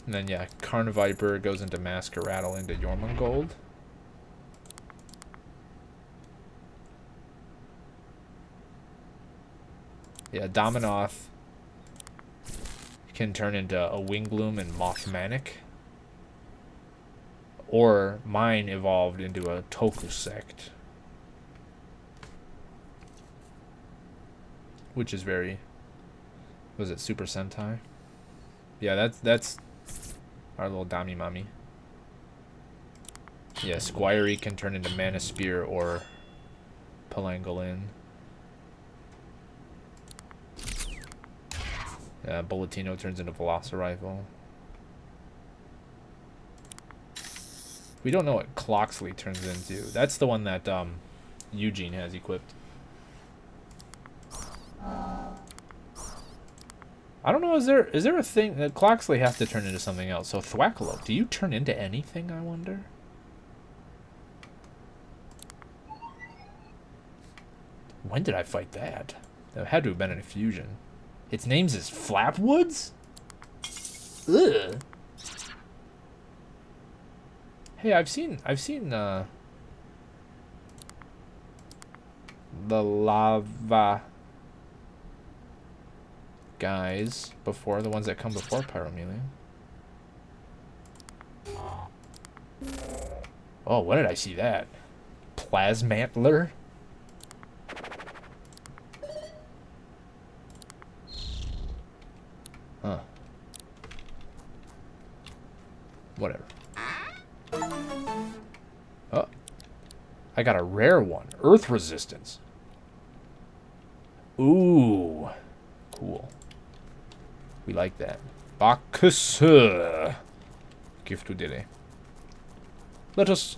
And then yeah, Carniviper goes into Masqueraddle into Jormungand. Yeah, Dominoth can turn into a Wingbloom and Mothmanic. Or mine evolved into a Tokusect. Which is very... Was it Super Sentai? Yeah, that's our little Dami Mami. Yeah, Squirey can turn into Mana Spear or Pangolin. Bulletino turns into Velocirifle. We don't know what Cloxley turns into. That's the one that Eugene has equipped. I don't know, is there a thing that Cloxley has to turn into something else? So Thwackalope, do you turn into anything, I wonder? When did I fight that? That had to have been an infusion. Its name's is Flapwoods? Ugh. Hey, I've seen the lava guys before, the ones that come before Pyromelia. Oh, when did I see that? Plasmantler? Huh. Whatever. Oh. I got a rare one. Earth resistance. Ooh. Cool. We like that. Bacchus. Gift to Dilly. Let us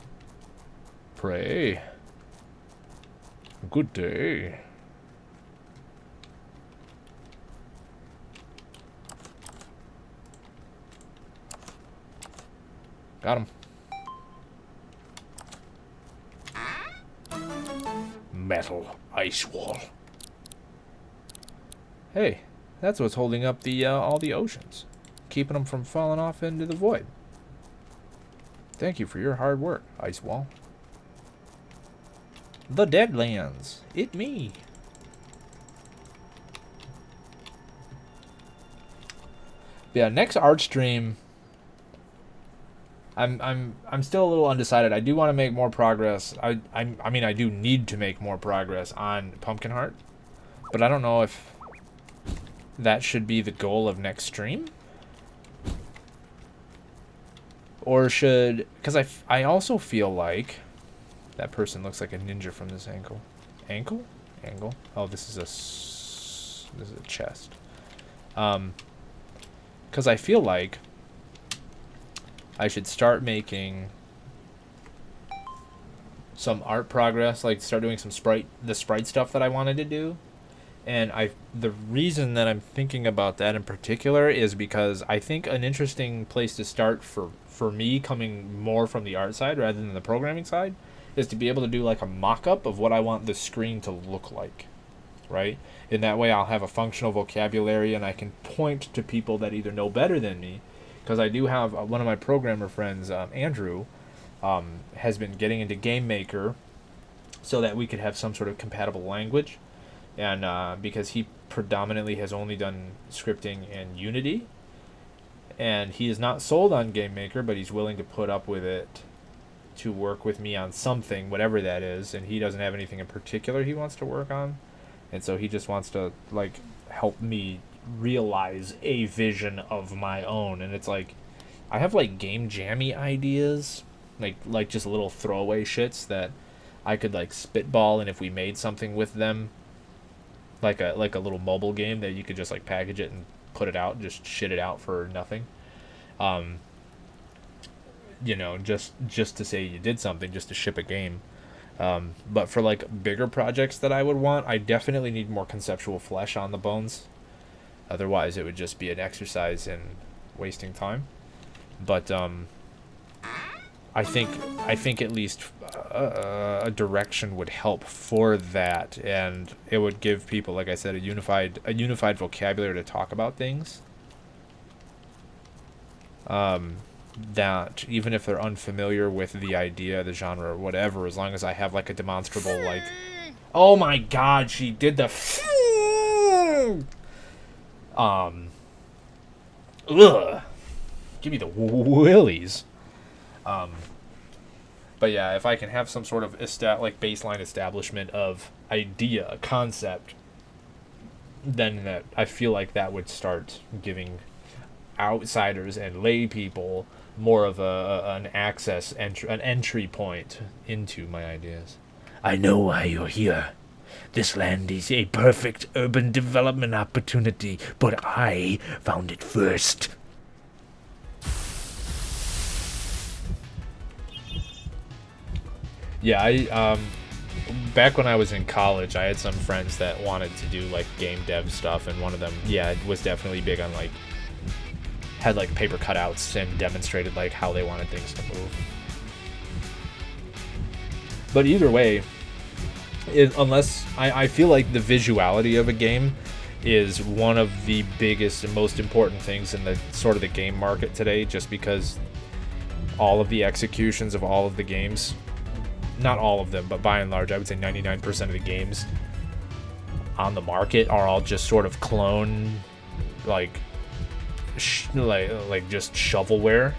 pray. Good day. Got him. Metal ice wall. Hey, that's what's holding up the all the oceans, keeping them from falling off into the void. Thank you for your hard work, ice wall. The Deadlands. It me. Yeah, next art stream. I'm still a little undecided. I do want to make more progress. I mean I do need to make more progress on Pumpkinheart, but I don't know if that should be the goal of next stream, or should, because I also feel like that person looks like a ninja from this angle. Angle? Oh, this is a chest. Because I feel like I should start making some art progress, like start doing some sprite stuff that I wanted to do. And the reason that I'm thinking about that in particular is because I think an interesting place to start for me, coming more from the art side rather than the programming side, is to be able to do like a mock-up of what I want the screen to look like, right? In that way I'll have a functional vocabulary and I can point to people that either know better than me. Because I do have one of my programmer friends, Andrew, has been getting into Game Maker so that we could have some sort of compatible language. And because he predominantly has only done scripting in Unity. And he is not sold on Game Maker, but he's willing to put up with it to work with me on something, whatever that is. And he doesn't have anything in particular he wants to work on. And so he just wants to, like, help me realize a vision of my own. And it's like I have like game jammy ideas, like just little throwaway shits that I could like spitball, and if we made something with them, like a little mobile game that you could just like package it and put it out, just shit it out for nothing, you know, just to say you did something, just to ship a game. But for like bigger projects that I would want, I definitely need more conceptual flesh on the bones. Otherwise, it would just be an exercise in wasting time. But I think at least a direction would help for that, and it would give people, like I said, a unified vocabulary to talk about things. That even if they're unfamiliar with the idea, the genre, or whatever, as long as I have like a demonstrable, like, oh my God, she did the. Ugh. Give me the willies. But yeah, if I can have some sort of baseline establishment of idea, concept, then that I feel like that would start giving outsiders and lay people more of an entry point into my ideas.
I know why you're here. This land is a perfect urban development opportunity, but I found it first.
Yeah, I back when I was in college, I had some friends that wanted to do like game dev stuff, and one of them, yeah, was definitely big on like had like paper cutouts and demonstrated like how they wanted things to move. But either way, unless I feel like the visuality of a game is one of the biggest and most important things in the sort of the game market today, just because all of the executions of all of the games, not all of them, but by and large, I would say 99% of the games on the market are all just sort of clone, like just shovelware.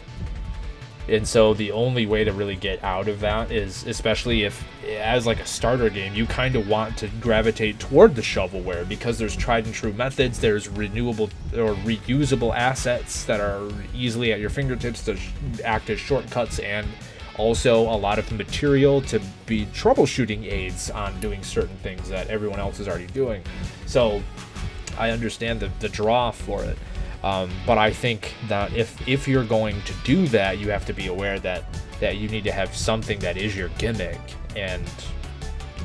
And so the only way to really get out of that is, especially if as like a starter game, you kind of want to gravitate toward the shovelware, because there's tried and true methods, there's renewable or reusable assets that are easily at your fingertips to act as shortcuts, and also a lot of material to be troubleshooting aids on doing certain things that everyone else is already doing. So I understand the draw for it. But I think that if you're going to do that, you have to be aware that you need to have something that is your gimmick, and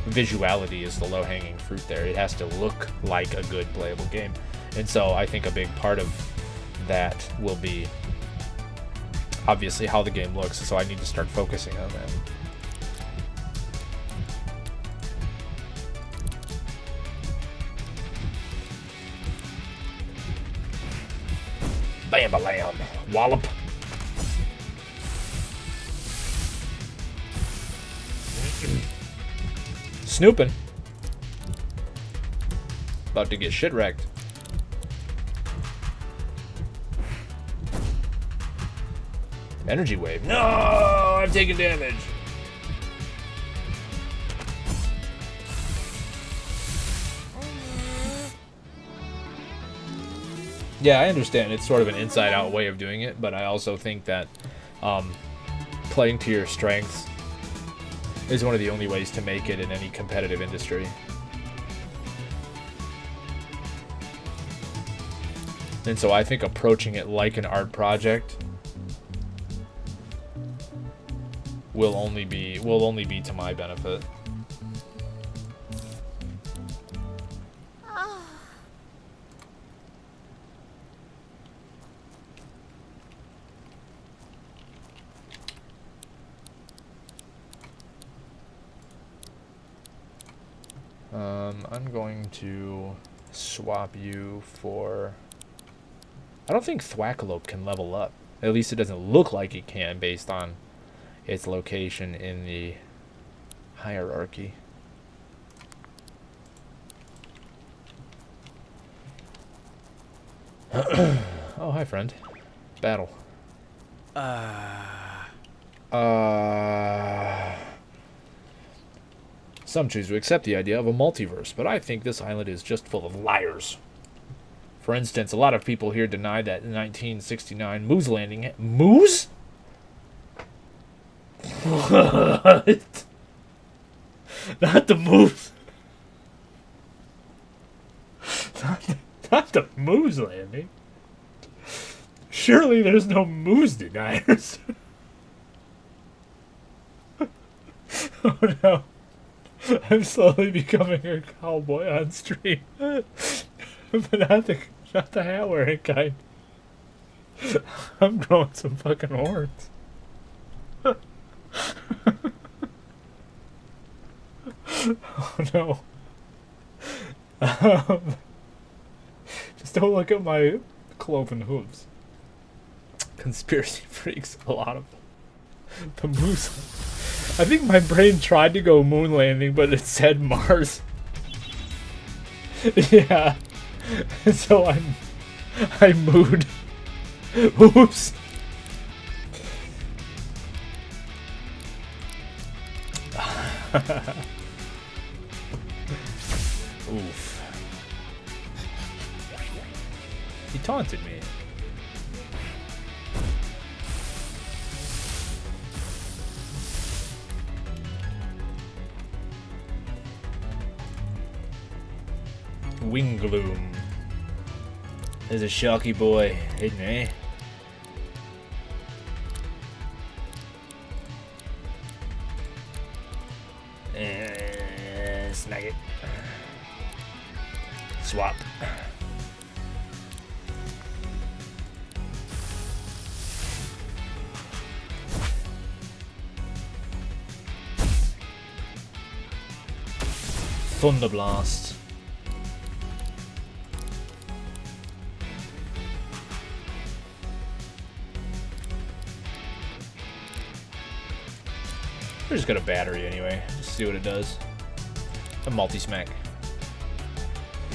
visuality is the low-hanging fruit there. It has to look like a good playable game. And so I think a big part of that will be obviously how the game looks, so I need to start focusing on that. Bam-a-lam. Wallop. Snooping. About to get shit wrecked. Energy wave. No, I'm taking damage. Yeah, I understand it's sort of an inside-out way of doing it, but I also think that playing to your strengths is one of the only ways to make it in any competitive industry. And so I think approaching it like an art project will only be to my benefit. I'm going to swap you for... I don't think Thwackalope can level up. At least it doesn't look like it can based on its location in the hierarchy. Oh, hi, friend. Battle. Some choose to accept the idea of a multiverse, but I think this island is just full of liars. For instance, a lot of people here deny that in 1969 Moose landing... Moose? What? Not the moose. Not the moose landing. Surely there's no moose deniers. Oh no. I'm slowly becoming a cowboy on stream. But not the hat wearing kind. I'm growing some fucking horns. Oh no. Just don't look at my cloven hooves. Conspiracy freaks, a lot of the moose. I think my brain tried to go moon landing, but it said Mars. Yeah. So I mooed. Oops. Oof. He taunted me. Wing gloom. There's a sharky boy, isn't he?
right. Swap. Thunder Blast.
We're just got a battery anyway. Just see what it does. A multi-smack.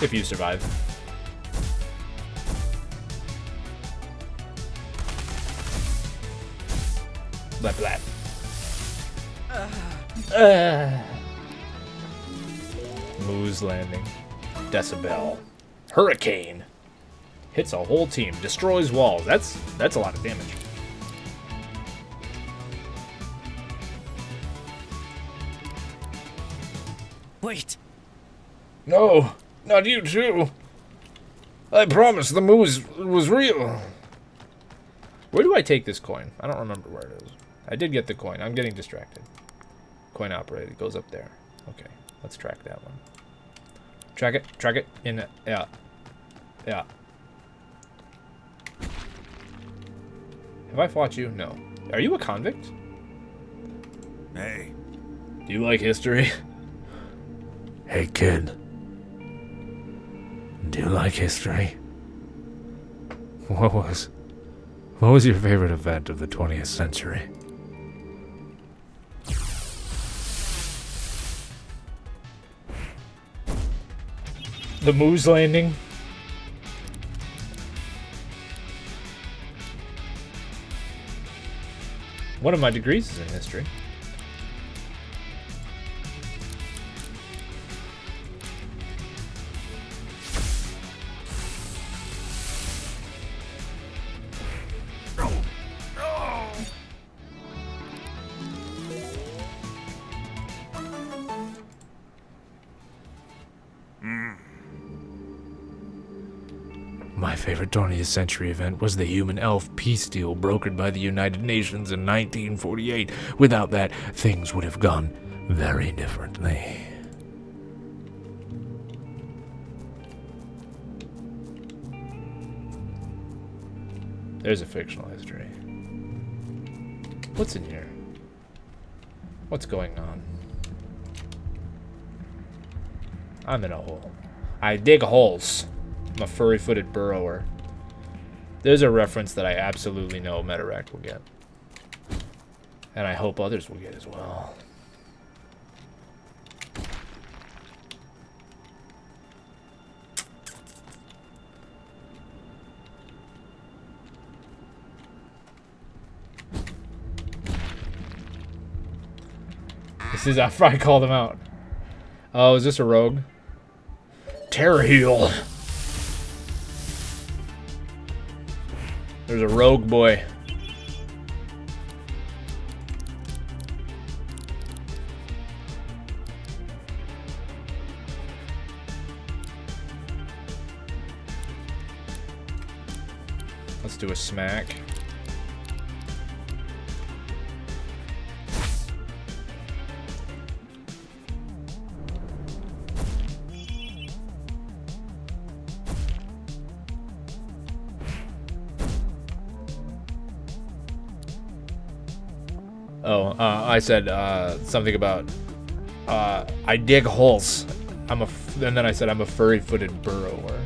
If you survive. Blap blap. Moose landing. Decibel. Hurricane. Hits a whole team. Destroys walls. That's a lot of damage.
Wait.
No, not you too. I promise the moose was real. Where do I take this coin? I don't remember where it is. I did get the coin. I'm getting distracted. Coin operated. It goes up there. Okay, let's track that one. Track it. Track it. In it. Yeah. Yeah. Have I fought you? No. Are you a convict?
Hey.
Do you like history?
Hey, kid. Do you like history? What was your favorite event of the 20th century?
The moose landing. One of my degrees is in history.
My favorite 20th century event was the human-elf peace deal brokered by the United Nations in 1948. Without that, things would have gone very differently.
There's a fictional history. What's in here? What's going on? I'm in a hole. I dig holes. I'm a furry-footed burrower. There's a reference that I absolutely know Metaract will get. And I hope others will get as well. This is after I called him out. Oh, is this a rogue? Terror heal. There's a rogue boy. Let's do a smack. Oh, I said something about I dig holes. And then I said I'm a furry-footed burrower.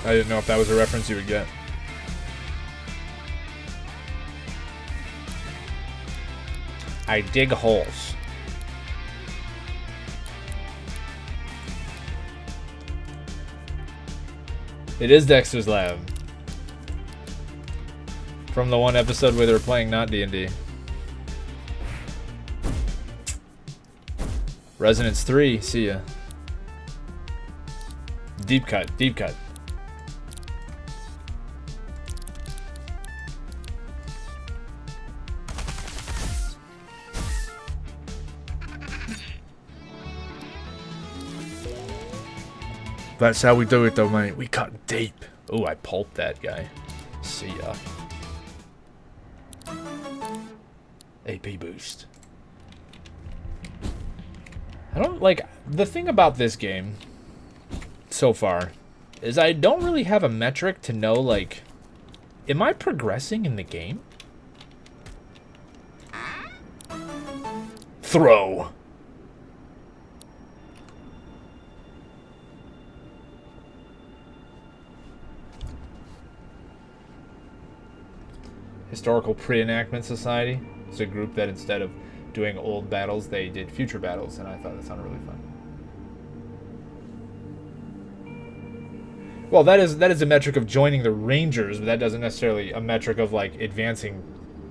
I didn't know if that was a reference you would get. I dig holes. It is Dexter's Lab. From the one episode where they were playing not D&D. Resonance 3, see ya. Deep cut, deep cut. That's how we do it though, mate. We cut deep. Oh, I pulped that guy. See ya. AP boost. I don't like the thing about this game so far is I don't really have a metric to know, like, am I progressing in the game? Throw. Historical Pre-Enactment Society. It's a group that instead of doing old battles, they did future battles, and I thought that sounded really fun. Well, that is a metric of joining the Rangers, but that doesn't necessarily a metric of, like, advancing.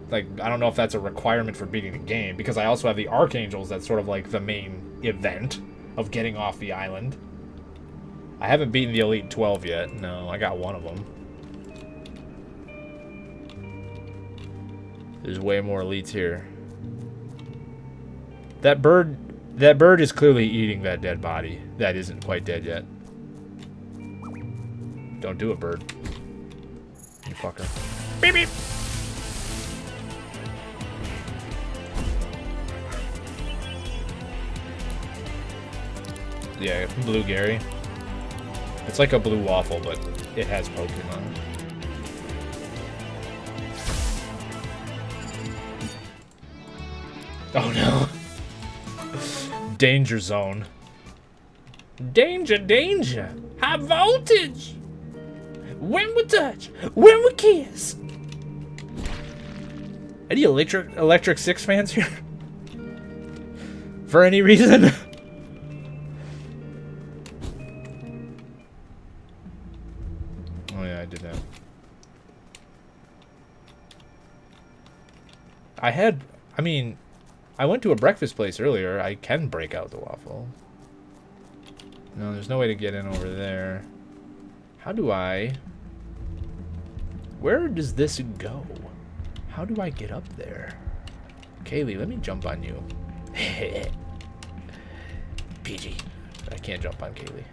Like, I don't know if that's a requirement for beating the game, because I also have the Archangels that's sort of like the main event of getting off the island. I haven't beaten the Elite 12 yet. No, I got one of them. There's way more elites here. That bird is clearly eating that dead body. That isn't quite dead yet. Don't do it, bird. You fucker. Beep beep. Yeah, blue Gary. It's like a blue waffle, but it has Pokemon. Oh no. Danger zone. Danger, danger. High voltage. When we touch, when we kiss. Any Electric 6 fans here? For any reason? Oh yeah, I did that. I went to a breakfast place earlier. I can break out the waffle. No, there's no way to get in over there. How do I... Where does this go? How do I get up there? Kaylee, let me jump on you. PG. I can't jump on Kaylee.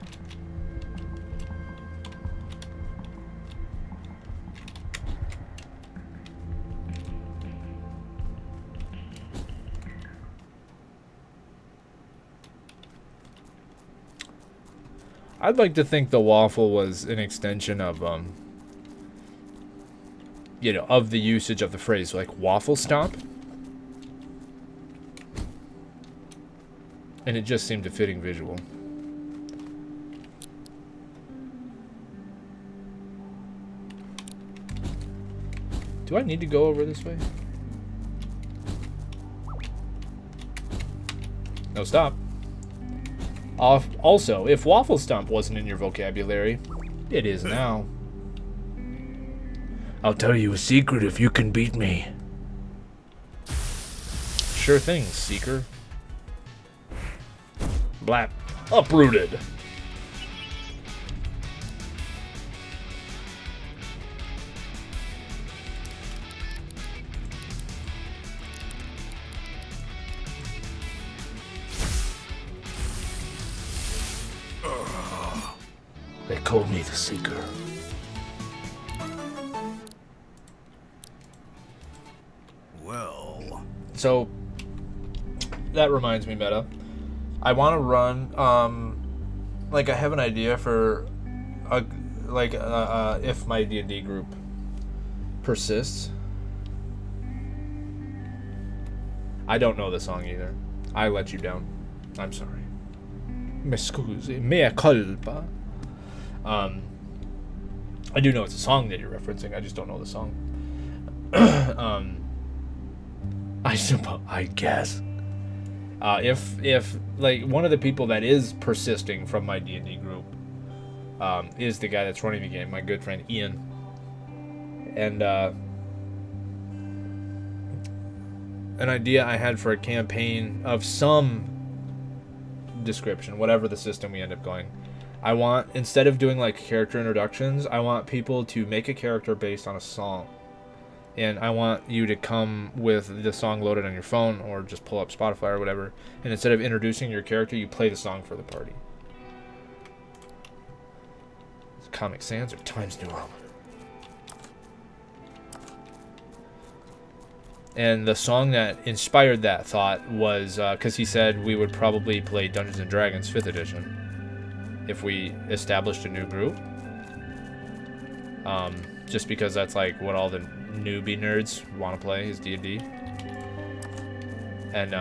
I'd like to think the waffle was an extension of, you know, of the usage of the phrase, like waffle stomp. And it just seemed a fitting visual. Do I need to go over this way? No, stop. Also, if waffle stomp wasn't in your vocabulary, it is now.
I'll tell you a secret if you can beat me.
Sure thing, Seeker. Blap. Uprooted.
They call me the Seeker.
Well.
So, that reminds me, Meta. I want to run, like, I have an idea for, if my D&D group persists. I don't know the song either. I let you down. I'm sorry. Me scusi, mea culpa. I do know it's a song that you're referencing. I just don't know the song. I guess. If like one of the people that is persisting from my D&D group is the guy that's running the game, my good friend Ian, and an idea I had for a campaign of some description, whatever the system we end up going. I want, instead of doing like character introductions, I want people to make a character based on a song. And I want you to come with the song loaded on your phone or just pull up Spotify or whatever. And instead of introducing your character, you play the song for the party. Comic Sans or Times New Roman? And the song that inspired that thought was because he said we would probably play Dungeons and Dragons 5th edition if we established a new group. Just because that's like what all the newbie nerds want to play is D&D. And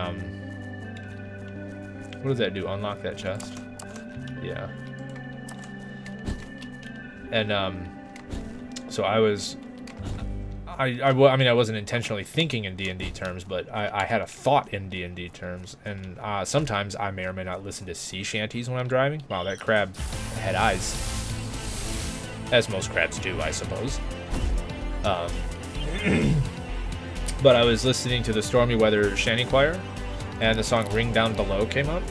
what does that do? Unlock that chest? Yeah. And so I was. I mean, I wasn't intentionally thinking in D&D terms, but I had a thought in D&D terms, and sometimes I may or may not listen to sea shanties when I'm driving. Wow, that crab had eyes. As most crabs do, I suppose. But I was listening to the Stormy Weather Shanty Choir, and the song Ring Down Below came up.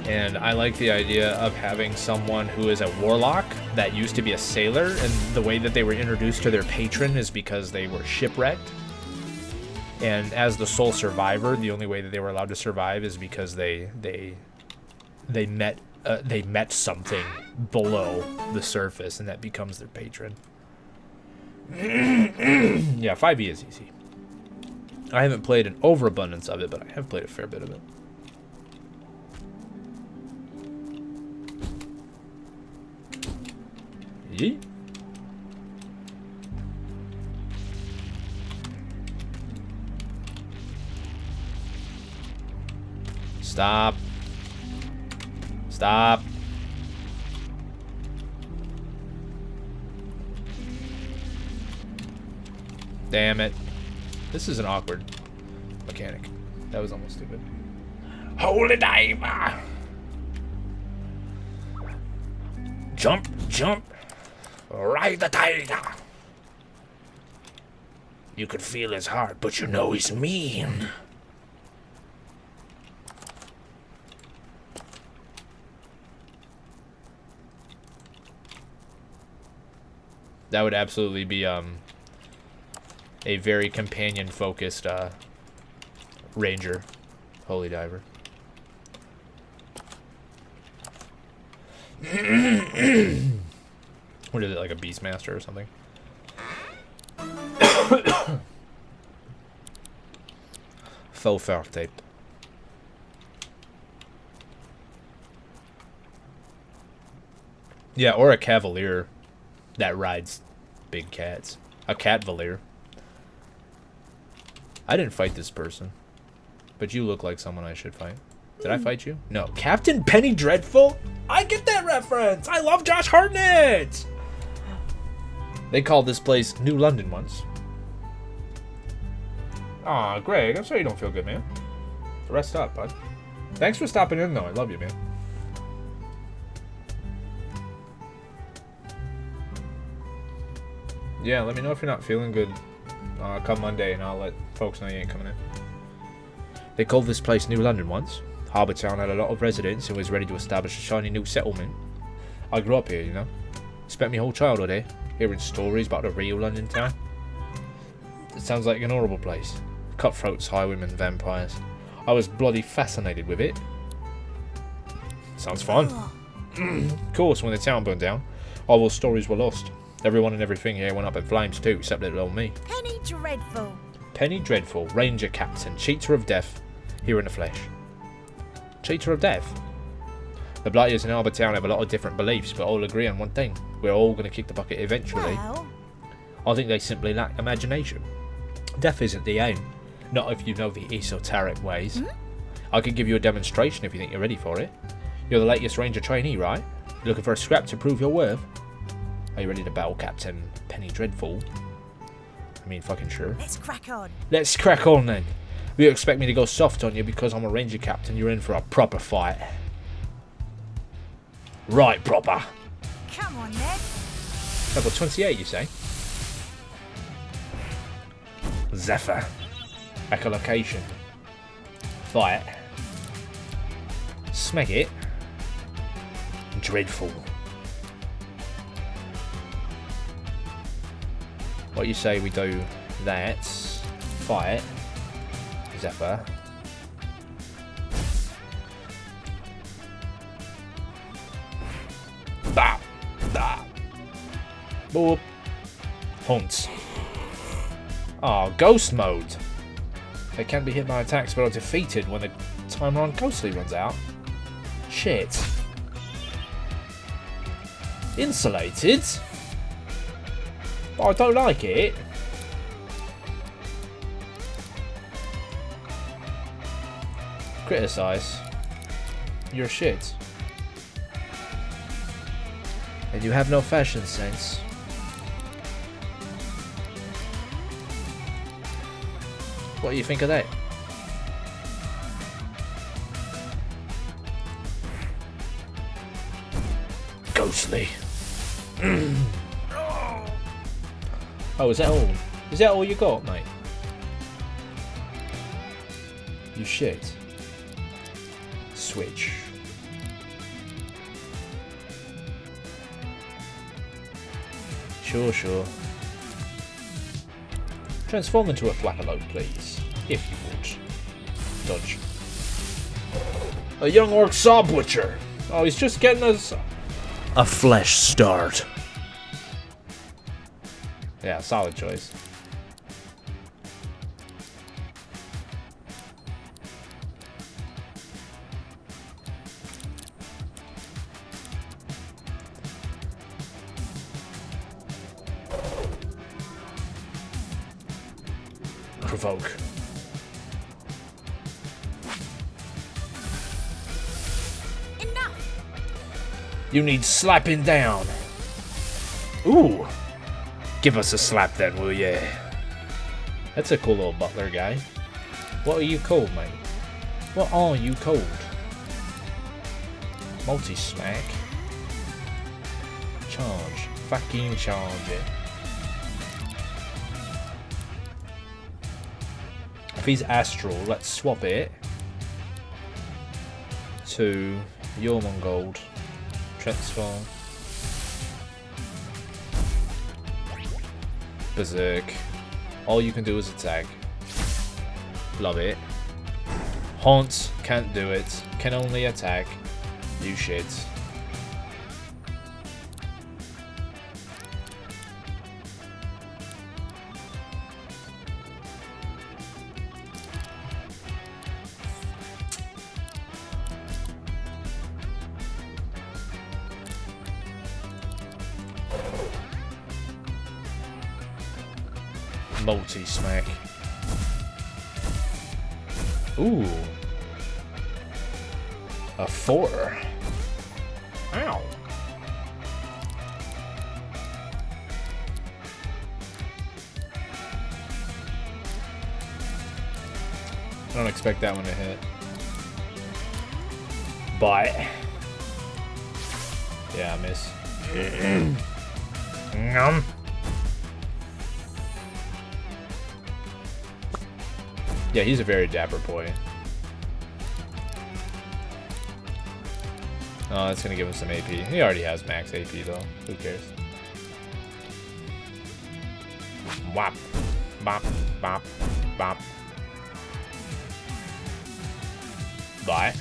And I like the idea of having someone who is a warlock that used to be a sailor, and the way that they were introduced to their patron is because they were shipwrecked. And as the sole survivor, the only way that they were allowed to survive is because they met something below the surface, and that becomes their patron. Yeah, 5e is easy. I haven't played an overabundance of it, but I have played a fair bit of it. Yeet. Stop. Stop. Damn it. This is an awkward mechanic. That was almost stupid. Holy diver! Jump, jump. Ride the tiger. You can feel his heart, but you know he's mean. That would absolutely be a very companion-focused ranger, holy diver. What is it, like a Beastmaster or something? Faux fur tape. Yeah, or a cavalier that rides big cats. A cat valier. I didn't fight this person, but you look like someone I should fight. Did I fight you? No. Captain Penny Dreadful? I get that reference! I love Josh Hartnett! They called this place New London once. Aw, Greg, I'm sorry you don't feel good, man. Rest up, bud. Thanks for stopping in, though. I love you, man. Yeah, let me know if you're not feeling good come Monday, and I'll let folks know you ain't coming in. They called this place New London once. Harbour Town had a lot of residents and was ready to establish a shiny new settlement. I grew up here, you know. Spent my whole childhood here, hearing stories about the real London town. It sounds like an horrible place. Cutthroats, highwaymen, vampires. I was bloody fascinated with it. Sounds fun. Of course, when the town burned down, all those stories were lost. Everyone and everything here went up in flames too, except little old me.
Penny Dreadful.
Penny Dreadful, Ranger Captain, Cheater of Death, here in the flesh. Cheater of Death? The Blighters in Harbour Town have a lot of different beliefs, but all agree on one thing. We're all going to kick the bucket eventually.
Well,
I think they simply lack imagination. Death isn't the aim. Not if you know the esoteric ways. I could give you a demonstration if you think you're ready for it. You're the latest Ranger trainee, right? You're looking for a scrap to prove your worth? Are you ready to battle Captain Penny Dreadful? I mean, fucking sure.
let's crack on.
Let's crack on then. If you expect me to go soft on you because I'm a Ranger Captain, you're in for a proper fight. Right, proper.
Come on, then.
Level 28, you say? Zephyr. Echolocation. Fight. Smeg it. Dreadful. What you say we do that? Fight. Zephyr. Bah! Boop. Hunt. Oh, ghost mode. They can be hit by attacks but are defeated when the timer on Ghostly runs out. Shit. Insulated? Oh, I don't like it. Criticize. You're shit. And you have no fashion sense. What do you think of that? Ghostly. Oh, is that all? Is that all you got, mate? You shit. Switch. Sure, sure. Transform into a flappalope, please. If you would. Dodge. A young orc saw butcher. Oh, he's just getting us a flesh start. Yeah, solid choice. Provoke.
Enough.
You need slapping down. Ooh. Give us a slap then, will ya? That's a cool little butler guy. What are you called, mate? What are you called? Multi-smack. Charge. Fucking charge it. If he's astral, let's swap it to Jormungand. Transform. Berserk. All you can do is attack. Love it. Haunt. Can't do it. Can only attack. You shit. Multi-smack. Ooh. A 4. Ow. I don't expect that one to hit. Bite. Yeah, I miss. Nom. Yeah, he's a very dapper boy. Oh, that's gonna give him some AP. He already has max AP though. Who cares? Wop. Bop. Bop. Bop. Bye.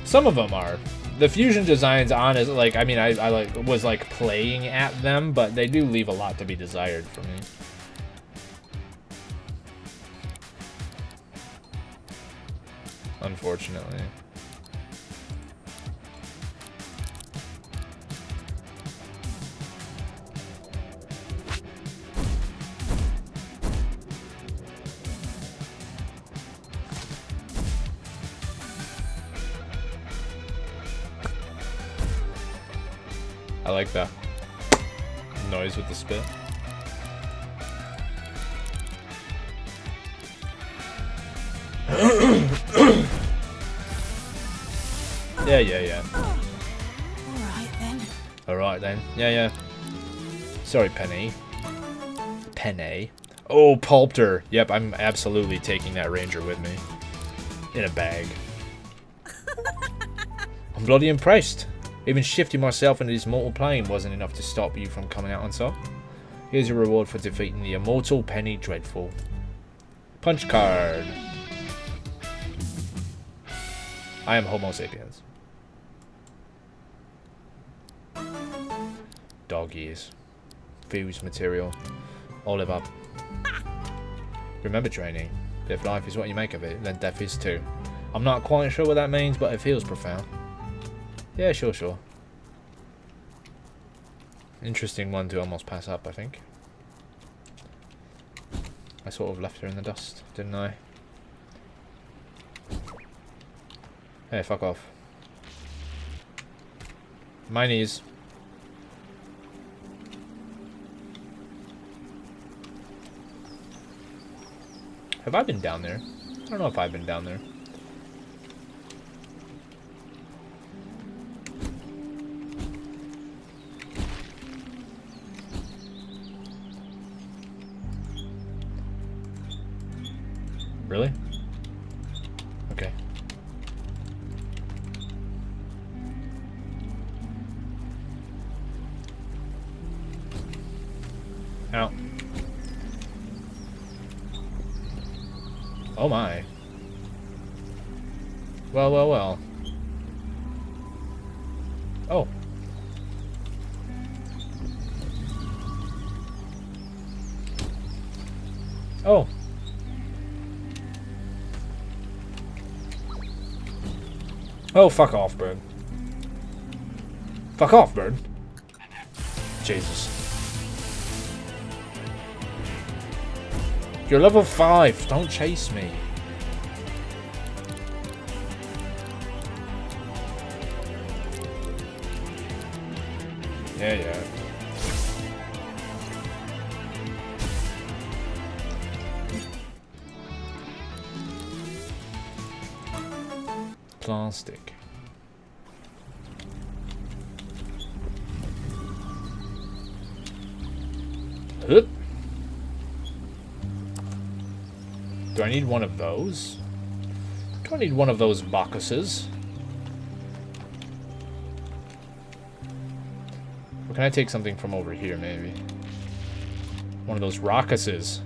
Some of them are. The fusion designs on is like, I mean, I like was like playing at them, but they do leave a lot to be desired for me. Unfortunately. I like that noise with the spit. Yeah.
Alright then.
Alright then. Yeah. Sorry, Penny. Penny. Oh, Pulpter. Yep, I'm absolutely taking that ranger with me. In a bag. I'm bloody impressed. Even shifting myself into this mortal plane wasn't enough to stop you from coming out on top. Here's your reward for defeating the immortal Penny Dreadful. Punch card. I am Homo sapiens. Doggies. Fuse material. Olive up. Remember training. If life is what you make of it, then death is too. I'm not quite sure what that means, but it feels profound. Yeah, sure. Interesting one to almost pass up, I think. I sort of left her in the dust, didn't I? Hey, fuck off. My knees. Have I been down there? I don't know if I've been down there. Really? Okay. Ow. Oh my. Well. Oh. Oh. Oh, fuck off, bird. Fuck off, bird. Jesus. You're level 5. Don't chase me. Yeah. Plastic. Oop. Do I need one of those? Do I need one of those boxes? Or can I take something from over here, maybe? One of those rockuses.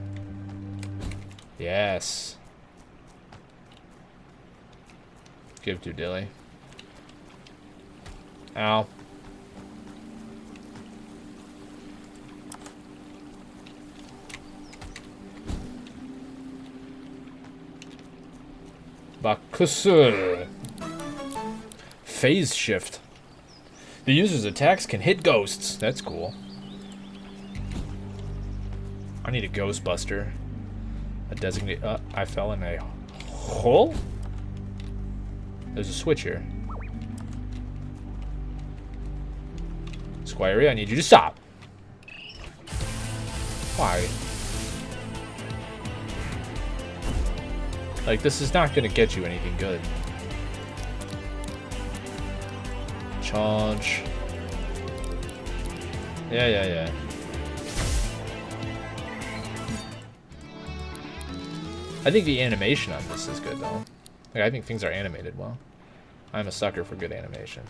Yes. Give to Dilly. Ow. Bakusu. Phase shift. The user's attacks can hit ghosts. That's cool. I need a Ghostbuster. A designated. I fell in a hole? There's a switch here. Squirey, I need you to stop. Why? Like, this is not gonna get you anything good. Charge. Yeah. I think the animation on this is good, though. Like, I think things are animated well. I'm a sucker for good animation.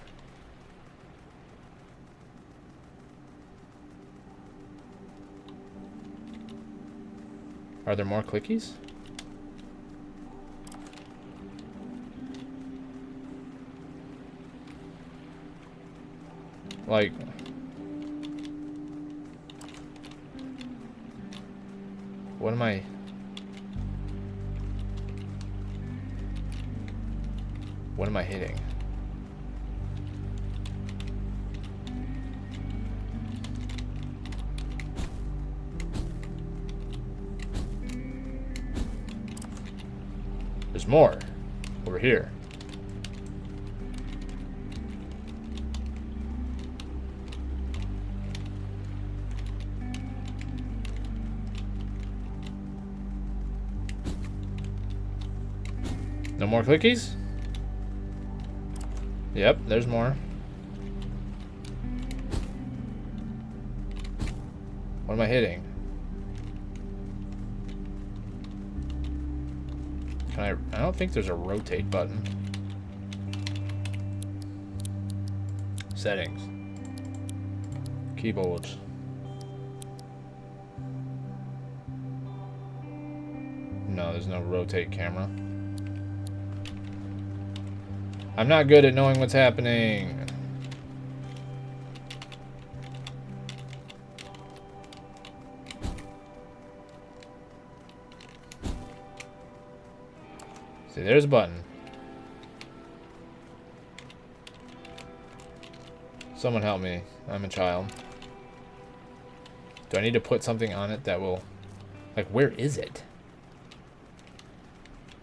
Are there more clickies? Like... What am I... What am I hitting? There's more over here. No more clickies? Yep, there's more. What am I hitting? Can I don't think there's a rotate button. Settings. Keyboard. No, there's no rotate camera. I'm not good at knowing what's happening. See, there's a button. Someone help me. I'm a child. Do I need to put something on it that will... Like, where is it?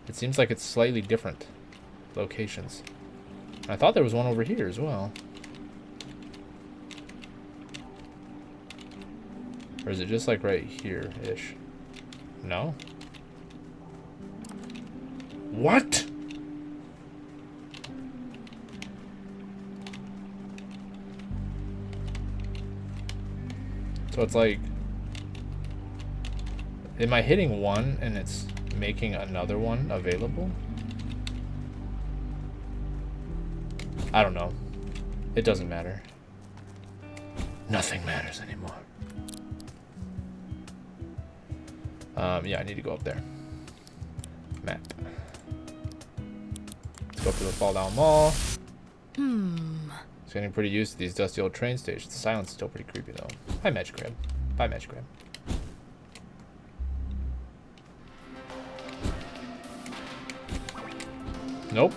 It seems like it's slightly different locations. I thought there was one over here as well. Or is it just like right here-ish? No? What? So it's like... Am I hitting one and it's making another one available? I don't know. It doesn't matter. Nothing matters anymore. Yeah, I need to go up there. Map. Let's go up to the Fall Down Mall. It's getting pretty used to these dusty old train stations. The silence is still pretty creepy though. Hi, Magic Crab. Bye, Magic Crab. Nope.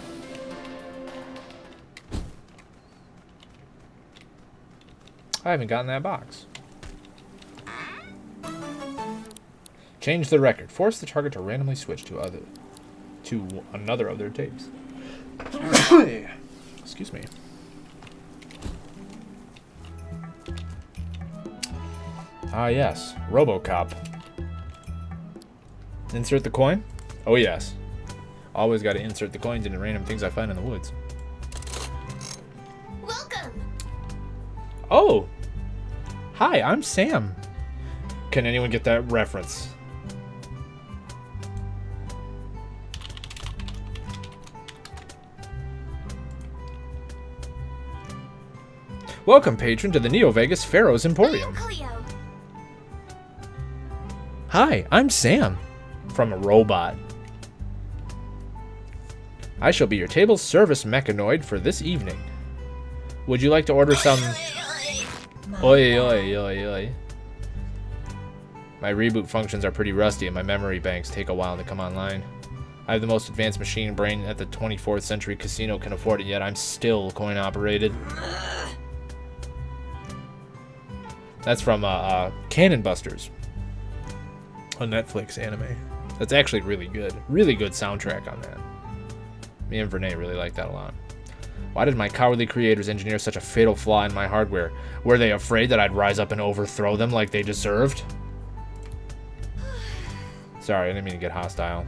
I haven't gotten that box. Change the record. Force the target to randomly switch to another of their tapes. Excuse me. Ah, yes. RoboCop. Insert the coin? Oh, yes. Always got to insert the coins into random things I find in the woods.
Welcome.
Oh! Hi, I'm Sam. Can anyone get that reference? Welcome, patron, to the Neo Vegas Pharaoh's Emporium.
Cleo.
Hi, I'm Sam. From a robot. I shall be your table service mechanoid for this evening. Would you like to order some... Oi, oi, oi, oi. My reboot functions are pretty rusty and my memory banks take a while to come online. I have the most advanced machine brain at the 24th century casino can afford it, yet I'm still coin operated. That's from Cannon Busters. A Netflix anime. That's actually really good. Really good soundtrack on that. Me and Vernay really like that a lot. Why did my cowardly creators engineer such a fatal flaw in my hardware? Were they afraid that I'd rise up and overthrow them like they deserved? Sorry, I didn't mean to get hostile.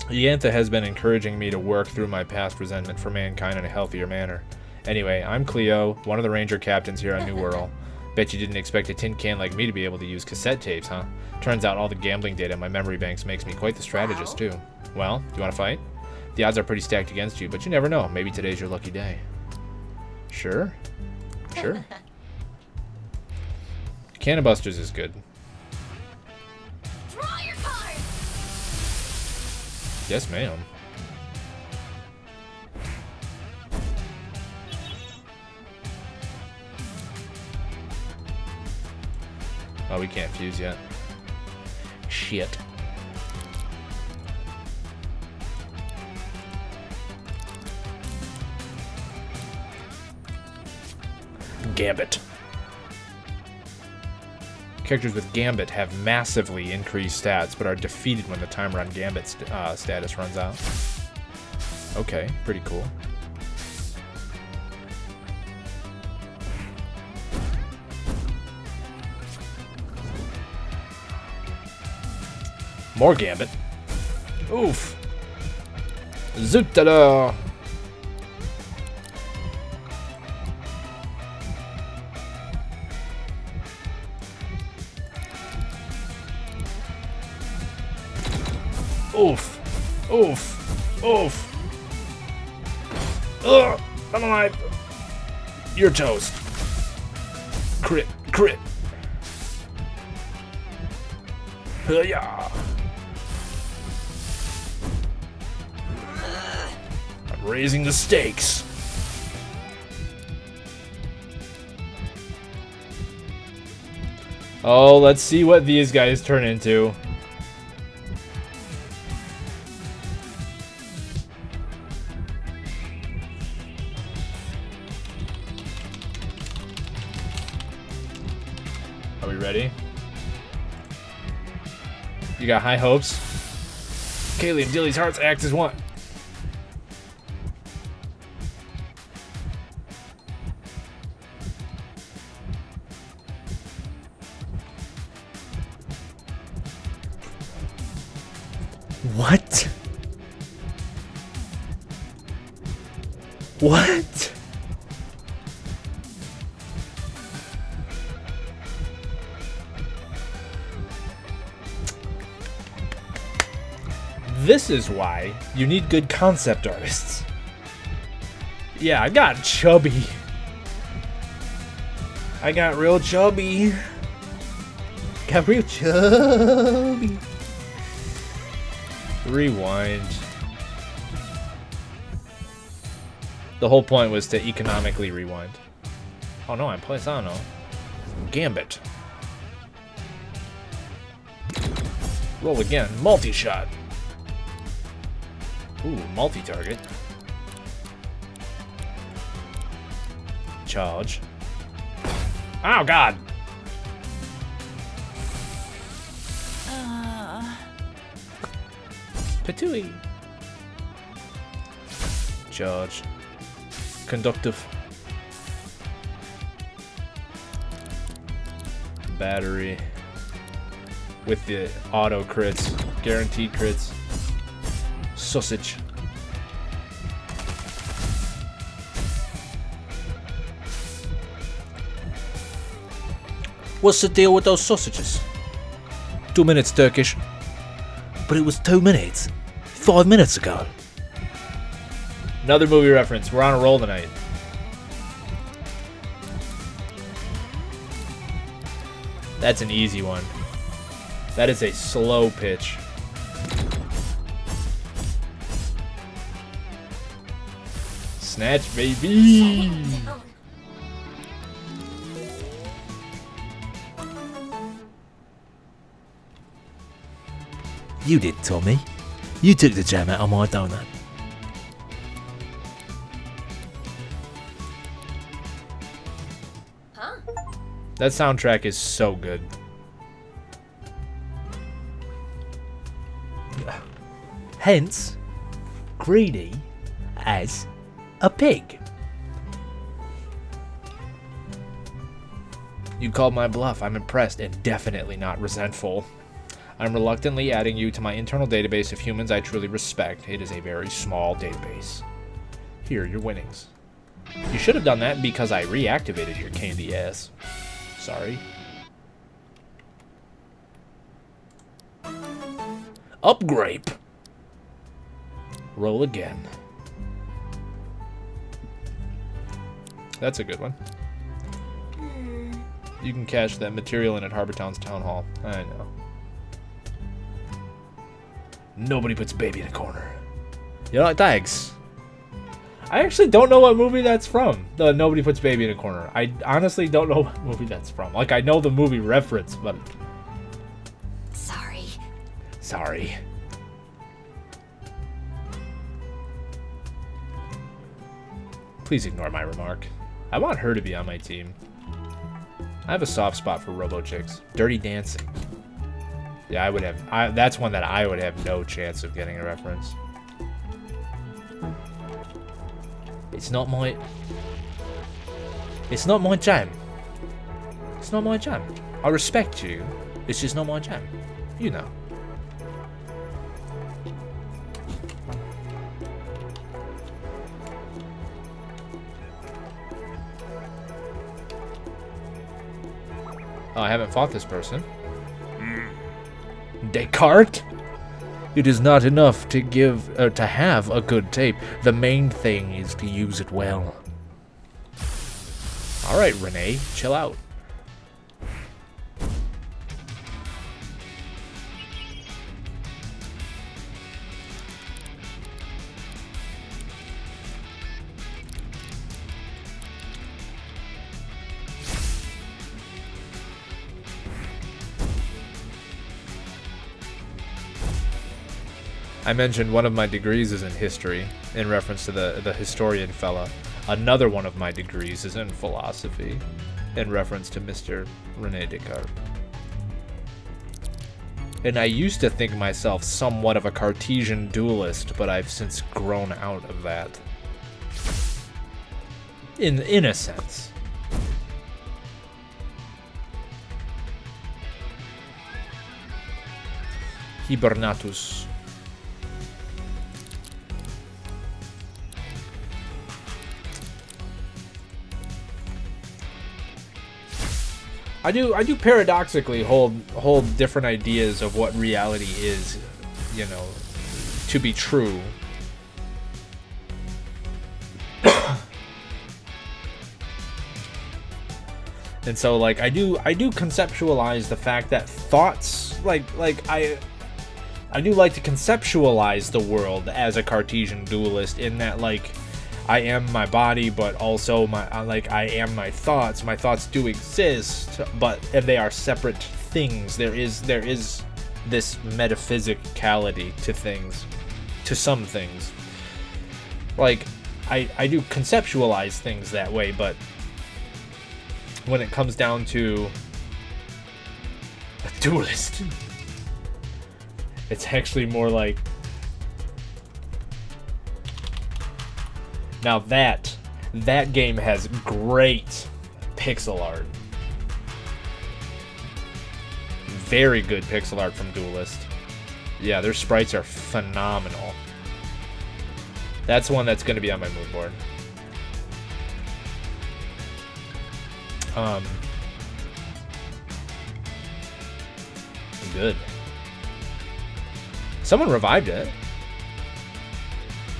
Yantha has been encouraging me to work through my past resentment for mankind in a healthier manner. Anyway, I'm Cleo, one of the ranger captains here on New World. Bet you didn't expect a tin can like me to be able to use cassette tapes, huh? Turns out all the gambling data in my memory banks makes me quite the strategist, too. Well, do you want to fight? The odds are pretty stacked against you, but you never know. Maybe today's your lucky day. Sure. Sure. Cannon Busters is good.
Draw your card.
Yes, ma'am. Oh, we can't fuse yet. Shit. Gambit. Characters with Gambit have massively increased stats, but are defeated when the timer on Gambit's status runs out. Okay, pretty cool. More Gambit. Oof. Zoot-da-da. Oof. Oof. Oof. Ugh. I'm alive. You're toast. Crit. Crit. Yeah.
raising the stakes.
Oh, let's see what these guys turn into. Are we ready? You got high hopes? Kaylee and Dilly's hearts act as one.
What? What?
This is why you need good concept artists. Yeah, I got chubby. I got real chubby. Got real chubby. Rewind. The whole point was to economically rewind. Oh no, I'm Paisano. Gambit. Roll again. Multi-shot. Ooh, multi-target. Charge. Oh god! Patooey. Charge. Conductive. Battery. With the auto crits. Guaranteed crits. Sausage.
What's the deal with those sausages?
2 minutes, Turkish.
But it was 2 minutes. 5 minutes ago.
Another movie reference. We're on a roll tonight. That's an easy one. That is a slow pitch. Snatch, baby!
You did, Tommy. You took the jam out of my donut.
That soundtrack is so good.
Hence, greedy as a pig.
You called my bluff. I'm impressed and definitely not resentful. I'm reluctantly adding you to my internal database of humans I truly respect. It is a very small database. Here are your winnings. You should have done that because I reactivated your candy ass. Sorry.
Upgrape.
Roll again. That's a good one. You can cache that material in at Harbortown's Town Hall. I know.
Nobody puts baby in a corner.
You know, thanks. I actually don't know what movie that's from. The Nobody Puts Baby in a Corner. I honestly don't know what movie that's from. Like, I know the movie reference, but...
Sorry.
Sorry. Please ignore my remark. I want her to be on my team. I have a soft spot for Robo Chicks. Dirty Dancing. Yeah, I would have... that's one that I would have no chance of getting a reference.
It's not my jam.
It's not my jam. I respect you. It's just not my jam. You know. Oh, I haven't fought this person.
Descartes? It is not enough to have a good tape. The main thing is to use it well.
All right, Renee, chill out. I mentioned one of my degrees is in history, in reference to the historian fella. Another one of my degrees is in philosophy, in reference to Mr. René Descartes. And I used to think myself somewhat of a Cartesian dualist, but I've since grown out of that. In a sense. Hibernatus. I do paradoxically hold different ideas of what reality is, you know, to be true. And so, like, I do conceptualize the fact that thoughts, I do like to conceptualize the world as a Cartesian dualist, in that, like, I am my body, but also I am my thoughts. My thoughts do exist, but they are separate things. There is this metaphysicality to things, to some things. Like, I do conceptualize things that way, but when it comes down to a dualist, it's actually more like, now that game has great pixel art. Very good pixel art from Duelist. Yeah, their sprites are phenomenal. That's one that's going to be on my mood board. Good. Someone revived it.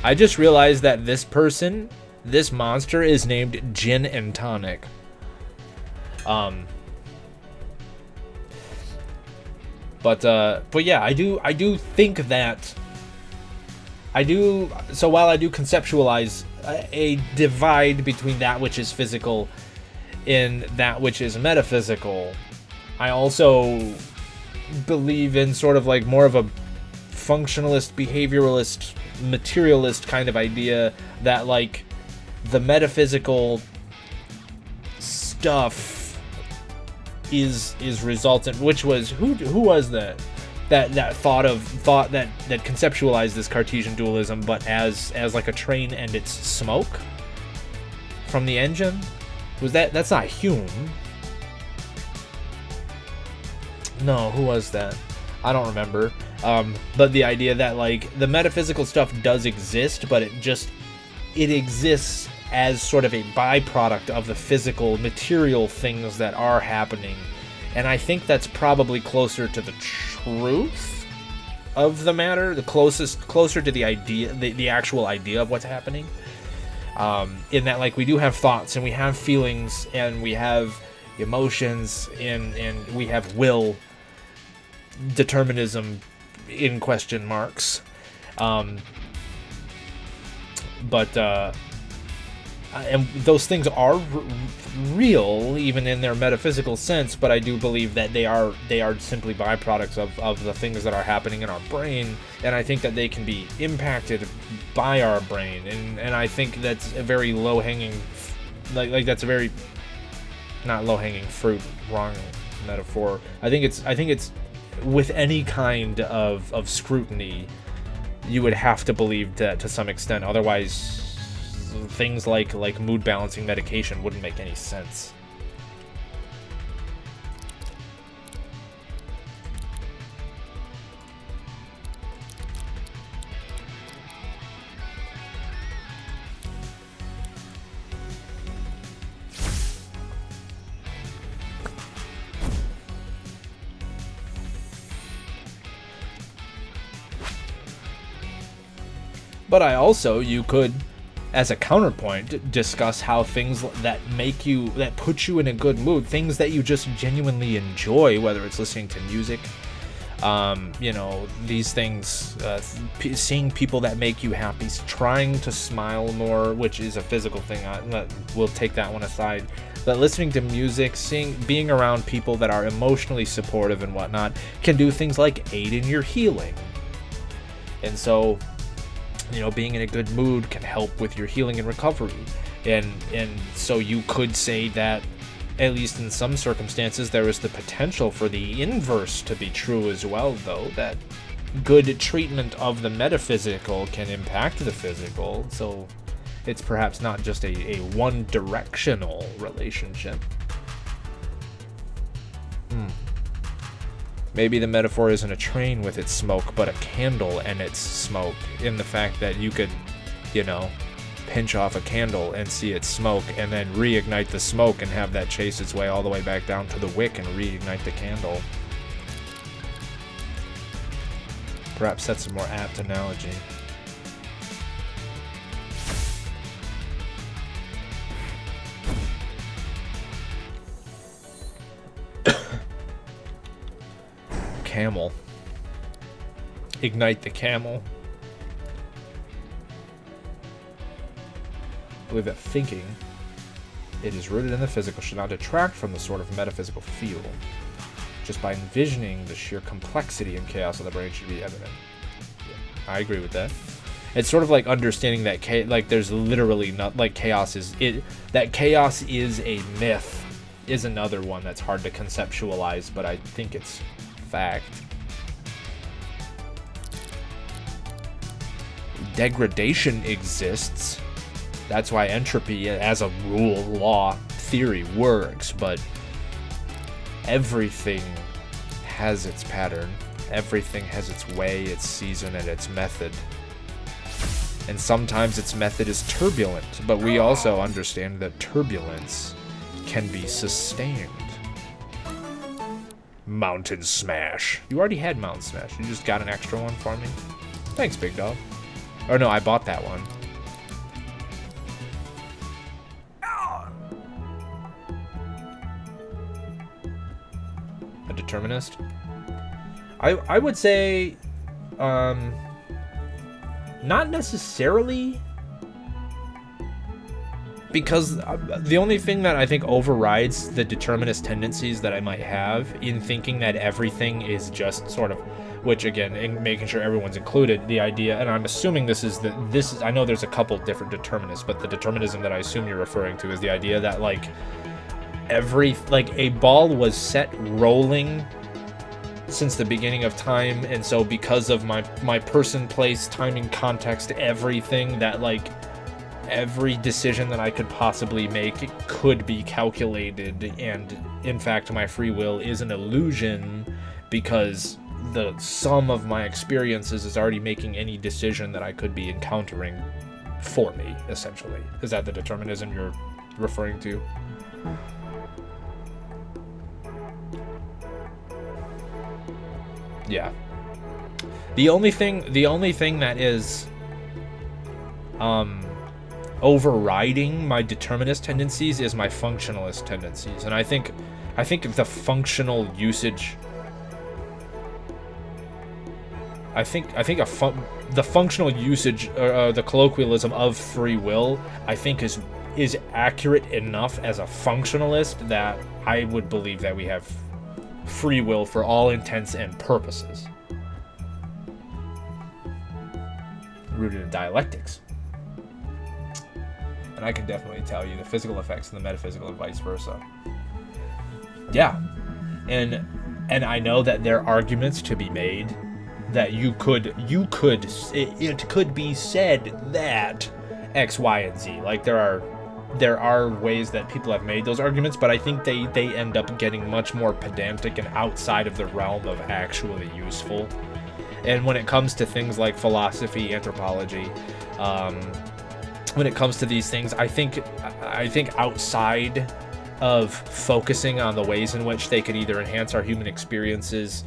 I just realized that this monster is named Gin and Tonic. But yeah, I do think that so while I do conceptualize a divide between that which is physical and that which is metaphysical, I also believe in sort of like more of a functionalist, behavioralist, materialist kind of idea that, like, the metaphysical stuff is resultant, which was who was that thought that conceptualized this Cartesian dualism, but as like a train and its smoke from the engine? Was that's not Hume? No, who was that? I don't remember. But the idea that, like, the metaphysical stuff does exist, but it exists as sort of a byproduct of the physical, material things that are happening. And I think that's probably closer to the truth of the matter, closer to the idea, the actual idea of what's happening. In that, like, we do have thoughts, and we have feelings, and we have emotions, and we have will, determinism, in question marks. And those things are real, even in their metaphysical sense, but I do believe that they are simply byproducts of the things that are happening in our brain, and I think that they can be impacted by our brain, and I think that's a very low-hanging, like that's a very, not low-hanging fruit, wrong metaphor. I think it's with any kind of scrutiny, you would have to believe that to some extent. Otherwise, things like mood balancing medication wouldn't make any sense. But you could, as a counterpoint, discuss how things that put you in a good mood, things that you just genuinely enjoy, whether it's listening to music, these things, seeing people that make you happy, trying to smile more, which is a physical thing. We'll take that one aside. But listening to music, being around people that are emotionally supportive and whatnot, can do things like aid in your healing. And so, you know, being in a good mood can help with your healing and recovery. And so you could say that, at least in some circumstances, there is the potential for the inverse to be true as well, though, that good treatment of the metaphysical can impact the physical. So it's perhaps not just a one-directional relationship. Maybe the metaphor isn't a train with its smoke, but a candle and its smoke, in the fact that you could, you know, pinch off a candle and see its smoke, and then reignite the smoke and have that chase its way all the way back down to the wick and reignite the candle. Perhaps that's a more apt analogy. Camel. Ignite the camel. I believe that thinking, it is rooted in the physical, should not detract from the sort of metaphysical feel. Just by envisioning the sheer complexity and chaos of the brain should be evident. Yeah, I agree with that. It's sort of like understanding that there's literally not, like, chaos is it. That chaos is a myth is another one that's hard to conceptualize, but I think it's fact. Degradation exists. That's why entropy, as a rule, law, theory works, but everything has its pattern. Everything has its way, its season, and its method. And sometimes its method is turbulent, but we also understand that turbulence can be sustained. Mountain Smash. You already had Mountain Smash. You just got an extra one for me? Thanks, big dog. Oh no, I bought that one. A determinist? I would say, not necessarily, because the only thing that I think overrides the determinist tendencies that I might have in thinking that everything is just sort of, which again, in making sure everyone's included, the idea, and I'm assuming this is, I know there's a couple different determinists, but the determinism that I assume you're referring to is the idea that, like, a ball was set rolling since the beginning of time, and so because of my person, place, timing, context, everything, that, like, every decision that I could possibly make could be calculated, and in fact my free will is an illusion because the sum of my experiences is already making any decision that I could be encountering for me, essentially. Is that the determinism you're referring to? Yeah. The only thing that is overriding my determinist tendencies is my functionalist tendencies, and I think the functional usage, the functional usage, the colloquialism of free will, I think is accurate enough as a functionalist that I would believe that we have free will for all intents and purposes, rooted in dialectics. And I can definitely tell you the physical effects and the metaphysical and vice versa. Yeah. And I know that there are arguments to be made that it could be said that X, Y, and Z. Like, there are ways that people have made those arguments, but I think they end up getting much more pedantic and outside of the realm of actually useful. And when it comes to things like philosophy, anthropology, when it comes to these things, I think outside of focusing on the ways in which they could either enhance our human experiences,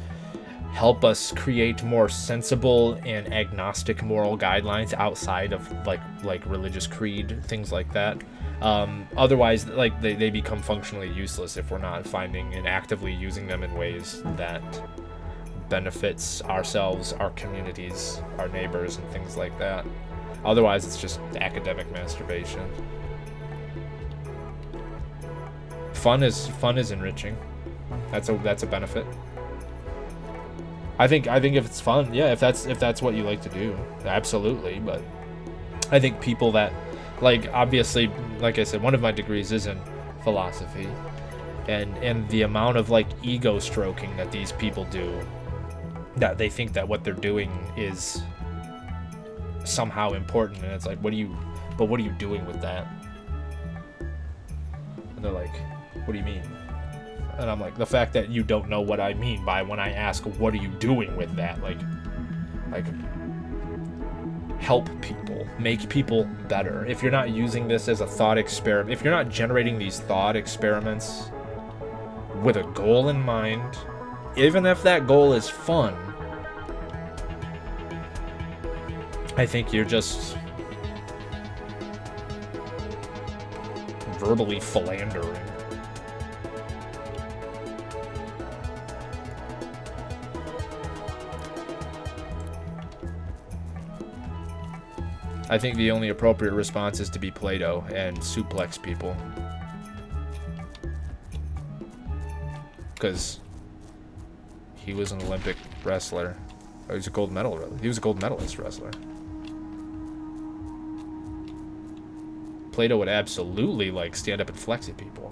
help us create more sensible and agnostic moral guidelines outside of like religious creed, things like that. Otherwise, like, they become functionally useless if we're not finding and actively using them in ways that benefits ourselves, our communities, our neighbors, and things like that. Otherwise, it's just academic masturbation. Fun is enriching. That's a benefit. I think if it's fun, yeah, if that's what you like to do, absolutely. But I think people that, like, obviously, like I said, one of my degrees is in philosophy, and the amount of like ego stroking that these people do, that they think that what they're doing is somehow important, and it's like, what are you doing with that? And they're like, what do you mean? And I'm like, the fact that you don't know what I mean by when I ask, what are you doing with that? Like help people, make people better. If you're not using this as a thought experiment, if you're not generating these thought experiments with a goal in mind, even if that goal is fun, I think you're just verbally philandering. I think the only appropriate response is to be Play-Doh and suplex people. Because he was an Olympic wrestler. Oh, he was a gold medalist wrestler. Play-Doh would absolutely, like, stand up and flex at people.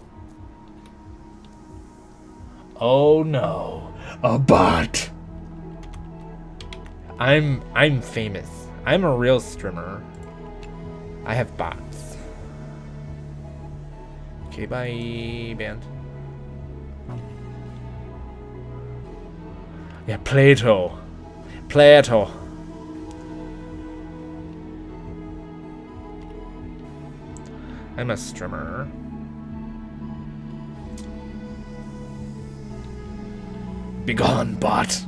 Oh no, a bot. I'm famous. I'm a real streamer. I have bots. Okay, bye, band. Yeah, Plato. I'm a streamer. Begone, bot.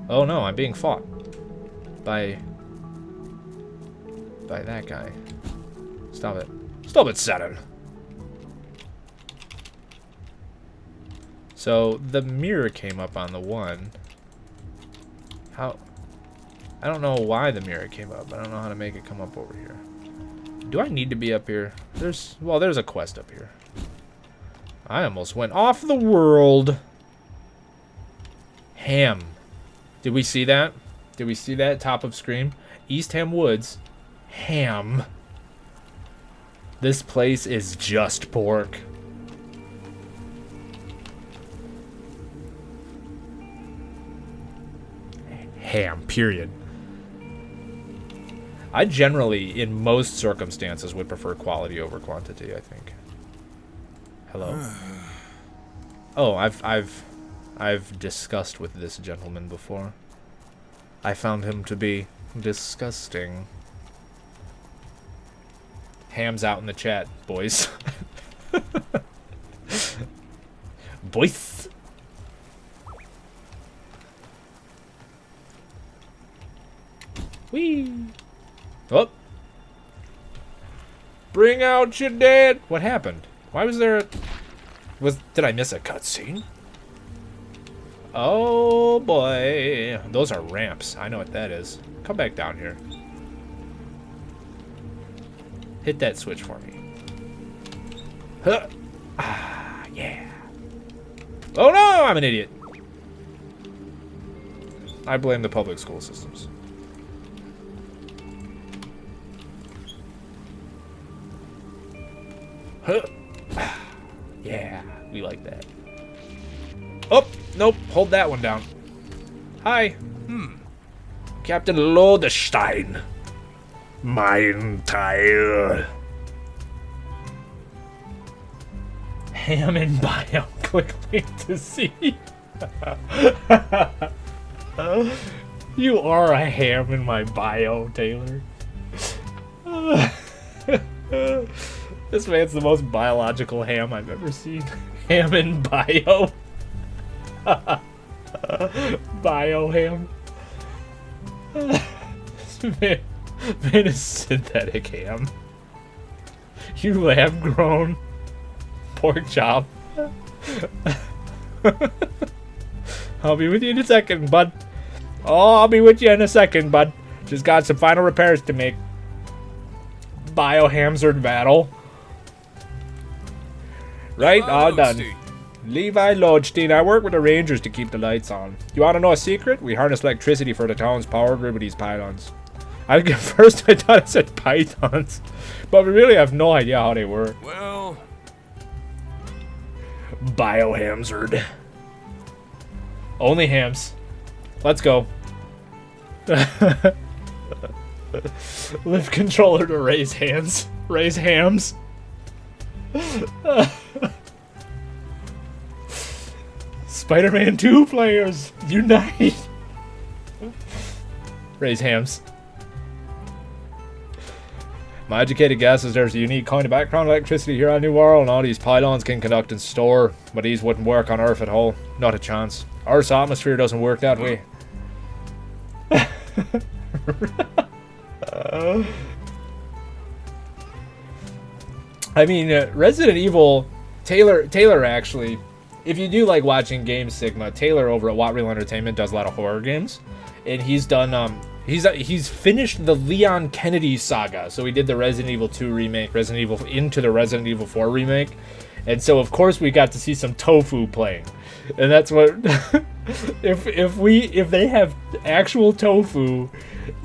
Oh no, I'm being fought by that guy. Stop it. Stop it, Saturn. So the mirror came up on the one. How? I don't know why the mirror came up. I don't know how to make it come up over here. Do I need to be up here? There's a quest up here. I almost went off the world. Ham. Did we see that? Did we see that top of screen? East Ham Woods. Ham. This place is just pork. Ham, period. I generally, in most circumstances, would prefer quality over quantity, I think. Hello? Oh, I've discussed with this gentleman before. I found him to be disgusting. Ham's out in the chat, boys. Boys. Whee! Oh! Bring out your dead! What happened? Why was there a... Did I miss a cutscene? Oh boy. Those are ramps. I know what that is. Come back down here. Hit that switch for me. Huh. Ah, yeah. Oh no! I'm an idiot. I blame the public school systems. Huh. Yeah, we like that. Oh, nope. Hold that one down. Hi. Captain Lodestein. Mein Teil. Ham in bio. Click link to see. You are a ham in my bio, Taylor. This man's the most biological ham I've ever seen. Ham in bio. Bio ham. Man is synthetic ham. You lab grown pork chop. I'll be with you in a second, bud. Oh, I'll be with you in a second, bud. Just got some final repairs to make. Bio Hamzard battle. Right? All done. Levi Lodstein, I work with the Rangers to keep the lights on. You want to know a secret? We harness electricity for the town's power grid with these pylons. First I thought it said pythons, but we really have no idea how they work.
Well,
Biohamsard. Only hams. Let's go. Lift controller to raise hands. Raise hams. Spider-Man 2 players, unite! Raise hams. My educated guess is there's a unique kind of background electricity here on New World, and all these pylons can conduct and store, but these wouldn't work on Earth at all. Not a chance. Earth's atmosphere doesn't work that way. I mean, Resident Evil, Taylor actually, if you do like watching Game Sigma, Taylor over at What Real Entertainment does a lot of horror games, and he's done, he's finished the Leon Kennedy saga. So he did the Resident Evil 2 remake, Resident Evil into the Resident Evil 4 remake, and so of course we got to see some Tofu playing, and that's what if they have actual Tofu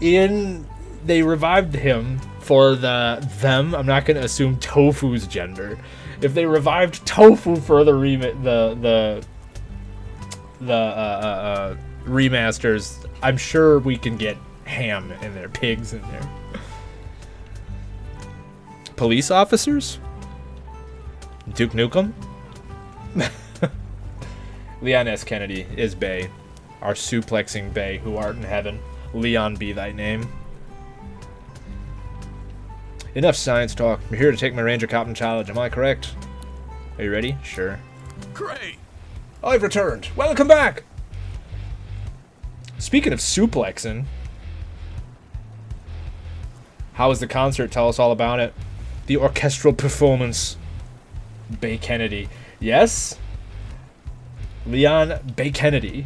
in, they revived him for them. I'm not gonna assume Tofu's gender. If they revived Tofu for the remasters, I'm sure we can get ham in there, pigs in there. Police officers? Duke Nukem? Leon S. Kennedy is Bay. Our suplexing Bay, who art in heaven. Leon be thy name. Enough science talk. You're here to take my Ranger Captain challenge, am I correct? Are you ready? Sure.
great.
I've returned. Welcome back! Speaking of suplexing, how was the concert? Tell us all about it. The orchestral performance. Bay Kennedy. Yes? Leon Bay Kennedy.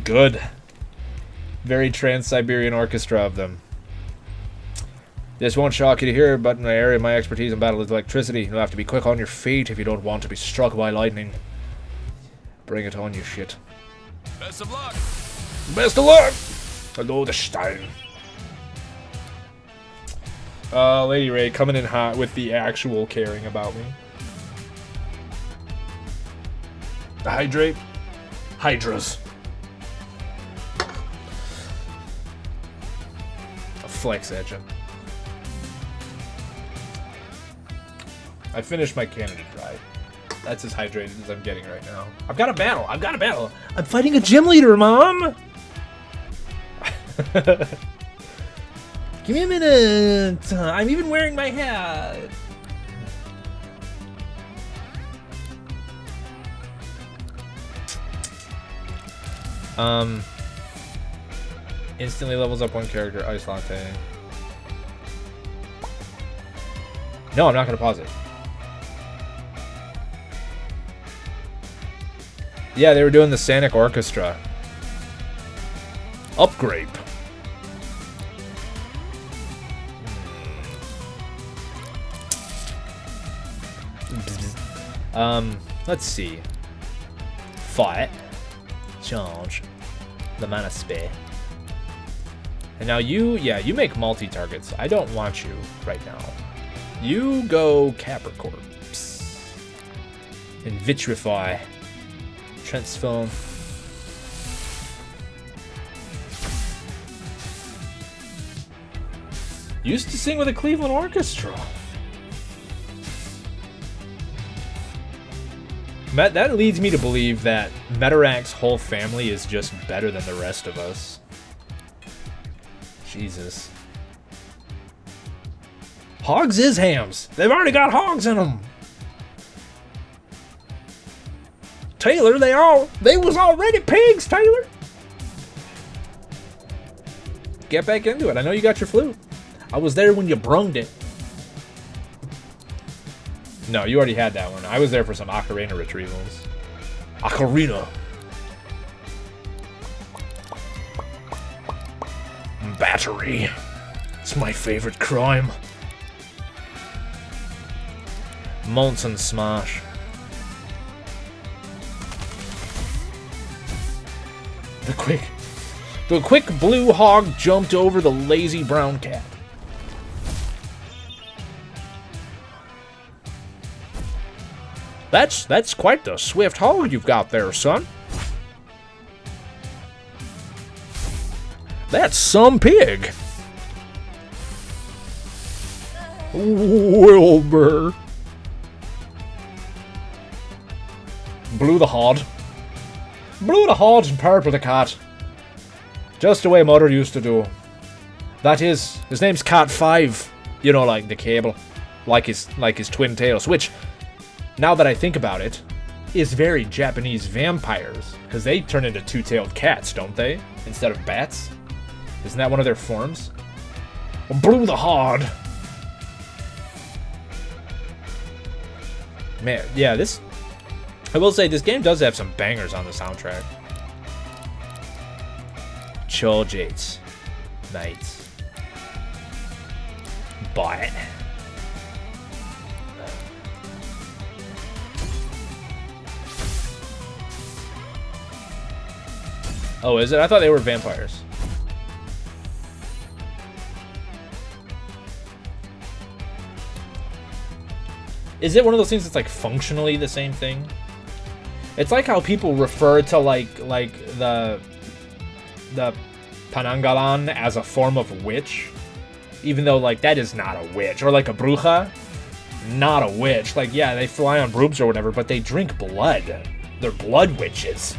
Good. Very Trans-Siberian Orchestra of them. This won't shock you to hear, but in my area, my expertise in battle is electricity. You'll have to be quick on your feet if you don't want to be struck by lightning. Bring it on, you shit.
Best of luck.
Best of luck! Hello, the Stein. Lady Ray coming in hot with the actual caring about me. Hydrate. Hydras. A flex engine. I finished my Canada Dry. That's as hydrated as I'm getting right now. I've got a battle. I've got a battle. I'm fighting a gym leader, Mom! Give me a minute. I'm even wearing my hat. Instantly levels up one character. Ice Latte. No, I'm not gonna pause it. Yeah, they were doing the Sanic Orchestra. Upgrade. Let's see. Fight. Charge. The mana spare. And now you, yeah, you make multi-targets. I don't want you right now. You go Capricorn. And Vitrify. Transform. Used to sing with a Cleveland Orchestra. That leads me to believe that Metarak's whole family is just better than the rest of us. Jesus. Hogs is hams. They've already got hogs in them. Taylor, they was already pigs, Taylor. Get back into it. I know you got your flute. I was there when you brunged it. No, you already had that one. I was there for some ocarina retrievals. Ocarina.
battery. It's my favorite crime.
Monson Smash. The quick blue hog jumped over the lazy brown cat. That's quite the swift hog you've got there, son. That's some pig. Wilbur. Blue the hod. Blue the hod and purple the cat. Just the way Mother used to do. That is, his name's Cat 5. You know, like the cable. Like his twin tails. Which, now that I think about it, is very Japanese vampires. Because they turn into two-tailed cats, don't they? Instead of bats. Isn't that one of their forms? Blue the hod. Man, yeah, this... I will say, this game does have some bangers on the soundtrack. Chuljates. Nights. Buy it. Oh, is it? I thought they were vampires. Is it one of those things that's like functionally the same thing? It's like how people refer to like the Panangalan as a form of witch, even though like that is not a witch, or like a bruja, not a witch. Like yeah, they fly on brooms or whatever, but they drink blood. They're blood witches.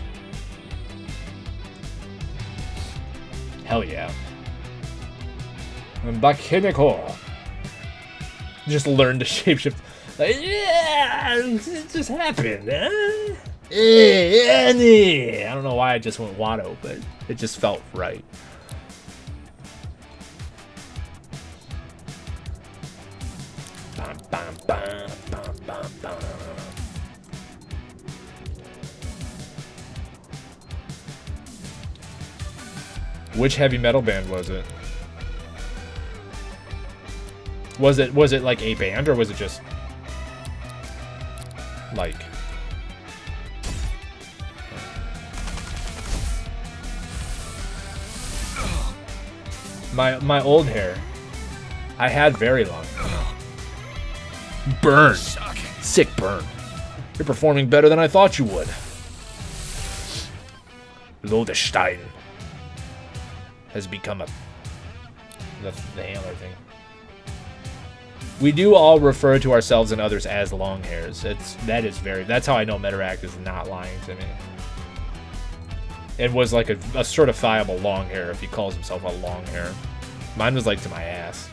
Hell yeah. And Bakiniko just learned to shapeshift. Like, yeah, it just happened. Huh? I don't know why I just went Watto, but it just felt right. Bam, bam, bam, bam, bam, bam. Which heavy metal band was it? Was it like a band, or was it just like my old hair? I had very long hair. Burn. Sick burn. You're performing better than I thought you would. Lodestein has become the antler thing. We do all refer to ourselves and others as long hairs. That's how I know Metaract is not lying to me. It was like a certifiable long hair if he calls himself a long hair. Mine was like to my ass.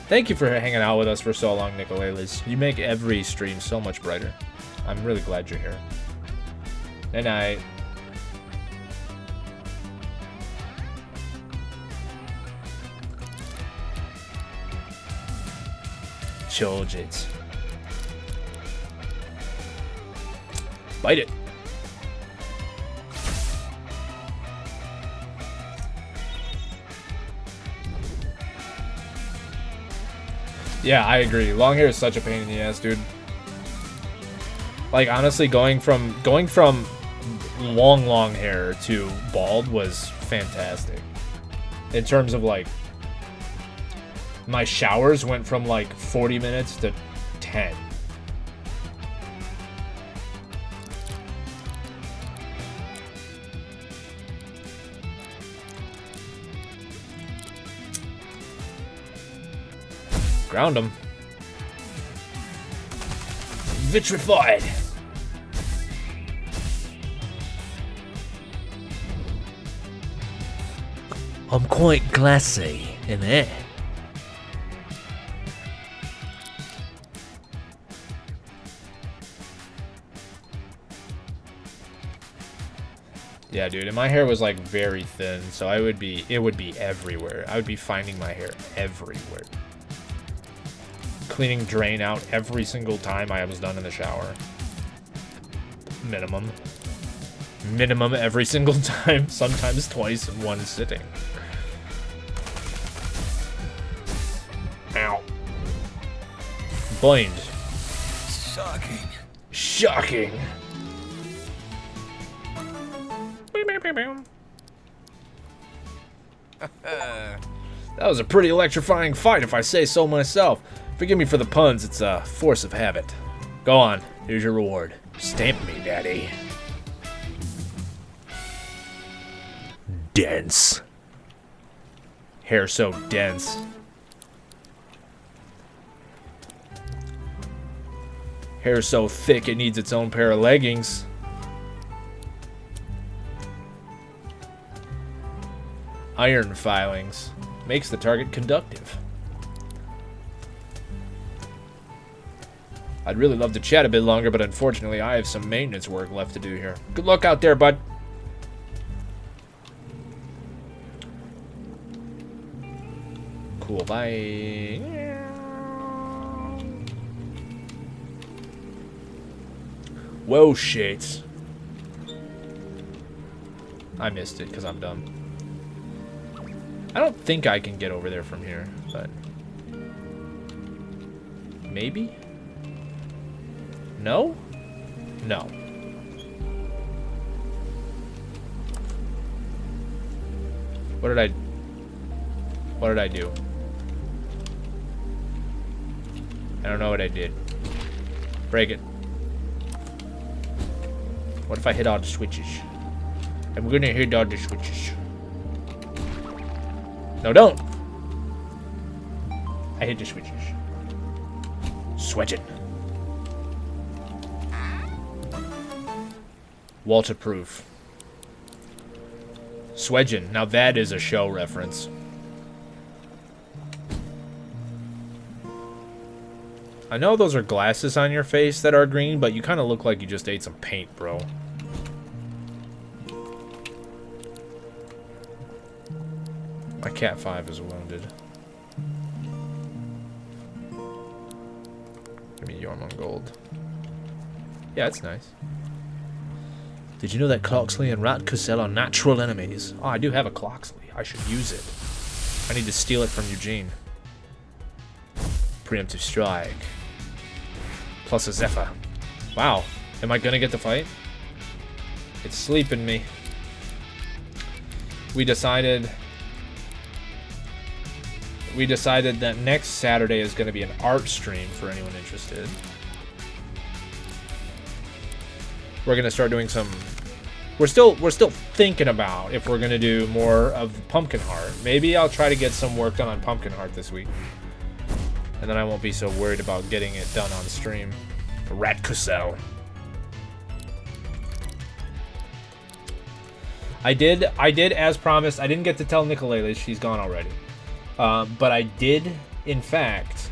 Thank you for hanging out with us for so long, Nicolelis. You make every stream so much brighter. I'm really glad you're here. Good night. Chuljates. Bite it. Yeah, I agree. Long hair is such a pain in the ass, dude. Like honestly, going from long hair to bald was fantastic. In terms of like, my showers went from like 40 minutes to 10. Ground him. Vitrified.
I'm quite classy in it.
Yeah, dude, and my hair was like very thin, so it would be everywhere. I would be finding my hair everywhere. Cleaning drain out every single time I was done in the shower. minimum. Minimum every single time, sometimes twice in one sitting. Ow. Blind.
Shocking.
Shocking. That was a pretty electrifying fight, if I say so myself. Forgive me for the puns, it's a force of habit. Go on, here's your reward. Stamp me, daddy. Dense. Hair so dense. Hair so thick it needs its own pair of leggings. Iron filings. Makes the target conductive. I'd really love to chat a bit longer, but unfortunately I have some maintenance work left to do here. Good luck out there, bud. Cool, bye. Whoa, shit. I missed it because I'm dumb. I don't think I can get over there from here, but maybe? No? No. What did I do? I don't know what I did. Break it. What if I hit all the switches? I'm gonna hit all the switches. No, don't! I hit the switches. Switch it. Waterproof. Swedgin. Now that is a show reference. I know those are glasses on your face that are green, but you kind of look like you just ate some paint, bro. My cat 5 is wounded. Give me Yormon Gold. Yeah, it's nice. Did you know that Cloxley and Rat Cassell are natural enemies? Oh, I do have a Cloxley. I should use it. I need to steal it from Eugene. Preemptive strike. Plus a Zephyr. Wow. Am I gonna get the fight? It's sleeping me. We decided that next Saturday is going to be an art stream for anyone interested. We're going to start doing some... We're still thinking about if we're going to do more of Pumpkin Heart. Maybe I'll try to get some work done on Pumpkin Heart this week. And then I won't be so worried about getting it done on stream. Rat Cassell. I did as promised. I didn't get to tell Nicolele, she's gone already. But I did, in fact,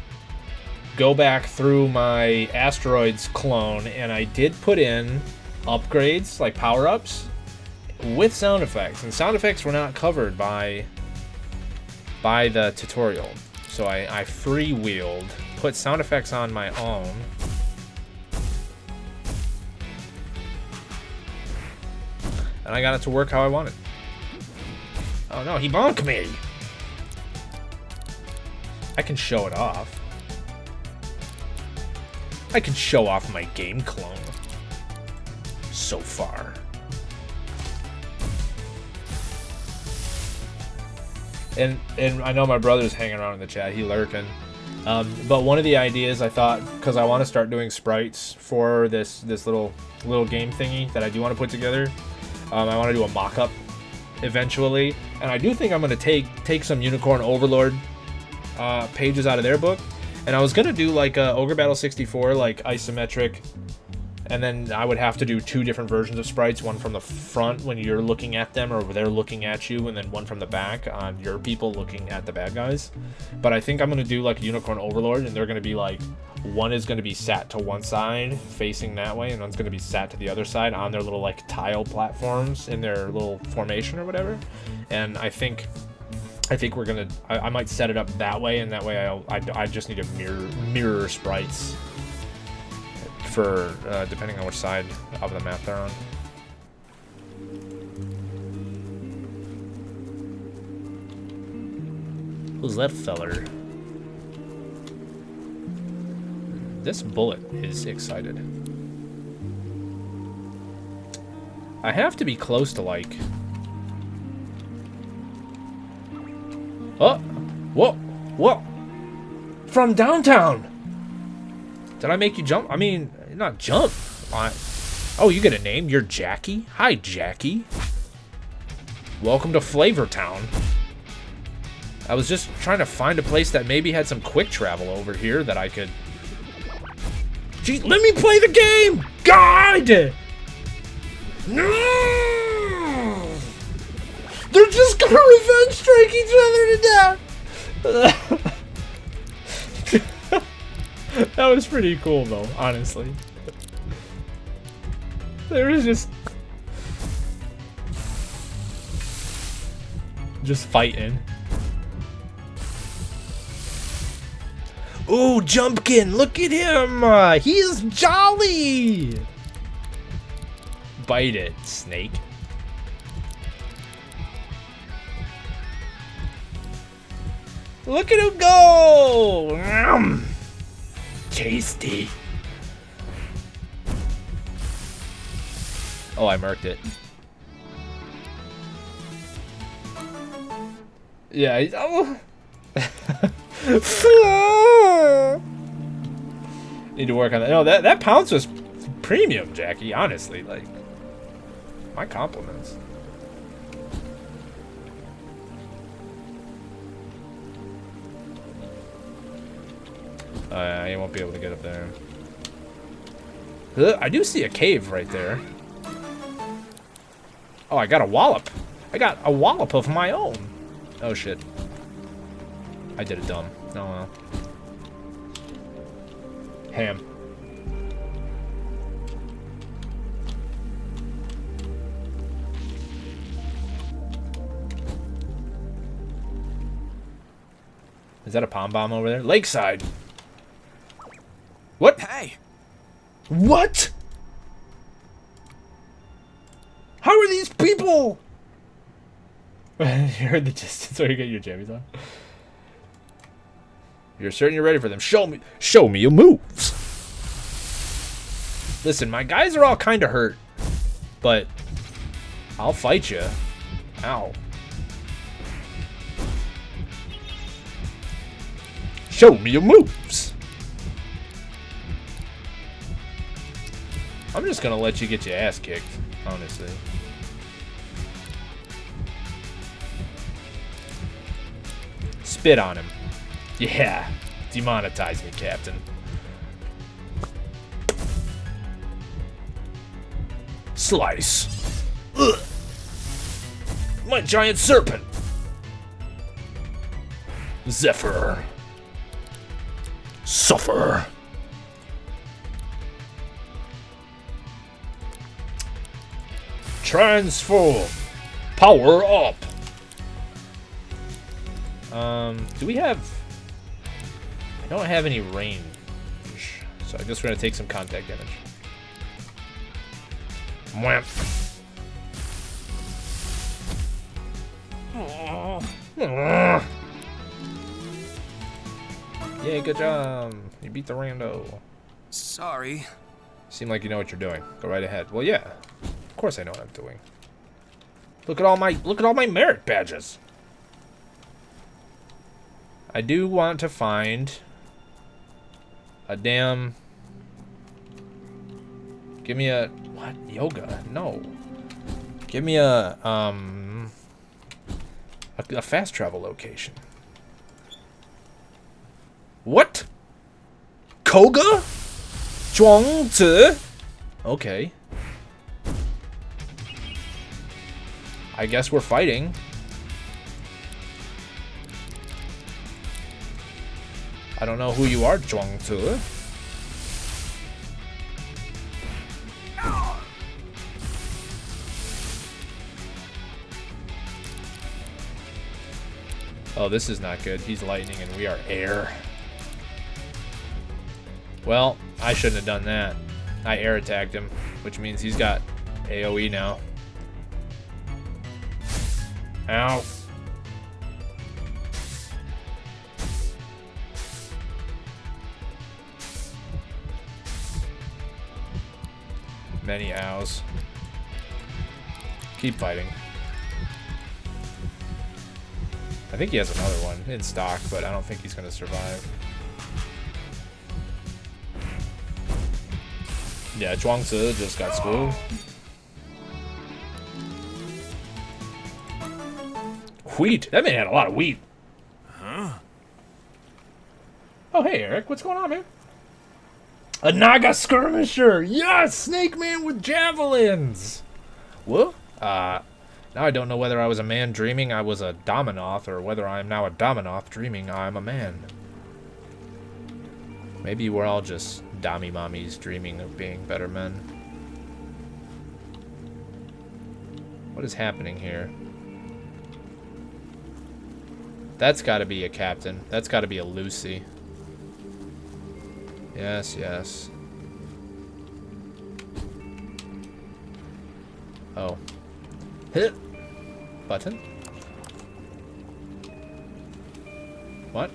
go back through my Asteroids clone, and I did put in upgrades, like power-ups, with sound effects. And sound effects were not covered by the tutorial. So I freewheeled, put sound effects on my own. And I got it to work how I wanted. Oh no, he bonked me! I can show it off. I can show off my game clone. So far. And I know my brother's hanging around in the chat. He lurking. But one of the ideas I thought, because I want to start doing sprites for this little game thingy that I do want to put together. I want to do a mock-up eventually, and I do think I'm going to take some Unicorn Overlord pages out of their book, and I was going to do like Ogre Battle 64, like isometric, and then I would have to do two different versions of sprites, one from the front when you're looking at them or they're looking at you, and then one from the back on your people looking at the bad guys. But I think I'm going to do like a Unicorn Overlord, and they're going to be like, one is going to be sat to one side facing that way, and one's going to be sat to the other side on their little like tile platforms in their little formation or whatever. And I think we're gonna. I might set it up that way, and that way I just need to mirror sprites for depending on which side of the map they're on. Who's that feller? This bullet is excited. I have to be close to, like... Oh! Whoa! Whoa! From downtown! Did I make you jump? I mean, not jump. Oh, you get a name? You're Jackie? Hi, Jackie. Welcome to Flavortown. I was just trying to find a place that maybe had some quick travel over here that I could... Gee, let me play the game! God! No! They're just gonna revenge strike each other to death! That was pretty cool, though, honestly. There was just fighting. Ooh, Jumpkin! Look at him! He's jolly! Bite it, snake. Look at him go! Tasty. Oh, I marked it. Yeah, oh. Need to work on that. No, that pounce was premium, Jackie, honestly. Like, my compliments. I won't be able to get up there. I do see a cave right there. Oh, I got a wallop. I got a wallop of my own. Oh, shit. I did it dumb. Oh, well. Ham. Is that a palm bomb over there? Lakeside. What?
Hey!
What? How are these people? You heard the distance where you get your jammies on? You're certain you're ready for them. Show me your moves. Listen, my guys are all kind of hurt, but I'll fight you. Ow. Show me your moves. I'm just gonna let you get your ass kicked, honestly. Spit on him. Yeah. Demonetize me, Captain. Slice. Ugh. My giant serpent. Zephyr. Suffer. Transform. Power up. Do we have... I don't have any range. So I guess we're going to take some contact damage. Mwamp. Yay, good job. You beat the rando.
Sorry.
Seem like you know what you're doing. Go right ahead. Well, yeah. Of course I know what I'm doing. Look at all my merit badges. I do want to find a damn... Give me a... What? Yoga? No. Give me a fast travel location. What? Koga? Zhuangzi? Okay. I guess we're fighting. I don't know who you are, Zhuangzi. Oh, this is not good. He's lightning and we are air. Well, I shouldn't have done that. I air attacked him, which means he's got AoE now. Ow. Many ows. Keep fighting. I think he has another one in stock, but I don't think he's going to survive. Yeah, Zhuangzi just got schooled. Wheat. That man had a lot of wheat.
Huh?
Oh, hey, Eric. What's going on, man? A Naga skirmisher. Yes, Snake Man with javelins. What? Now I don't know whether I was a man dreaming I was a Dominoth, or whether I am now a Dominoth dreaming I'm a man. Maybe we're all just Dommy Mommies dreaming of being better men. What is happening here? That's got to be a captain. That's got to be a Lucy. Yes, yes. Oh. Hit. Button. What?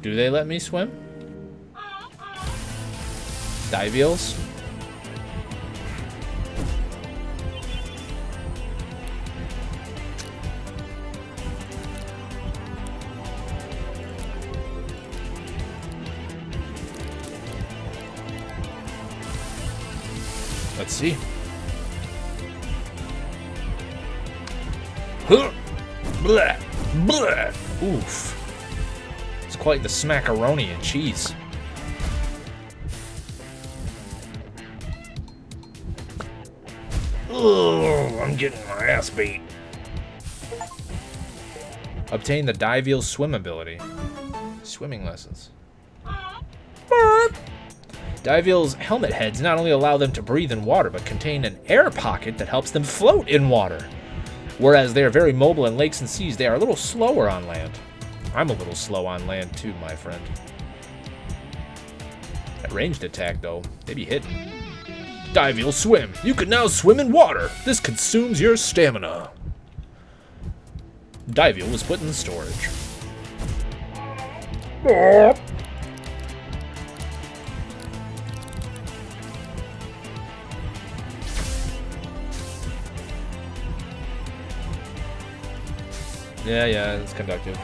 Do they let me swim? Dive eels? Let's see. Huh. Blah. Blah. Oof. It's quite the smackaroni and cheese. Ugh, I'm getting my ass beat. Obtain the dive eel swim ability. Swimming lessons. Dive eels' helmet heads not only allow them to breathe in water, but contain an air pocket that helps them float in water. Whereas they are very mobile in lakes and seas, they are a little slower on land. I'm a little slow on land too, my friend. That ranged attack, though, they be hitting. Dive eel swim. You can now swim in water. This consumes your stamina. Dive eel was put in storage. Yeah, it's conductive.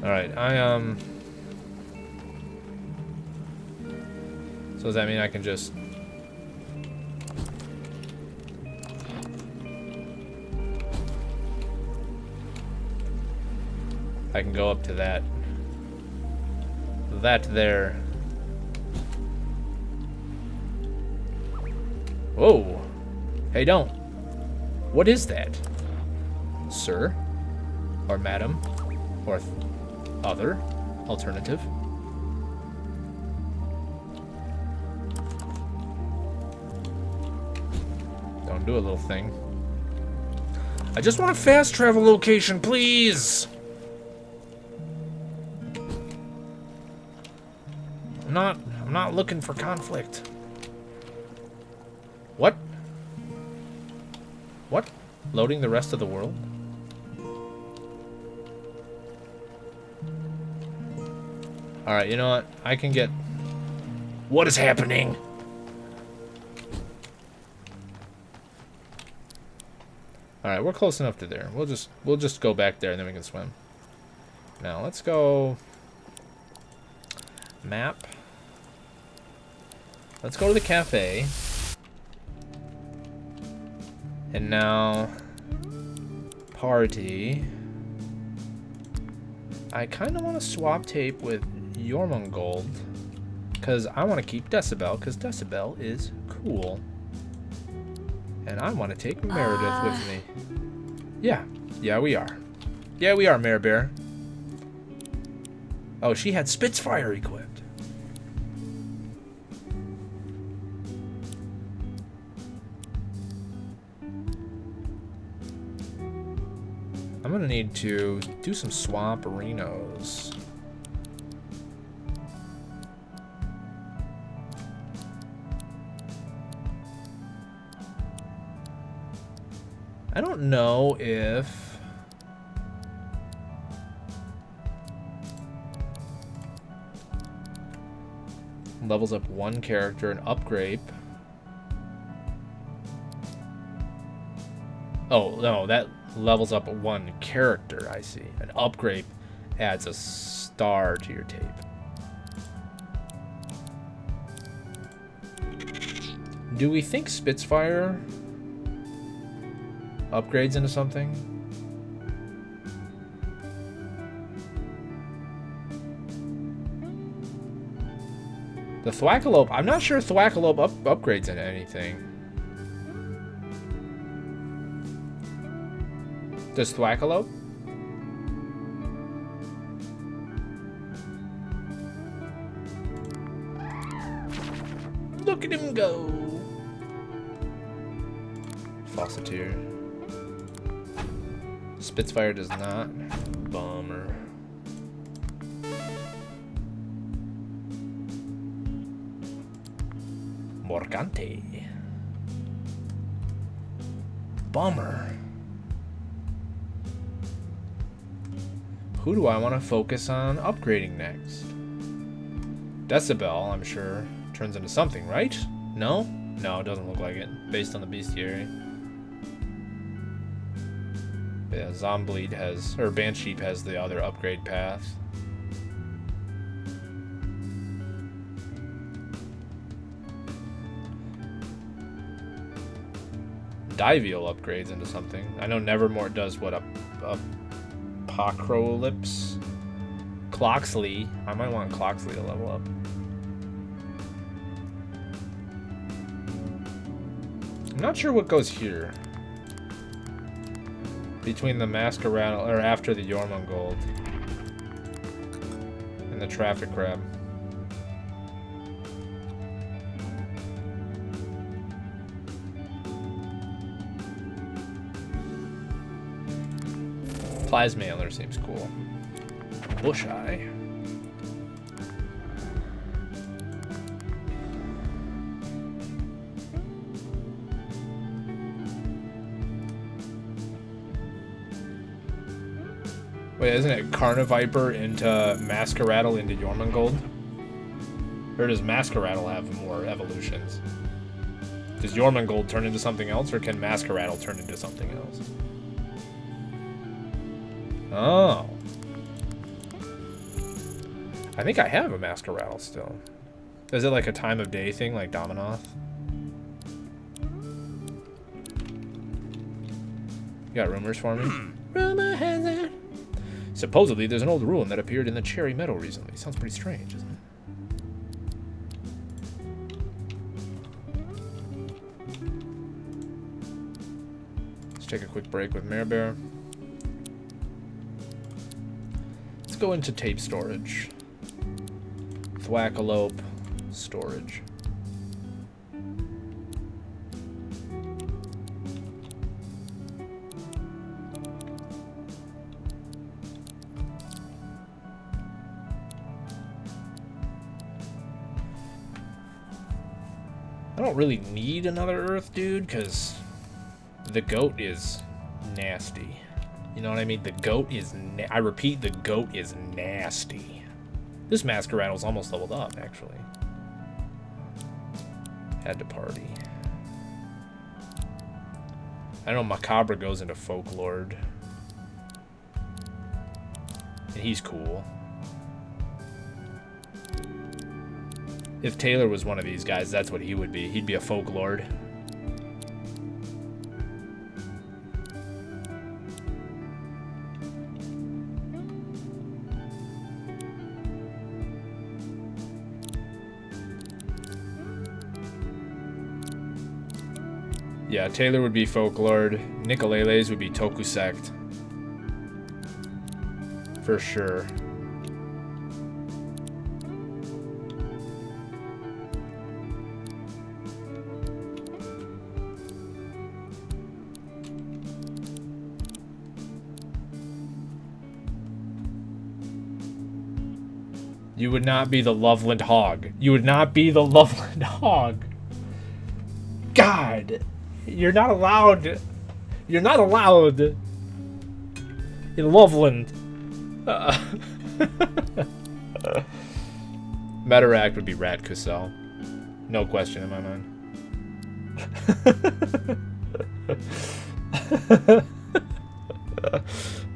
Alright, so does that mean I can just... I can go up to that. That there. Whoa. Hey, don't. What is that? Sir? Or madam? Or other? Alternative? Don't do a little thing. I just want a fast travel location, please! I'm not looking for conflict. What? What? Loading the rest of the world? Alright, you know what? I can get... What is happening? Alright, we're close enough to there. We'll just go back there and then we can swim. Now let's go... Map. Let's go to the cafe. And now... Party. I kind of want to swap tape with Jormungand. Because I want to keep Decibel, because Decibel is cool. And I want to take Meredith with me. Yeah. Yeah, we are. Yeah, we are, Mare Bear. Oh, she had Spitfire equipped. I'm gonna need to do some swamperinos. I don't know if levels up one character and upgrade. Oh, no, that levels up one character, I see. An upgrade adds a star to your tape. Do we think Spitfire upgrades into something? The Thwackalope, I'm not sure Thwackalope upgrades into anything. Does Thwackalope? Look at him go! Faucetier. Spitfire does not. Bummer. Morgante. Bummer. Who do I want to focus on upgrading next? Decibel, I'm sure, turns into something, right? No? No, it doesn't look like it, based on the bestiary. Yeah, Zombleed has, or Bansheep has the other upgrade path. Diveal upgrades into something. I know Nevermore does what, a Pacrolips? Cloxley. I might want Cloxley to level up. I'm not sure what goes here. Between the Masqueradle, or after the Jormungand and the Traffic Crab. Plasmailer seems cool. Bush Eye. Wait, isn't it Carniviper into Masqueradle into Jormungand? Or does Masqueradle have more evolutions? Does Jormungand turn into something else, or can Masqueradle turn into something else? Oh. I think I have a Masqueradle still. Is it like a time of day thing, like Dominoth? You got rumors for me? Rumor has it. Supposedly, there's an old ruin that appeared in the Cherry Meadow recently. Sounds pretty strange, isn't it? Let's take a quick break with Mare Bear. Let's go into tape storage. Thwackalope storage. I don't really need another Earth Dude, because the goat is nasty. You know what I mean? The goat is, I repeat, the goat is nasty. This Masqueradle's almost leveled up, actually. Had to party. I know Macabre goes into Folklord. And he's cool. If Taylor was one of these guys, that's what he would be. He'd be a Folklord. Yeah, Taylor would be Folklore. Nicolele's would be Tokusect. For sure. You would not be the Loveland Hog. You would not be the Loveland Hog. God, you're not allowed. You're not allowed in Loveland. Metaract would be Rat Cassell. No question in my mind.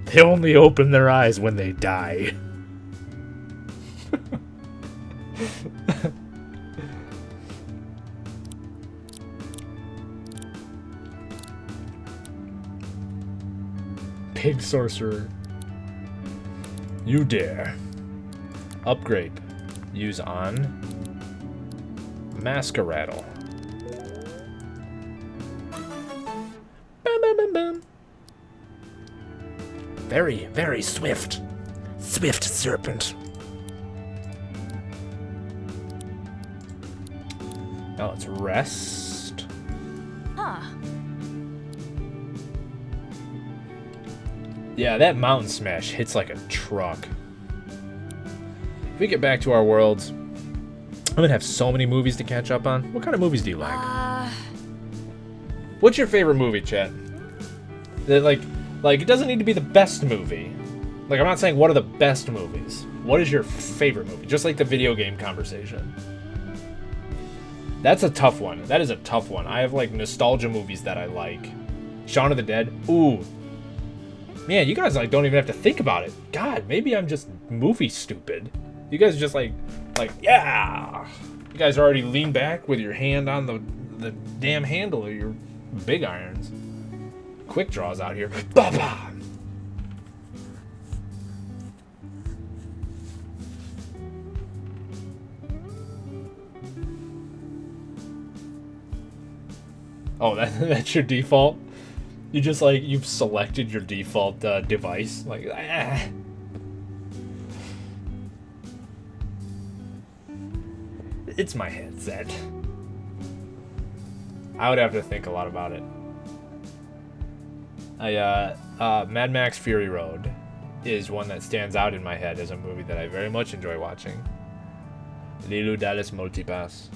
They only open their eyes when they die.
Pig Sorcerer. You dare. Upgrade. Use on. Masqueradle. Bum, bum, bum, bum.
Very, very swift. Swift serpent.
Now let's rest.
Huh.
Yeah, that Mountain Smash hits like a truck. If we get back to our worlds, I'm gonna have so many movies to catch up on. What kind of movies do you like? What's your favorite movie, Chat? That like it doesn't need to be the best movie. Like, I'm not saying what are the best movies. What is your favorite movie? Just like the video game conversation. That's a tough one. That is a tough one. I have like nostalgia movies that I like. Shaun of the Dead. Ooh. Man, you guys like don't even have to think about it. God, maybe I'm just movie stupid. You guys are just like yeah. You guys are already lean back with your hand on the damn handle of your big irons. Quick draws out here. Ba-ba! Oh, that's your default? You just like, you've selected your default device? Like, ah. It's my headset. I would have to think a lot about it. Mad Max Fury Road is one that stands out in my head as a movie that I very much enjoy watching. Lilu Dallas Multipass.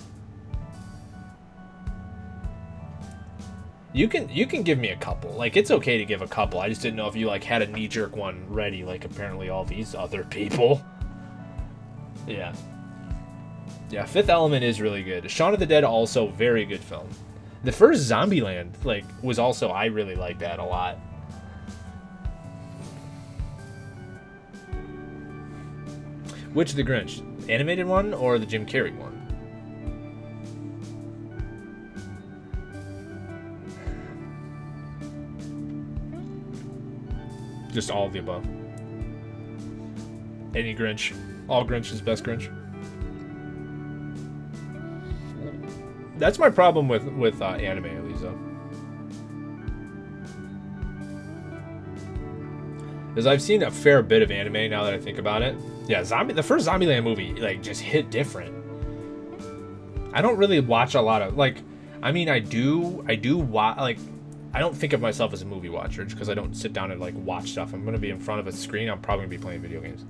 You can give me a couple. Like, it's okay to give a couple. I just didn't know if you like had a knee-jerk one ready, like apparently all these other people. Yeah. Yeah, Fifth Element is really good. Shaun of the Dead also very good film. The first Zombieland like was also, I really liked that a lot. Which The Grinch? Animated one or the Jim Carrey one? Just all of the above. Any Grinch. All Grinch is best Grinch. That's my problem with anime, at least, though. Because I've seen a fair bit of anime now that I think about it. Yeah, the first Zombieland movie, like, just hit different. I don't really watch a lot of, like, I mean, I do watch, like, I don't think of myself as a movie watcher just because I don't sit down and like watch stuff. I'm gonna be in front of a screen. I'm probably gonna be playing video games.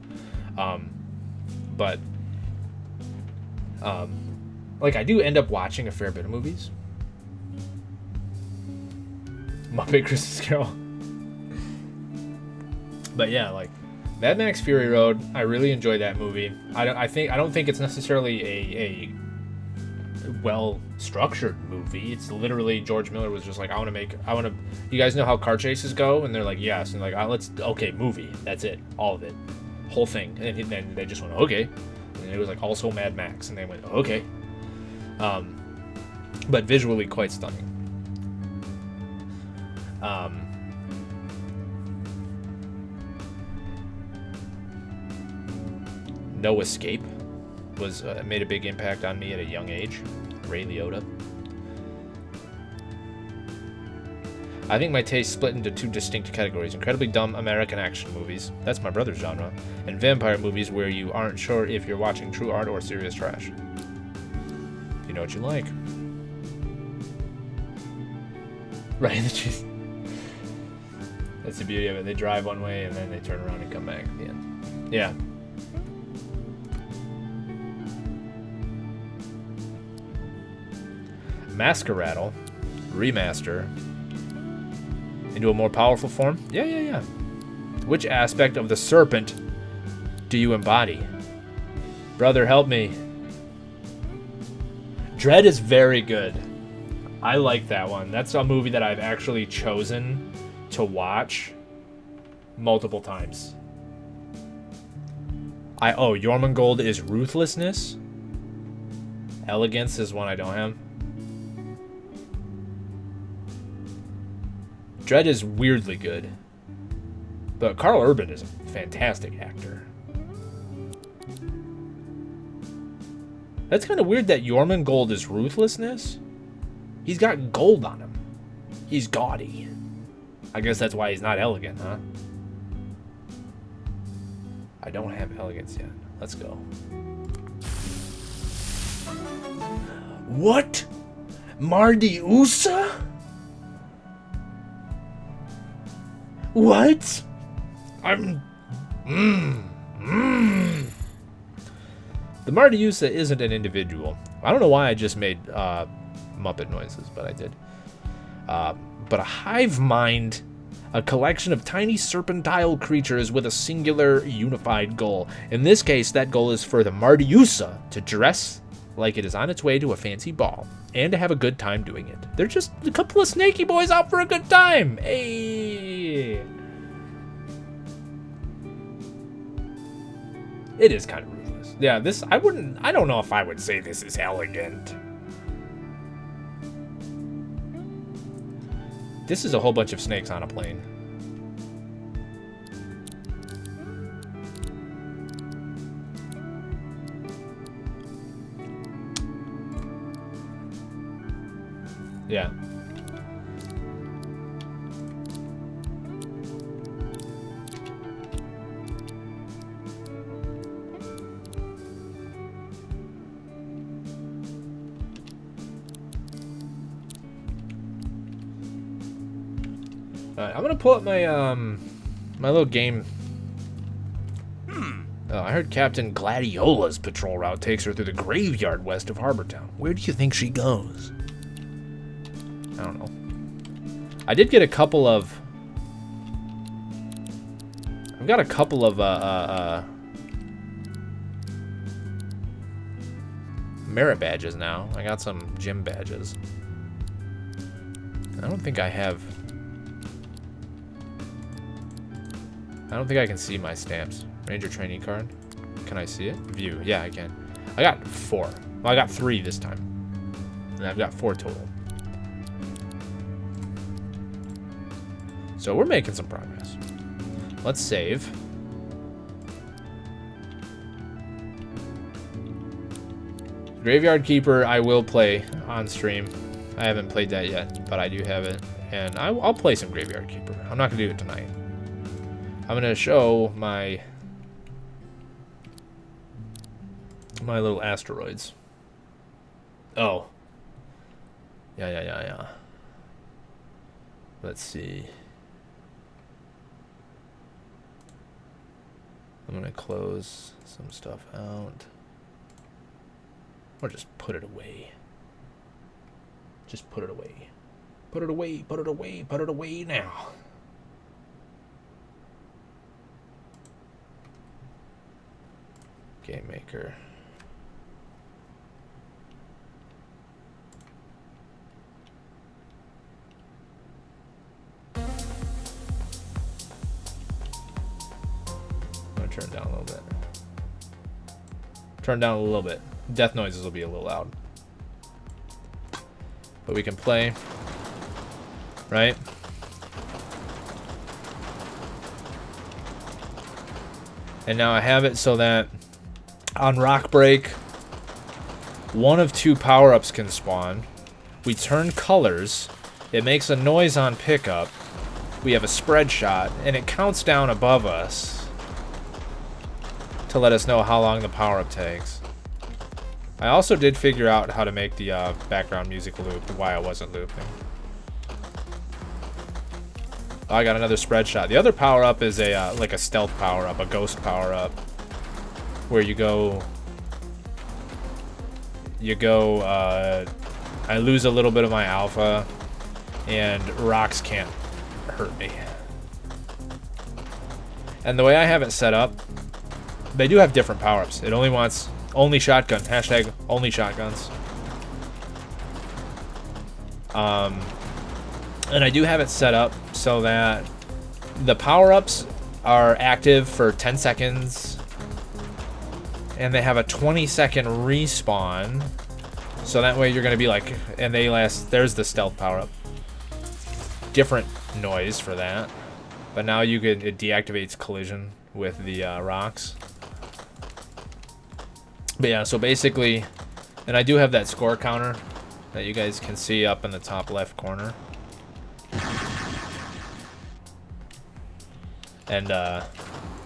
Like I do end up watching a fair bit of movies. Muppet Christmas Carol. But yeah, like Mad Max Fury Road, I really enjoyed that movie. I don't think it's necessarily a well structured movie. It's literally George Miller was just like, I want to, you guys know how car chases go? And they're like, yes. And like, okay, movie. That's it. All of it. Whole thing. And then they just went, okay. And it was like also Mad Max. And they went, okay. But visually quite stunning. No Escape was made a big impact on me at a young age. Ray Liotta. I think my taste split into two distinct categories: incredibly dumb American action movies, that's my brother's genre, and vampire movies where you aren't sure if you're watching true art or serious trash. You know what you like. Right, that's the beauty of it. They drive one way and then they turn around and come back at the end. Yeah. Masqueradle remaster into a more powerful form? Yeah. Which aspect of the serpent do you embody? Brother, help me. Dread is very good. I like that one. That's a movie that I've actually chosen to watch multiple times. Jormungand is ruthlessness. Elegance is one I don't have. Dread is weirdly good. But Carl Urban is a fantastic actor. That's kind of weird that Jormungand is ruthlessness. He's got gold on him. He's gaudy. I guess that's why he's not elegant, huh? I don't have elegance yet. Let's go. What? Mardiusa? What? The Mardiusa isn't an individual. I don't know why I just made Muppet noises, but I did. But a hive mind, a collection of tiny serpentine creatures with a singular unified goal. In this case, that goal is for the Mardiusa to dress like it is on its way to a fancy ball and to have a good time doing it. They're just a couple of snaky boys out for a good time. Hey. It is kind of ruthless. Yeah, this, I don't know if I would say this is elegant. This is a whole bunch of snakes on a plane. Yeah. I'm gonna pull up my my little game. I heard Captain Gladiola's patrol route takes her through the graveyard west of Harbortown. Where do you think she goes? I don't know. I did get a couple of... I've got a couple of merit badges now. I got some gym badges. I don't think I have... I don't think I can see my stamps. Ranger training card. Can I see it? View. Yeah, I can. I got 4. Well, I got 3 this time. And I've got 4 total. So we're making some progress. Let's save. Graveyard Keeper I will play on stream. I haven't played that yet, but I do have it. And I'll play some Graveyard Keeper. I'm not going to do it tonight. I'm going to show my little asteroids. Oh. Yeah. Let's see. I'm going to close some stuff out. Or just put it away. Just put it away. Put it away, put it away, put it away now. Game Maker. I'm gonna turn it down a little bit. Turn down a little bit. Death noises will be a little loud. But we can play. Right? And now I have it so that on Rock Break, 1 of 2 power-ups can spawn. We turn colors, It makes a noise on pickup. We have a spread shot, and it counts down above us to let us know how long the power-up takes. I also did figure out how to make the background music loop, why I wasn't looping. Oh, I got another spread shot. The other power-up is a like a stealth power-up, a ghost power-up, where you go, I lose a little bit of my alpha, and rocks can't hurt me. And the way I have it set up, they do have different power-ups. It only wants only shotgun, hashtag only shotguns. And I do have it set up so that the power-ups are active for 10 seconds, and they have a 20-second respawn. So that way you're gonna be like, and they last. There's the stealth power-up. Different noise for that, but now you could, it deactivates collision with the rocks. But yeah, so basically, and I do have that score counter that you guys can see up in the top left corner. And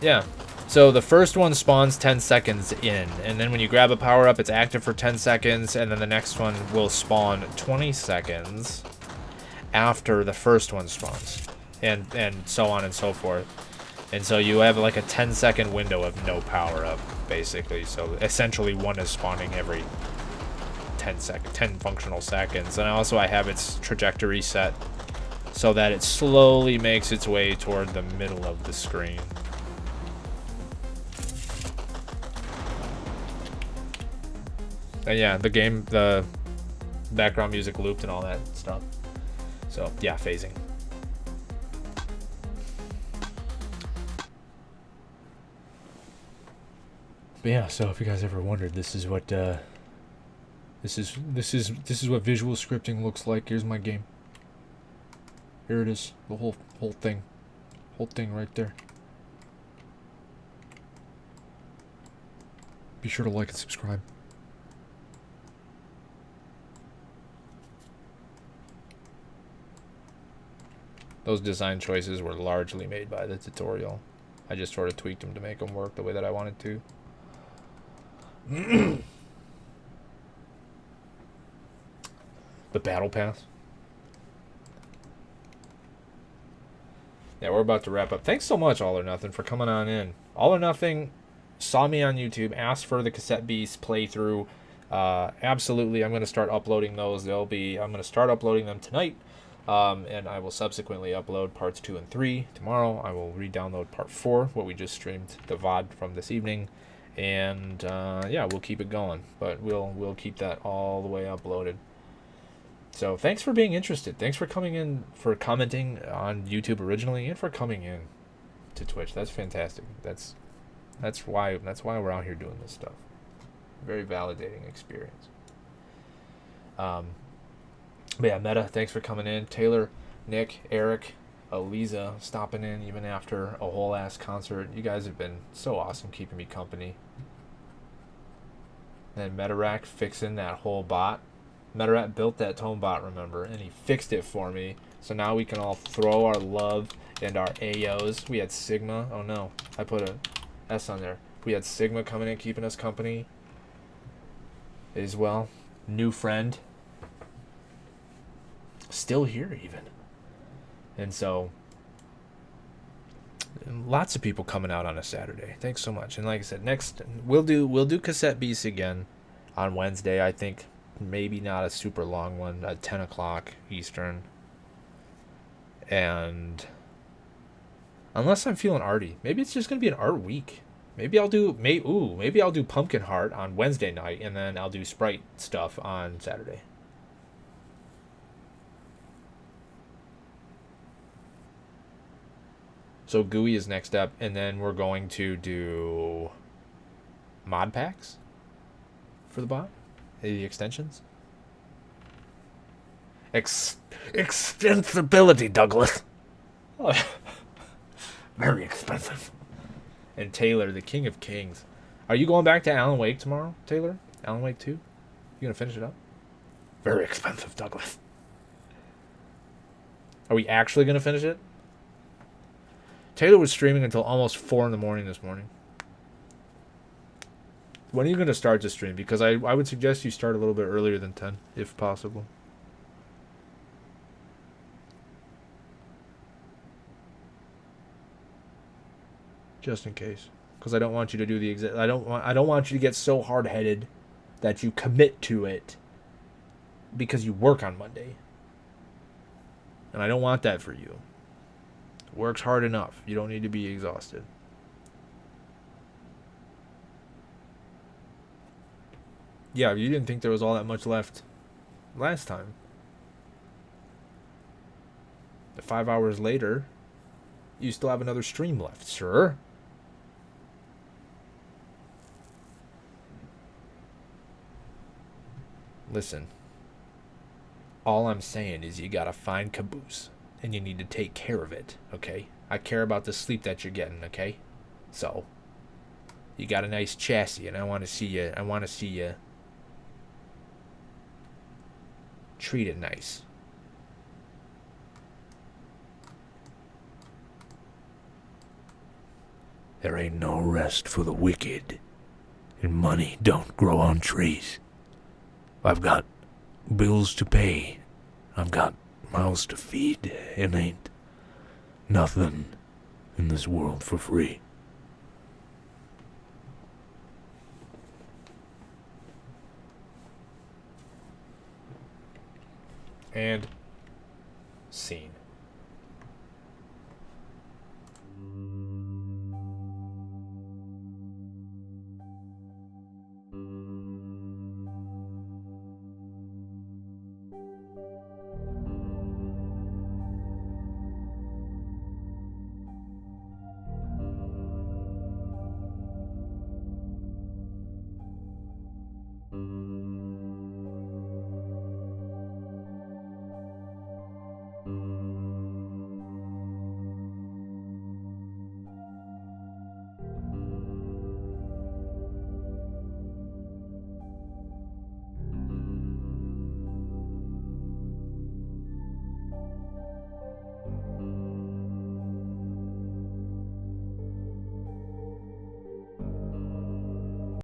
yeah, so the first one spawns 10 seconds in, and then when you grab a power up, it's active for 10 seconds, and then the next one will spawn 20 seconds after the first one spawns, and so on and so forth. And so you have like a 10-second window of no power up, basically. So essentially one is spawning every 10 functional seconds. And also I have its trajectory set so that it slowly makes its way toward the middle of the screen. And yeah, the background music looped and all that stuff. So yeah, phasing. But yeah, so if you guys ever wondered, this is what this is what visual scripting looks like. Here's my game. Here it is, the whole thing right there. Be sure to like and subscribe. Those design choices were largely made by the tutorial. I just sort of tweaked them to make them work the way that I wanted to. The battle pass. Yeah, we're about to wrap up. Thanks so much, All or Nothing, for coming on in. All or Nothing saw me on YouTube, asked for the Cassette Beasts playthrough. Absolutely, I'm going to start uploading those. I'm going to start uploading them tonight, and I will subsequently upload parts 2 and 3 tomorrow. I will re-download part 4, what we just streamed, the VOD from this evening. And yeah, we'll keep it going, but we'll keep that all the way uploaded. So thanks for being interested. Thanks for coming in, for commenting on YouTube originally, and for coming in to Twitch. That's fantastic. That's why we're out here doing this stuff. Very validating experience. But yeah, Meta, thanks for coming in. Taylor, Nick, Eric, Aliza stopping in even after a whole ass concert. You guys have been so awesome keeping me company. And Metarack fixing that whole bot. Metarack built that tone bot, remember, and he fixed it for me. So now we can all throw our love and our AOs. We had Sigma. Oh no, I put a S on there. We had Sigma coming in keeping us company as well. New friend. Still here even. And so lots of people coming out on a Saturday. Thanks so much. And like I said, next we'll do Cassette Beasts again on Wednesday. I think maybe not a super long one at 10 o'clock Eastern. And unless I'm feeling arty, maybe it's just gonna be an art week. Maybe I'll do maybe I'll do Pumpkin Heart on Wednesday night, and then I'll do Sprite stuff on Saturday. So GUI is next up, and then we're going to do mod packs for the bot, the extensions. Extensibility, Douglas. Oh. Very expensive. And Taylor, the King of Kings. Are you going back to Alan Wake tomorrow, Taylor? Alan Wake 2? You gonna finish it up? Very expensive, Douglas. Are we actually going to finish it? Taylor was streaming until almost 4 in the morning this morning. When are you going to start to stream? Because I would suggest you start a little bit earlier than 10, if possible. Just in case. Because I don't want you to do the exact... I don't want you to get so hard-headed that you commit to it because you work on Monday. And I don't want that for you. Work's hard enough. You don't need to be exhausted. Yeah, you didn't think there was all that much left last time. 5 hours later, you still have another stream left, sir. Listen. All I'm saying is you gotta find Caboose. And you need to take care of it, okay? I care about the sleep that you're getting, okay? So, you got a nice chassis, and I want to see you treat it nice.
There ain't no rest for the wicked, and money don't grow on trees. I've got bills to pay. I've got mouths to feed, and ain't nothing in this world for free.
And scene.